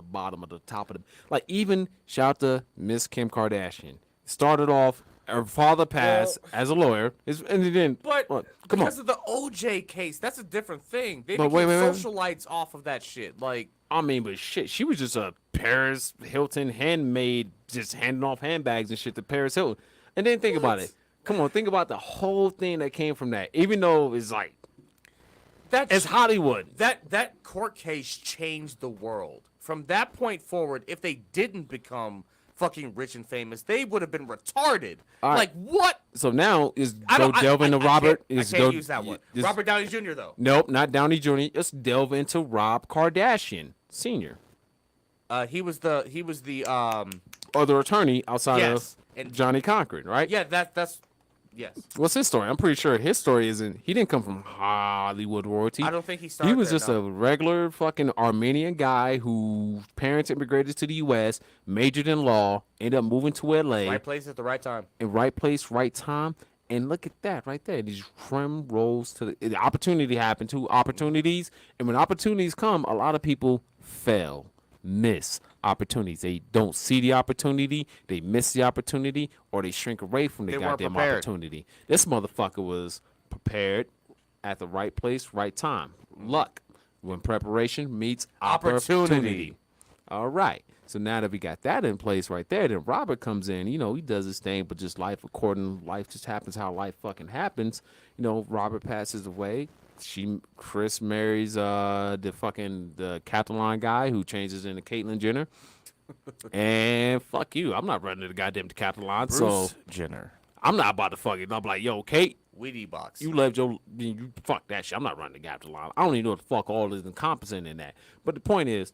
[SPEAKER 4] the top of the. Like even shout out to Miss Kim Kardashian. Started off, her father passed as a lawyer, and then
[SPEAKER 2] But
[SPEAKER 4] what? Come
[SPEAKER 2] because
[SPEAKER 4] on.
[SPEAKER 2] of the OJ case, that's a different thing. They
[SPEAKER 4] But
[SPEAKER 2] became
[SPEAKER 4] wait.
[SPEAKER 2] socialites off of that shit. Like,
[SPEAKER 4] I mean, but shit, she was just a Paris Hilton handmaid, just handing off handbags and shit to Paris Hilton. And then think about it. Come on, think about the whole thing that came from that. Even though it's like,
[SPEAKER 2] that's
[SPEAKER 4] it's Hollywood.
[SPEAKER 2] that court case changed the world. From that point forward, if they didn't become fucking rich and famous, they would have been retarded.
[SPEAKER 4] All right.
[SPEAKER 2] Like what?
[SPEAKER 4] So now is
[SPEAKER 2] I
[SPEAKER 4] go
[SPEAKER 2] don't
[SPEAKER 4] delve into Robert.
[SPEAKER 2] I
[SPEAKER 4] Is
[SPEAKER 2] can't
[SPEAKER 4] go
[SPEAKER 2] use that one.
[SPEAKER 4] is-
[SPEAKER 2] Robert Downey Jr. though.
[SPEAKER 4] Nope, not Downey Jr. Let's delve into Rob Kardashian Sr.
[SPEAKER 2] He was the
[SPEAKER 4] Other attorney outside
[SPEAKER 2] Yes,
[SPEAKER 4] of
[SPEAKER 2] and-
[SPEAKER 4] Johnny Cochran, right?
[SPEAKER 2] yeah, that's yes.
[SPEAKER 4] What's his story? I'm pretty sure his story isn't. He didn't come from Hollywood royalty.
[SPEAKER 2] I don't think he started
[SPEAKER 4] He was
[SPEAKER 2] there,
[SPEAKER 4] just
[SPEAKER 2] no.
[SPEAKER 4] a regular fucking Armenian guy whose parents immigrated to the U.S., majored in law, ended up moving to L.A.
[SPEAKER 2] Right place at the right time.
[SPEAKER 4] in right place, right time. And look at that right there. These creme rolls to the opportunity happened. Two opportunities, and when opportunities come, a lot of people fail, miss opportunities. They don't see the opportunity, they miss the opportunity, or they shrink away from the
[SPEAKER 2] They weren't
[SPEAKER 4] goddamn
[SPEAKER 2] prepared.
[SPEAKER 4] opportunity. This motherfucker was prepared at the right place, right time. Luck. When preparation meets opportunity. All right. So now that we got that in place right there, then Robert comes in. You know, he does his thing, but just life just happens how life fucking happens. You know, Robert passes away. Chris marries the Catalan guy who changes into Caitlyn Jenner. And fuck you, I'm not running to the goddamn Catalan. So
[SPEAKER 5] Bruce Jenner.
[SPEAKER 4] I'm not about to fucking. I'm like, yo, Kate,
[SPEAKER 2] Wheatie box.
[SPEAKER 4] you left you fuck that shit. I'm not running the Catalan. I don't even know what the fuck all is encompassing in that. But the point is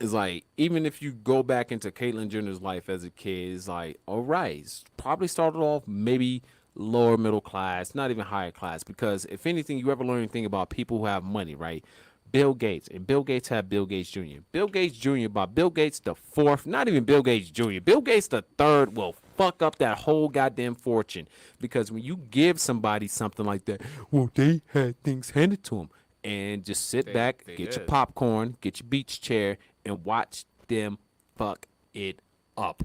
[SPEAKER 4] like, even if you go back into Caitlyn Jenner's life as a kid, it's like, all right, it's probably started off maybe lower middle class, not even higher class. Because if anything, you ever learn anything about people who have money, right? Bill Gates, and Bill Gates had Bill Gates Jr. Bill Gates Jr. by Bill Gates the fourth, not even Bill Gates Jr. Bill Gates the third will fuck up that whole goddamn fortune. Because when you give somebody something like that, well, they had things handed to them. And just sit back,
[SPEAKER 2] they
[SPEAKER 4] get your
[SPEAKER 2] did.
[SPEAKER 4] popcorn, get your beach chair, and watch them fuck it up.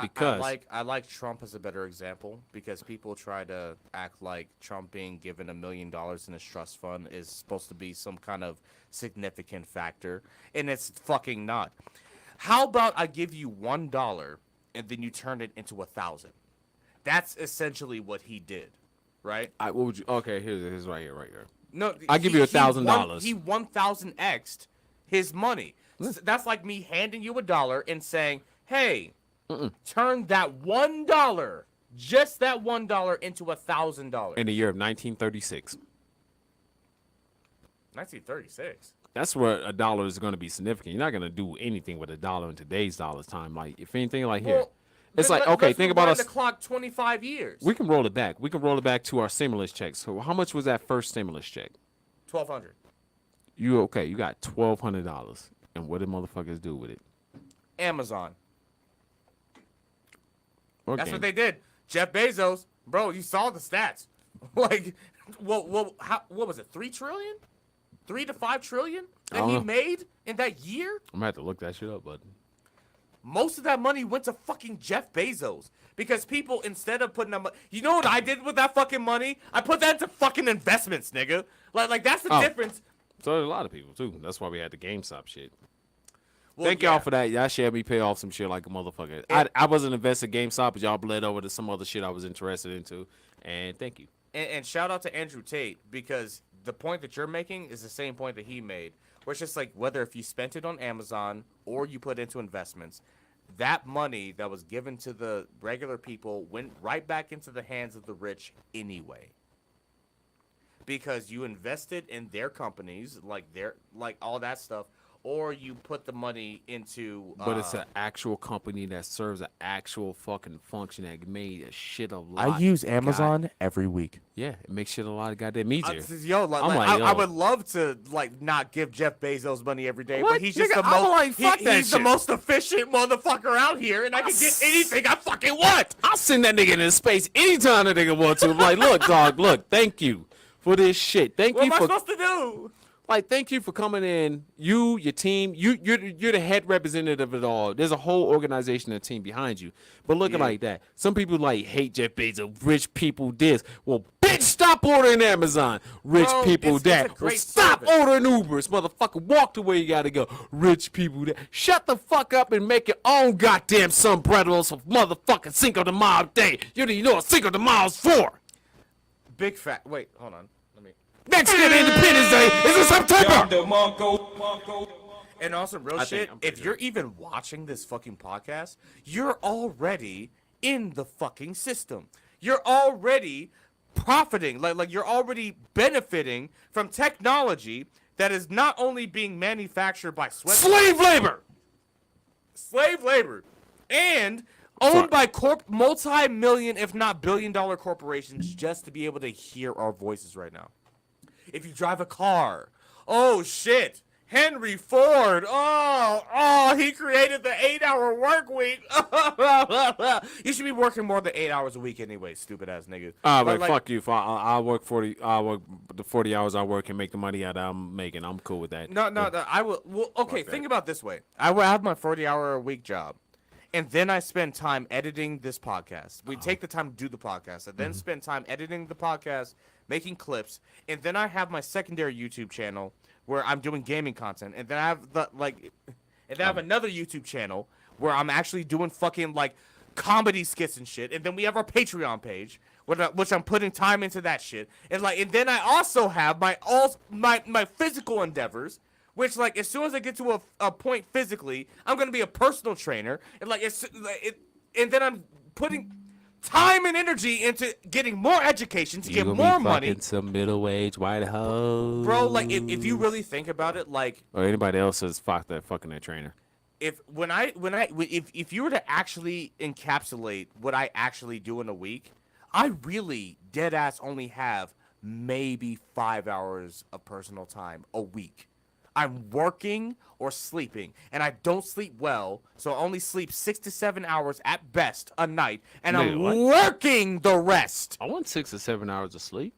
[SPEAKER 4] Because
[SPEAKER 2] I like Trump as a better example because people try to act like Trump being given $1 million in his trust fund is supposed to be some kind of significant factor, and it's fucking not. How about I give you $1 and then you turn it into 1,000? That's essentially what he did, right?
[SPEAKER 4] what would you? Okay, here's right here.
[SPEAKER 2] No,
[SPEAKER 4] I'll give you $1,000.
[SPEAKER 2] He 1,000x'd his money. That's like me handing you $1 and saying, "Hey, turn that $1, just that $1, into $1,000."
[SPEAKER 4] In the year of 1936.
[SPEAKER 2] 1936.
[SPEAKER 4] That's where a dollar is going to be significant. You're not going to do anything with a dollar in today's dollars time. Like, if anything, like here, it's like, okay,
[SPEAKER 2] let's
[SPEAKER 4] think about
[SPEAKER 2] rewind
[SPEAKER 4] us.
[SPEAKER 2] the clock 25 years.
[SPEAKER 4] We can roll it back. We can roll it back to our stimulus checks. So, how much was that first stimulus check?
[SPEAKER 2] $1,200.
[SPEAKER 4] You got $1,200, and what did motherfuckers do with it?
[SPEAKER 2] Amazon.
[SPEAKER 4] Okay.
[SPEAKER 2] That's what they did. Jeff Bezos, bro, you saw the stats. Like, what was it? 3 trillion? 3 to 5 trillion that he made in that year?
[SPEAKER 4] I'm gonna have to look that shit up, bud.
[SPEAKER 2] Most of that money went to fucking Jeff Bezos because people, instead of putting that money, you know what I did with that fucking money? I put that into fucking investments, nigga. Like that's the difference.
[SPEAKER 4] So there's a lot of people too. That's why we had the GameStop shit.
[SPEAKER 2] Well,
[SPEAKER 4] Thank y'all for that. Y'all shared me pay off some shit like a motherfucker. I wasn't invested in GameStop, but y'all bled over to some other shit I was interested into. And thank you.
[SPEAKER 2] And shout out to Andrew Tate because the point that you're making is the same point that he made. Where it's just like whether if you spent it on Amazon or you put it into investments, that money that was given to the regular people went right back into the hands of the rich anyway. Because you invested in their companies, like all that stuff, or you put the money into.
[SPEAKER 4] But it's an actual company that serves an actual fucking function that made a shit a lot.
[SPEAKER 5] I use Amazon every week.
[SPEAKER 4] Yeah, it makes shit a lot of goddamn easier.
[SPEAKER 2] I would love to not give Jeff Bezos money every day,
[SPEAKER 4] What?
[SPEAKER 2] but he's just
[SPEAKER 4] Nigga,
[SPEAKER 2] the
[SPEAKER 4] I'm
[SPEAKER 2] most.
[SPEAKER 4] like, fuck that
[SPEAKER 2] he's the
[SPEAKER 4] shit.
[SPEAKER 2] most efficient motherfucker out here, and I can get anything I fucking want.
[SPEAKER 4] I'll send that nigga into space anytime that nigga wants to. I'm like, look, dog, look, thank you for this shit. Thank
[SPEAKER 2] What
[SPEAKER 4] you
[SPEAKER 2] am I
[SPEAKER 4] for
[SPEAKER 2] supposed to do?
[SPEAKER 4] like, thank you for coming in. You, your team, you're the head representative of it all. There's a whole organization and team behind you. But look at like that. Some people like hate Jeff Bezos. Rich people this. Well, bitch, stop ordering Amazon. Rich
[SPEAKER 2] Bro,
[SPEAKER 4] people
[SPEAKER 2] it's
[SPEAKER 4] that.
[SPEAKER 2] a great
[SPEAKER 4] Stop
[SPEAKER 2] service.
[SPEAKER 4] ordering Ubers, motherfucker. Walk the way you gotta go. Rich people that. Shut the fuck up and make your own goddamn sombreros of motherfucking Cinco de Mayo day. You don't even know what Cinco de Mayo's for.
[SPEAKER 2] Big fat. Wait, hold on. Let me.
[SPEAKER 4] Mexican Independence Day is in September.
[SPEAKER 2] And also, real
[SPEAKER 4] I
[SPEAKER 2] shit,
[SPEAKER 4] think I'm pretty
[SPEAKER 2] if you're even watching this fucking podcast, you're already in the fucking system. You're already profiting, like you're already benefiting from technology that is not only being manufactured by
[SPEAKER 4] Slave labor.
[SPEAKER 2] slave labor, and owned by multi-million, if not billion-dollar corporations just to be able to hear our voices right now. If you drive a car, oh shit, Henry Ford, oh, he created the 8-hour work week. You should be working more than 8 hours a week anyway, stupid ass nigga.
[SPEAKER 4] But fuck you. I work 40. I work the 40 hours I work and make the money that I'm making. I'm cool with that.
[SPEAKER 2] No, I will. Well, okay, think about it this way. I will have my 40-hour a week job, and then I spend time editing this podcast. We take the time to do the podcast, and then spend time editing the podcast, making clips, and then I have my secondary YouTube channel where I'm doing gaming content, and then I have I have another YouTube channel where I'm actually doing fucking comedy skits and shit, and then we have our Patreon page, which I'm putting time into that shit, and then I also have my physical endeavors, which as soon as I get to a point physically, I'm gonna be a personal trainer, and and then I'm putting time and energy into getting more education to get more money.
[SPEAKER 4] Some middle-aged white hoes,
[SPEAKER 2] Bro, if you really think about it,
[SPEAKER 4] or anybody else is fucking their trainer.
[SPEAKER 2] if you were to actually encapsulate what I actually do in a week, I really dead ass only have maybe 5 hours of personal time a week. I'm working or sleeping, and I don't sleep well, so I only sleep 6 to 7 hours at best a night, and I'm
[SPEAKER 4] Nigga, what?
[SPEAKER 2] working the rest.
[SPEAKER 4] I want 6 or 7 hours of sleep.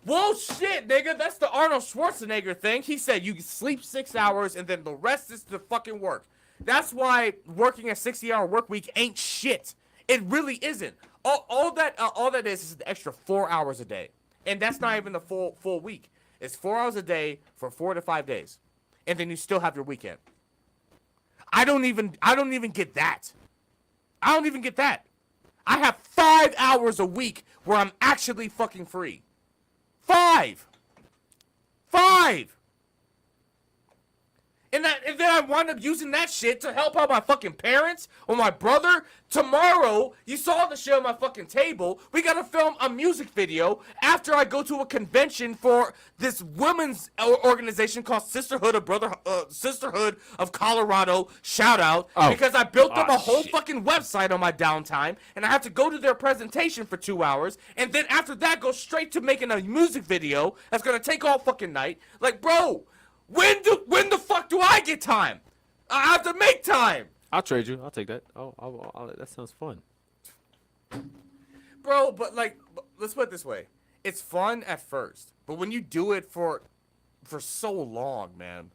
[SPEAKER 2] Well, shit, nigga, that's the Arnold Schwarzenegger thing. He said you sleep 6 hours, and then the rest is the fucking work. That's why working a 60-hour work week ain't shit. It really isn't. All that is the extra 4 hours a day, and that's not even the full week. It's 4 hours a day for 4 to 5 days, and then you still have your weekend. I don't even get that. I don't even get that. I have 5 hours a week where I'm actually fucking free. 5. And then I wind up using that shit to help out my fucking parents or my brother. Tomorrow, you saw the shit on my fucking table. We gotta film a music video after I go to a convention for this women's organization called Sisterhood of Colorado. Shout out.
[SPEAKER 4] Oh.
[SPEAKER 2] Because I built them a whole
[SPEAKER 4] Shit.
[SPEAKER 2] fucking website on my downtime, and I have to go to their presentation for 2 hours, and then after that go straight to making a music video that's gonna take all fucking night. Like, bro, when the fuck do I get time? I have to make time.
[SPEAKER 4] I'll trade you. I'll take that. That sounds fun.
[SPEAKER 2] Bro, but like, let's put it this way. It's fun at first, but when you do it for so long, man.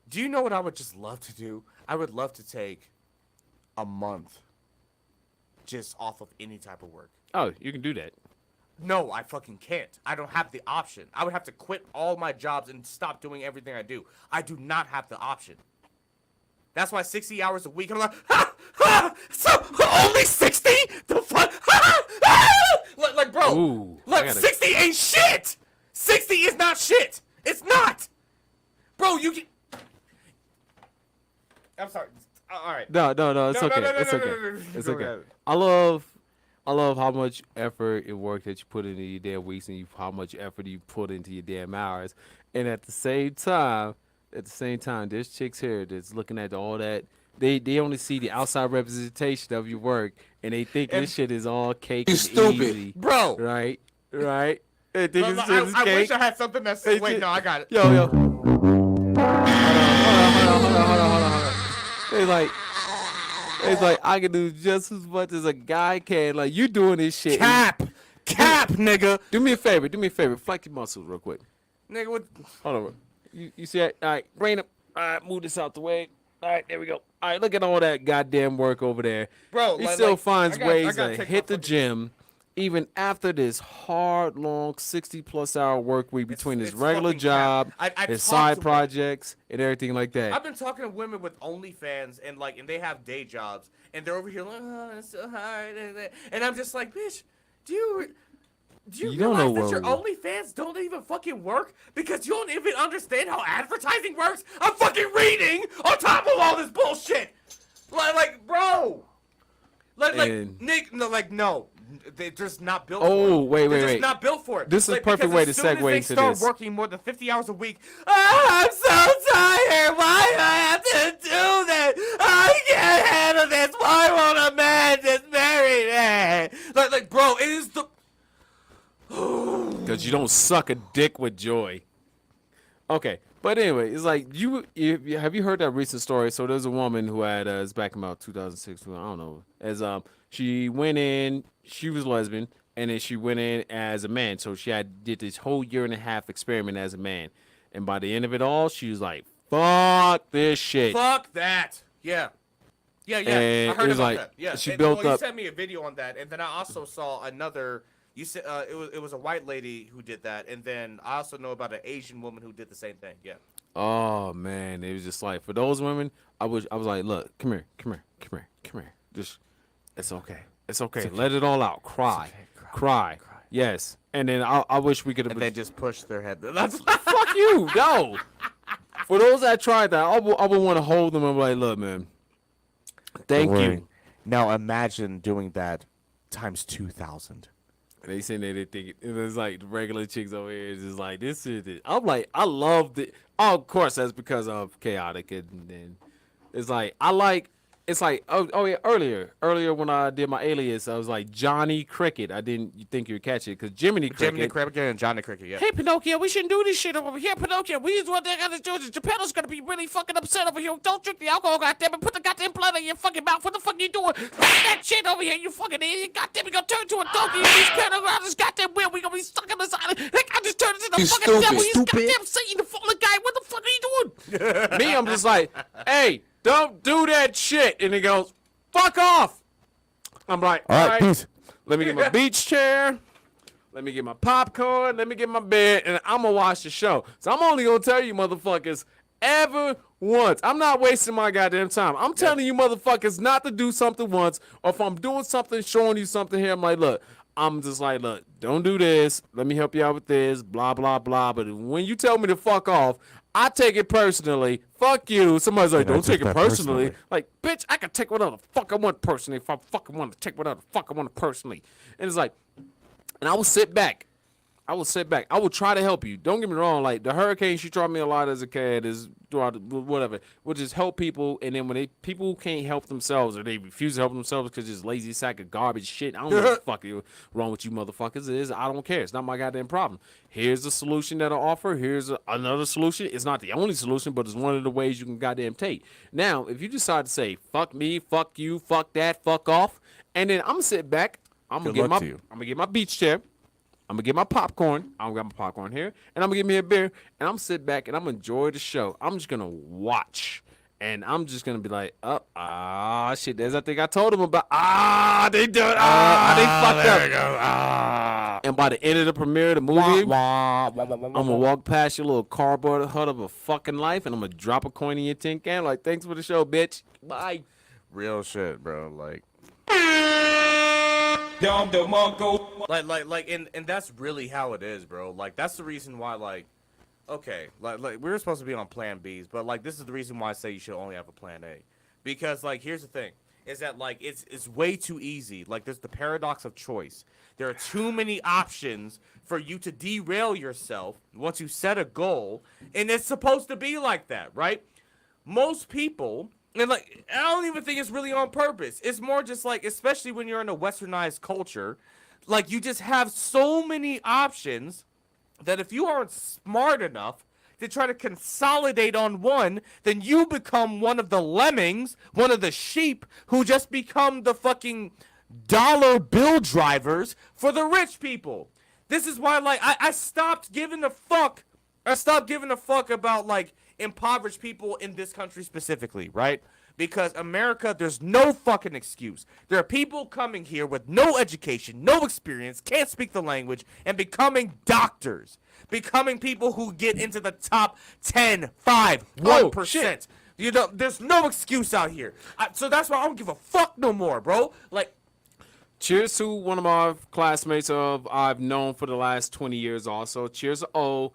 [SPEAKER 2] Do you know what I would just love to do? I would love to take a month just off of any type of work.
[SPEAKER 4] Oh, you can do that.
[SPEAKER 2] No, I fucking can't. I don't have the option. I would have to quit all my jobs and stop doing everything I do. I do not have the option. That's why 60 hours a week, I'm like, so only 60? The fuck? Like, bro,
[SPEAKER 4] Ooh,
[SPEAKER 2] like, 60 ain't shit. 60 is not shit. It's not. Bro, you get... I'm sorry. All right.
[SPEAKER 4] No, it's
[SPEAKER 2] No,
[SPEAKER 4] okay.
[SPEAKER 2] no, no,
[SPEAKER 4] It's
[SPEAKER 2] no,
[SPEAKER 4] okay.
[SPEAKER 2] no, no, no,
[SPEAKER 4] It's
[SPEAKER 2] no,
[SPEAKER 4] okay.
[SPEAKER 2] no.
[SPEAKER 4] I love how much effort and work that you put into your damn weeks, and how much effort you put into your damn hours. And at the same time, there's chicks here that's looking at all that. They only see the outside representation of your work, and they think this shit is all cake and easy.
[SPEAKER 2] Bro.
[SPEAKER 4] Right? They think
[SPEAKER 2] Look,
[SPEAKER 4] it's just
[SPEAKER 2] I
[SPEAKER 4] cake.
[SPEAKER 2] wish I had something that's...
[SPEAKER 4] They
[SPEAKER 2] Wait,
[SPEAKER 4] ju-
[SPEAKER 2] no, I got it.
[SPEAKER 4] Yo. Hold on. It's like I can do just as much as a guy can. Like, you doing this shit.
[SPEAKER 2] Cap, nigga.
[SPEAKER 4] Do me a favor. Flex your muscles real quick.
[SPEAKER 2] Nigga, what...
[SPEAKER 4] Hold on. You see that? All right, bring up. All right, move this out the way. All right, there we go. All right, look at all that goddamn work over there.
[SPEAKER 2] Bro,
[SPEAKER 4] he
[SPEAKER 2] like-
[SPEAKER 4] still
[SPEAKER 2] like,
[SPEAKER 4] finds
[SPEAKER 2] I gotta
[SPEAKER 4] ways
[SPEAKER 2] take
[SPEAKER 4] to
[SPEAKER 2] my
[SPEAKER 4] hit the
[SPEAKER 2] fucking-
[SPEAKER 4] gym, even after this hard, long 60+ hour work week between his
[SPEAKER 2] it's
[SPEAKER 4] regular
[SPEAKER 2] fucking
[SPEAKER 4] job,
[SPEAKER 2] cap. I
[SPEAKER 4] his
[SPEAKER 2] talked
[SPEAKER 4] side
[SPEAKER 2] to-
[SPEAKER 4] projects, and everything like that.
[SPEAKER 2] I've been talking to women with OnlyFans and they have day jobs and they're over here like, oh, it's so hard, and I'm just like, bitch, do you
[SPEAKER 4] You don't
[SPEAKER 2] realize
[SPEAKER 4] know
[SPEAKER 2] that your
[SPEAKER 4] where
[SPEAKER 2] OnlyFans don't even fucking work because you don't even understand how advertising works? I'm fucking reading on top of all this bullshit, like bro,
[SPEAKER 4] And-
[SPEAKER 2] Nick, no. They're just not built.
[SPEAKER 4] Oh,
[SPEAKER 2] for it.
[SPEAKER 4] wait.
[SPEAKER 2] They're just not built for it.
[SPEAKER 4] This is a perfect
[SPEAKER 2] because
[SPEAKER 4] way
[SPEAKER 2] as
[SPEAKER 4] to
[SPEAKER 2] soon as
[SPEAKER 4] segue
[SPEAKER 2] they
[SPEAKER 4] into
[SPEAKER 2] start
[SPEAKER 4] this.
[SPEAKER 2] working more than 50 hours a week. I'm so tired. Why do I have to do that? I can't handle this. Why won't a man just marry me? Like, bro, it is the.
[SPEAKER 4] Because you don't suck a dick with joy. Okay, but anyway, it's like have you heard that recent story? So there's a woman who had it's back in about 2006. I don't know. As she went in, she was lesbian, and then she went in as a man. So she did this whole 1.5 year experiment as a man, and by the end of it all, she was like, "Fuck this shit."
[SPEAKER 2] Fuck that. Yeah.
[SPEAKER 4] And
[SPEAKER 2] I heard
[SPEAKER 4] it was
[SPEAKER 2] about
[SPEAKER 4] like,
[SPEAKER 2] that. Yeah.
[SPEAKER 4] she
[SPEAKER 2] And,
[SPEAKER 4] built
[SPEAKER 2] You
[SPEAKER 4] up-
[SPEAKER 2] sent me a video on that, and then I also saw another. You said it was a white lady who did that, and then I also know about an Asian woman who did the same thing. Yeah.
[SPEAKER 4] Oh man, it was just like for those women, I was like, look, come here. Just, it's okay. Let it all out. Cry. Yes. And then I wish we could have.
[SPEAKER 2] And then just push their head. That's
[SPEAKER 4] Fuck you. No. For those that tried that, I would want to hold them and be like, look, man. Thank you.
[SPEAKER 2] Now imagine doing that times 2,000.
[SPEAKER 4] And they saying that they think it was like the regular chicks over here is just like this is it. I'm like, I love it. Oh, of course that's because of chaotic, and then it's like I like it's like yeah, earlier when I did my alias, I was like Johnny Cricket. I didn't think you'd catch it because Jiminy Cricket.
[SPEAKER 2] And Johnny Cricket, yeah.
[SPEAKER 4] Hey Pinocchio, we shouldn't do this shit over here, Pinocchio. We what they gotta do is Geppetto's gonna be really fucking upset over here. Don't drink the alcohol, goddamn it. Put the goddamn blood in your fucking mouth. What the fuck you doing? Stop that shit over here, you fucking idiot. Goddamn, you gonna turn into a donkey and he's spinning around this goddamn wheel. We gonna be stuck on this island. Like, I just turned into the fucking devil. He's goddamn Satan, the fallen guy. What the fuck are you doing? Me, I'm just like, hey, don't do that shit. And he goes, fuck off. I'm like, all right, peace. Let me get my beach chair. Let me get my popcorn. Let me get my bed. And I'm going to watch the show. So I'm only going to tell you motherfuckers ever once. I'm not wasting my goddamn time. I'm telling you motherfuckers not to do something once. Or if I'm doing something, showing you something here, I'm like, look. I'm just like, look, don't do this. Let me help you out with this. Blah, blah, blah. But when you tell me to fuck off, I take it personally. Fuck you. Somebody's like, don't take it personally. Like, bitch, I can take whatever the fuck I want personally if I fucking want to take whatever the fuck I want personally. And it's like, and I will sit back. I will try to help you. Don't get me wrong. Like, the hurricane, she taught me a lot as a kid, is whatever. We'll just help people. And then when people can't help themselves or they refuse to help themselves because it's lazy sack of garbage shit, I don't know what the fuck is wrong with you motherfuckers. It is. I don't care. It's not my goddamn problem. Here's the solution that I offer. Here's another solution. It's not the only solution, but it's one of the ways you can goddamn take. Now, if you decide to say, fuck me, fuck you, fuck that, fuck off, and then I'm going to sit back. I'm going to get my beach chair. I'm going to get my popcorn. I don't got my popcorn here. And I'm going to get me a beer. And I'm going to sit back and I'm going to enjoy the show. I'm just going to watch. And I'm just going to be like, shit. There's that thing I told them about. They done. They fucked up. And by the end of the premiere of the movie, I'm going to walk past your little cardboard hut of a fucking life. And I'm going to drop a coin in your tin can. Like, thanks for the show, bitch. Bye.
[SPEAKER 2] Real shit, bro. Like, and that's really how it is, bro. Like, that's the reason why, like, okay, like we were supposed to be on plan B's, but like this is the reason why I say you should only have a plan A, because like here's the thing, is that like it's way too easy. Like, there's the paradox of choice. There are too many options for you to derail yourself once you set a goal, and it's supposed to be like that, right? Most people. And, like, I don't even think it's really on purpose. It's more just, like, especially when you're in a westernized culture, like, you just have so many options that if you aren't smart enough to try to consolidate on one, then you become one of the lemmings, one of the sheep who just become the fucking dollar bill drivers for the rich people. This is why, like, I stopped giving a fuck. I stopped giving a fuck about, like, impoverished people in this country specifically, right? Because America, there's no fucking excuse. There are people coming here with no education, no experience, can't speak the language, and becoming doctors. Becoming people who get into the top 10, 5, 1%. You know, there's no excuse out here. So that's why I don't give a fuck no more, bro. Like,
[SPEAKER 4] cheers to one of my classmates I've known for the last 20 years also. Cheers to O.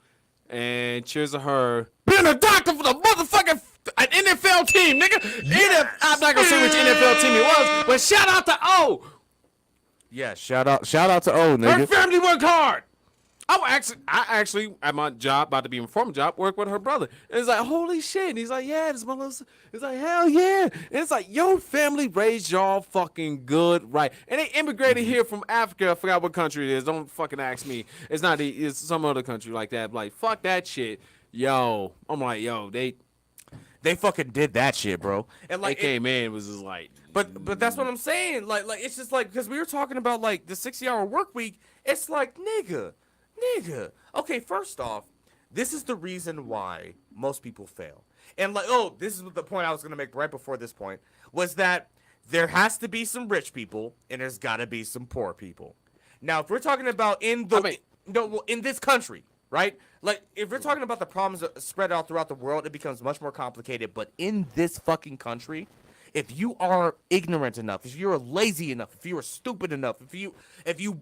[SPEAKER 4] And cheers to her being a doctor for the motherfucking an NFL team, nigga. Yes. I'm not gonna say which NFL team it was, but shout out to O.
[SPEAKER 2] Yeah, shout out to O, nigga.
[SPEAKER 4] Her family worked hard. I actually at my job, about to be in a former job, work with her brother. And it's like, holy shit. And he's like, yeah, this motherfucker. It's like, hell yeah. And it's like, your family raised y'all fucking good, right? And they immigrated here from Africa. I forgot what country it is. Don't fucking ask me. It's not. It's some other country like that. Like, fuck that shit. Yo, I'm like, yo, they
[SPEAKER 2] fucking did that shit, bro. And like,
[SPEAKER 4] they came in, was just like,
[SPEAKER 2] but that's what I'm saying. Like it's just like, because we were talking about like the 60-hour work week. It's like, nigga. Okay, first off, this is the reason why most people fail. And like, this is the point I was gonna make right before this point, was that there has to be some rich people and there's gotta be some poor people. Now, if we're talking about in this country, right? Like, if we're talking about the problems spread out throughout the world, it becomes much more complicated. But in this fucking country, if you are ignorant enough, if you're lazy enough, if you are stupid enough, if you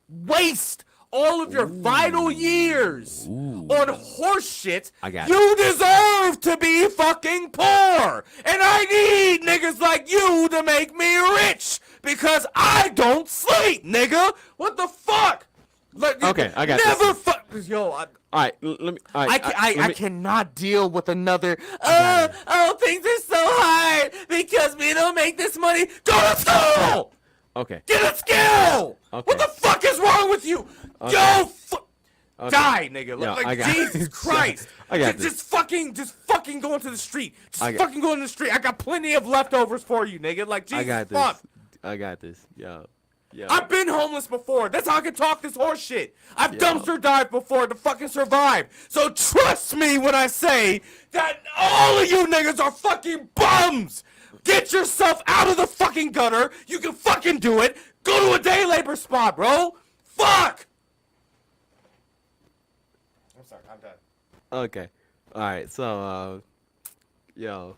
[SPEAKER 2] waste all of your vital years on horse shit, you deserve to be fucking poor. And I need niggas like you to make me rich, because I don't sleep, nigga. What the fuck? Like,
[SPEAKER 4] okay, I got
[SPEAKER 2] never fuck. Yo,
[SPEAKER 4] All right, let me. All right,
[SPEAKER 2] I cannot deal with another. Things are so hard because we don't make this money. Go to school.
[SPEAKER 4] Okay.
[SPEAKER 2] Get a skill.
[SPEAKER 4] Okay.
[SPEAKER 2] What the fuck is wrong with you?
[SPEAKER 4] Okay.
[SPEAKER 2] Go.
[SPEAKER 4] Okay.
[SPEAKER 2] Die, nigga.
[SPEAKER 4] Yeah, I
[SPEAKER 2] Like
[SPEAKER 4] got
[SPEAKER 2] Jesus
[SPEAKER 4] it.
[SPEAKER 2] Christ.
[SPEAKER 4] I got this.
[SPEAKER 2] Just fucking go into the street.
[SPEAKER 4] I got-
[SPEAKER 2] Fucking go in the street. I got plenty of leftovers for you, nigga. Like Jesus
[SPEAKER 4] I got this.
[SPEAKER 2] fuck.
[SPEAKER 4] I got this. Yo.
[SPEAKER 2] I've been homeless before. That's how I can talk this horse shit. I've
[SPEAKER 4] Yo.
[SPEAKER 2] dumpster dived before to fucking survive. So trust me when I say that all of you niggas are fucking bums. Get yourself out of the fucking gutter. You can fucking do it. Go to a day labor spot, bro. Fuck. I'm sorry. I'm done.
[SPEAKER 4] Okay. All right. So, yo,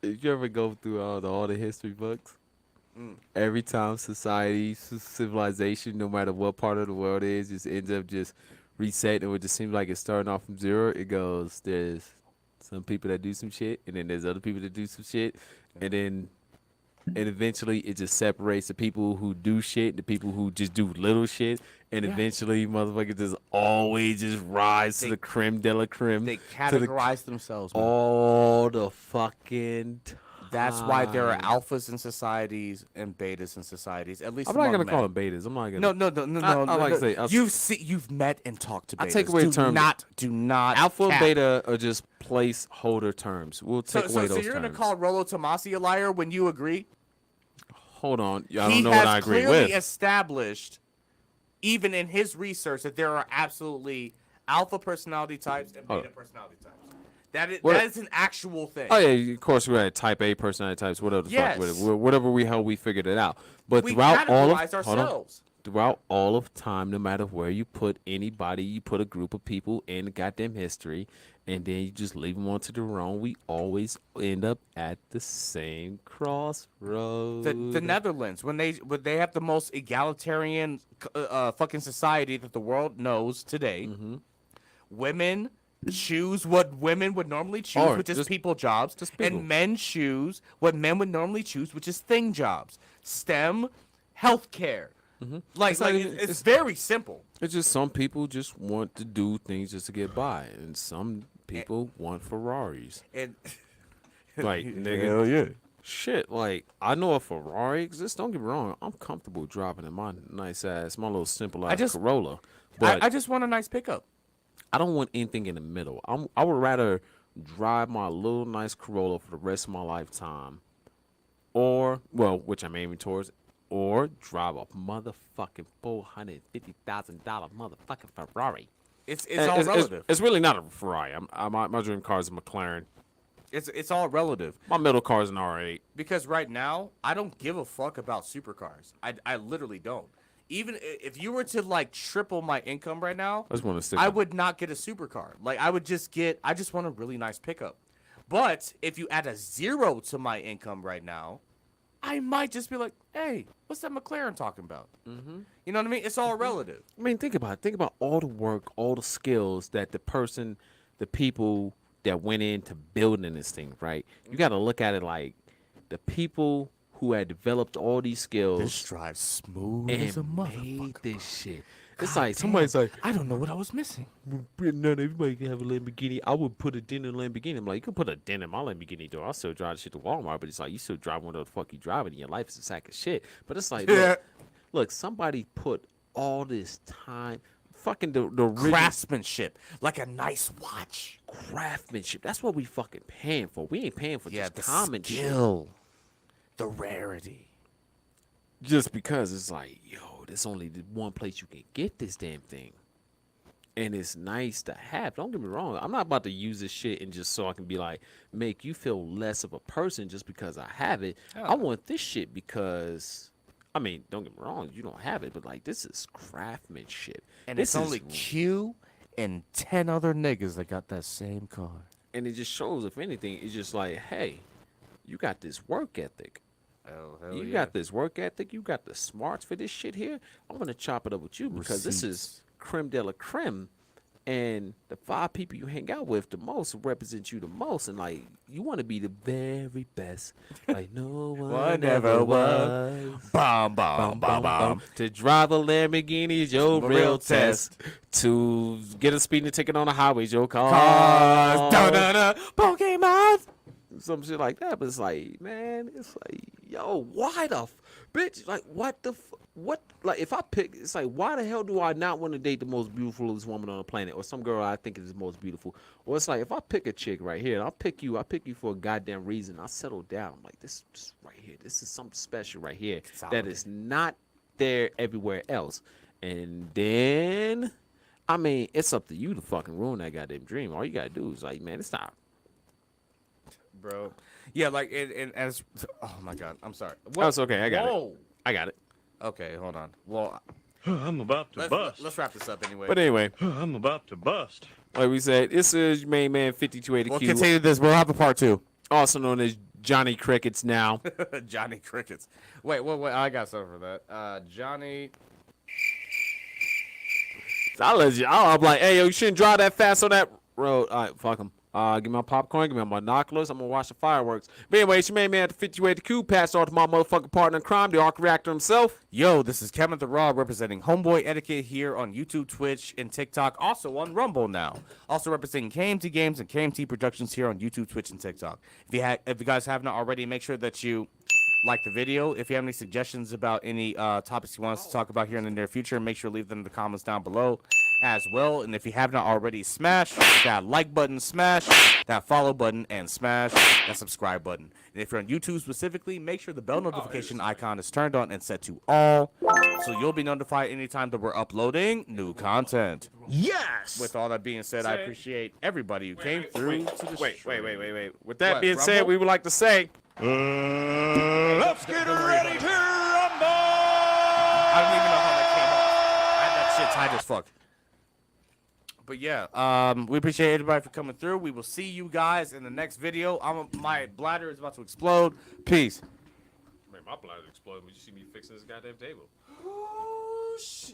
[SPEAKER 4] if you ever go through all the history books, every time society, civilization, no matter what part of the world it is, just ends up just resetting, or it just seems like it's starting off from zero. It goes, there's some people that do some shit, and then there's other people that do some shit, and eventually it just separates the people who do shit, the people who just do little shit, and eventually motherfuckers just always just rise to the creme de la creme.
[SPEAKER 2] They
[SPEAKER 4] to the-
[SPEAKER 2] categorize themselves. Man.
[SPEAKER 4] all the fucking time.
[SPEAKER 2] That's why there are alphas in societies and betas in societies. At least
[SPEAKER 4] I'm not
[SPEAKER 2] among
[SPEAKER 4] gonna
[SPEAKER 2] men.
[SPEAKER 4] call them betas. I'm not gonna.
[SPEAKER 2] No.
[SPEAKER 4] I like to say,
[SPEAKER 2] You've met and talked to betas.
[SPEAKER 4] I take away the term-
[SPEAKER 2] Do not.
[SPEAKER 4] alpha and
[SPEAKER 2] cap.
[SPEAKER 4] beta are just placeholder terms. We'll take away those
[SPEAKER 2] So you're
[SPEAKER 4] terms.
[SPEAKER 2] gonna call Rollo Tomasi a liar when you agree?
[SPEAKER 4] Hold on, I don't
[SPEAKER 2] He
[SPEAKER 4] know
[SPEAKER 2] has
[SPEAKER 4] what I agree
[SPEAKER 2] clearly
[SPEAKER 4] with.
[SPEAKER 2] established, even in his research, that there are absolutely alpha personality types and beta personality types. That is an actual thing.
[SPEAKER 4] Oh yeah, of course we had type A personality types, whatever the
[SPEAKER 2] Yes.
[SPEAKER 4] fuck, whatever we figured it out. But
[SPEAKER 2] We
[SPEAKER 4] throughout all of
[SPEAKER 2] categorize
[SPEAKER 4] hold on.
[SPEAKER 2] ourselves.
[SPEAKER 4] Throughout all of time, no matter where you put anybody, you put a group of people in goddamn history, and then you just leave them on to their own. We always end up at the same crossroads.
[SPEAKER 2] The Netherlands, when they have the most egalitarian fucking society that the world knows today, women choose what women would normally choose,
[SPEAKER 4] Or
[SPEAKER 2] which is
[SPEAKER 4] just-
[SPEAKER 2] people jobs,
[SPEAKER 4] just people.
[SPEAKER 2] and men choose what men would normally choose, which is thing jobs, STEM, healthcare. Like,
[SPEAKER 4] It's not even-
[SPEAKER 2] it's
[SPEAKER 4] it's-
[SPEAKER 2] very simple.
[SPEAKER 4] It's just some people just want to do things just to get by, and some people want Ferraris.
[SPEAKER 2] And
[SPEAKER 4] Like, nigga,
[SPEAKER 2] yeah.
[SPEAKER 4] shit, like, I know a Ferrari exists. Don't get me wrong. I'm comfortable driving in my nice ass, my little simple ass
[SPEAKER 2] just-
[SPEAKER 4] Corolla. But
[SPEAKER 2] I just want a nice pickup.
[SPEAKER 4] I don't want anything in the middle. I would rather drive my little nice Corolla for the rest of my lifetime, or, well, which I'm aiming towards, or drive a motherfucking $450,000 motherfucking Ferrari.
[SPEAKER 2] It's all relative.
[SPEAKER 4] It's really not a Ferrari. My dream car is a McLaren.
[SPEAKER 2] It's all relative.
[SPEAKER 4] My middle car is an R8.
[SPEAKER 2] Because right now, I don't give a fuck about supercars. I literally don't. Even if you were to like triple my income right now,
[SPEAKER 4] I just want to stick.
[SPEAKER 2] I would not get a supercar. Like I just want a really nice pickup. But if you add a 0 to my income right now, I might just be like, hey, what's that McLaren talking about? Mm-hmm. You know what I mean? It's all relative.
[SPEAKER 4] I mean, think about it. Think about all the work, all the skills that the people that went into building this thing, right? You got to look at it like the people who had developed all these skills
[SPEAKER 2] drives smooth
[SPEAKER 4] and made this shit. It's like somebody's like,
[SPEAKER 2] I don't know what I was missing.
[SPEAKER 4] no, everybody can have a Lamborghini. I would put a dent in a Lamborghini. I'm like, you can put a dent in my Lamborghini door. I'll still drive the shit to Walmart, but it's like you still drive one of the fuck you driving, and your life is a sack of shit. But it's like, look, somebody put all this time, fucking the original
[SPEAKER 2] Craftsmanship, like a nice watch.
[SPEAKER 4] craftsmanship. That's what we fucking paying for. We ain't paying for just
[SPEAKER 2] the
[SPEAKER 4] common shit.
[SPEAKER 2] skill, the rarity.
[SPEAKER 4] Just because it's like, yo, there's only the one place you can get this damn thing. And it's nice to have. Don't get me wrong. I'm not about to use this shit and just so I can be like, make you feel less of a person just because I have it. I want this shit because, I mean, don't get me wrong, you don't have it, but like, this is craftsmanship.
[SPEAKER 2] And
[SPEAKER 4] this
[SPEAKER 2] it's only Q and 10 other niggas that got that same car.
[SPEAKER 4] And it just shows, if anything, it's just like, hey, you got this work ethic.
[SPEAKER 2] Oh, hell
[SPEAKER 4] You got this work ethic. You got the smarts for this shit here. I'm gonna chop it up with you because this is creme de la creme And the 5 people you hang out with the most represent you the most. And, like, you want to be the very best. Like, no one ever was.
[SPEAKER 2] Bomb, bomb, bomb, bomb.
[SPEAKER 4] To drive a Lamborghini is your
[SPEAKER 2] Real
[SPEAKER 4] real
[SPEAKER 2] test.
[SPEAKER 4] test. To get a speeding ticket on the highway is your
[SPEAKER 2] Cause, da-da-da,
[SPEAKER 4] Pokemon. Some shit like that. But it's like, man, it's like, yo, why the bitch? Like, what the what? Like, if I pick, it's like, why the hell do I not want to date the most beautiful woman on the planet, or some girl I think is the most beautiful? Or it's like, if I pick a chick right here, and I'll pick you for a goddamn reason. I settle down. I'm like, this right here, this is something special right here that is not there everywhere else. And then, I mean, it's up to you to fucking ruin that goddamn dream. All you gotta do is like, man, it's not.
[SPEAKER 2] bro. Yeah, like and as oh my god, I'm sorry.
[SPEAKER 4] Oh, it's okay. I got
[SPEAKER 2] Whoa.
[SPEAKER 4] it. I got it.
[SPEAKER 2] Okay, hold on. Well,
[SPEAKER 3] I'm about to bust.
[SPEAKER 2] let's wrap this up anyway.
[SPEAKER 4] But anyway,
[SPEAKER 3] I'm about to bust.
[SPEAKER 4] like we said, this is your main man 5280Q,
[SPEAKER 5] We'll continue this. We'll have a part 2.
[SPEAKER 4] also known as Johnny Crickets now.
[SPEAKER 2] Johnny Crickets. Wait, I got something for that. Johnny.
[SPEAKER 4] I'm like, hey, yo, you shouldn't drive that fast on that road. All right, fuck him. Give me my popcorn, give me my binoculars. I'm gonna watch the fireworks. But anyway, it's your main man at the 5280Q. Passed on to my motherfucking partner in crime, the arc reactor himself.
[SPEAKER 2] Yo, this is Kevin the Raw representing Homeboy Etiquette here on YouTube, Twitch, and TikTok. Also on Rumble now. Also representing KMT Games and KMT Productions here on YouTube, Twitch, and TikTok. If you guys haven't already, make sure that you like the video. If you have any suggestions about any topics you want us to talk about here in the near future, make sure to leave them in the comments down below as well. And if you have not already, smash that like button, smash that follow button, and smash that subscribe button. And if you're on YouTube specifically, make sure the bell notification icon is turned on and set to all, so you'll be notified anytime that we're uploading new content.
[SPEAKER 3] Yes!
[SPEAKER 2] With all that being said, I appreciate everybody who came through to the
[SPEAKER 4] Wait.
[SPEAKER 2] stream.
[SPEAKER 4] With that
[SPEAKER 2] What,
[SPEAKER 4] being said,
[SPEAKER 2] Rumble?
[SPEAKER 4] we would like to say,
[SPEAKER 3] Let's get ready to rumble!
[SPEAKER 2] I don't even know how that came off. I had that shit tight as fuck. But yeah, we appreciate everybody for coming through. We will see you guys in the next video. My bladder is about to explode. Peace.
[SPEAKER 1] Man, my bladder exploded when you see me fixing this goddamn table.
[SPEAKER 2] Oh, shit.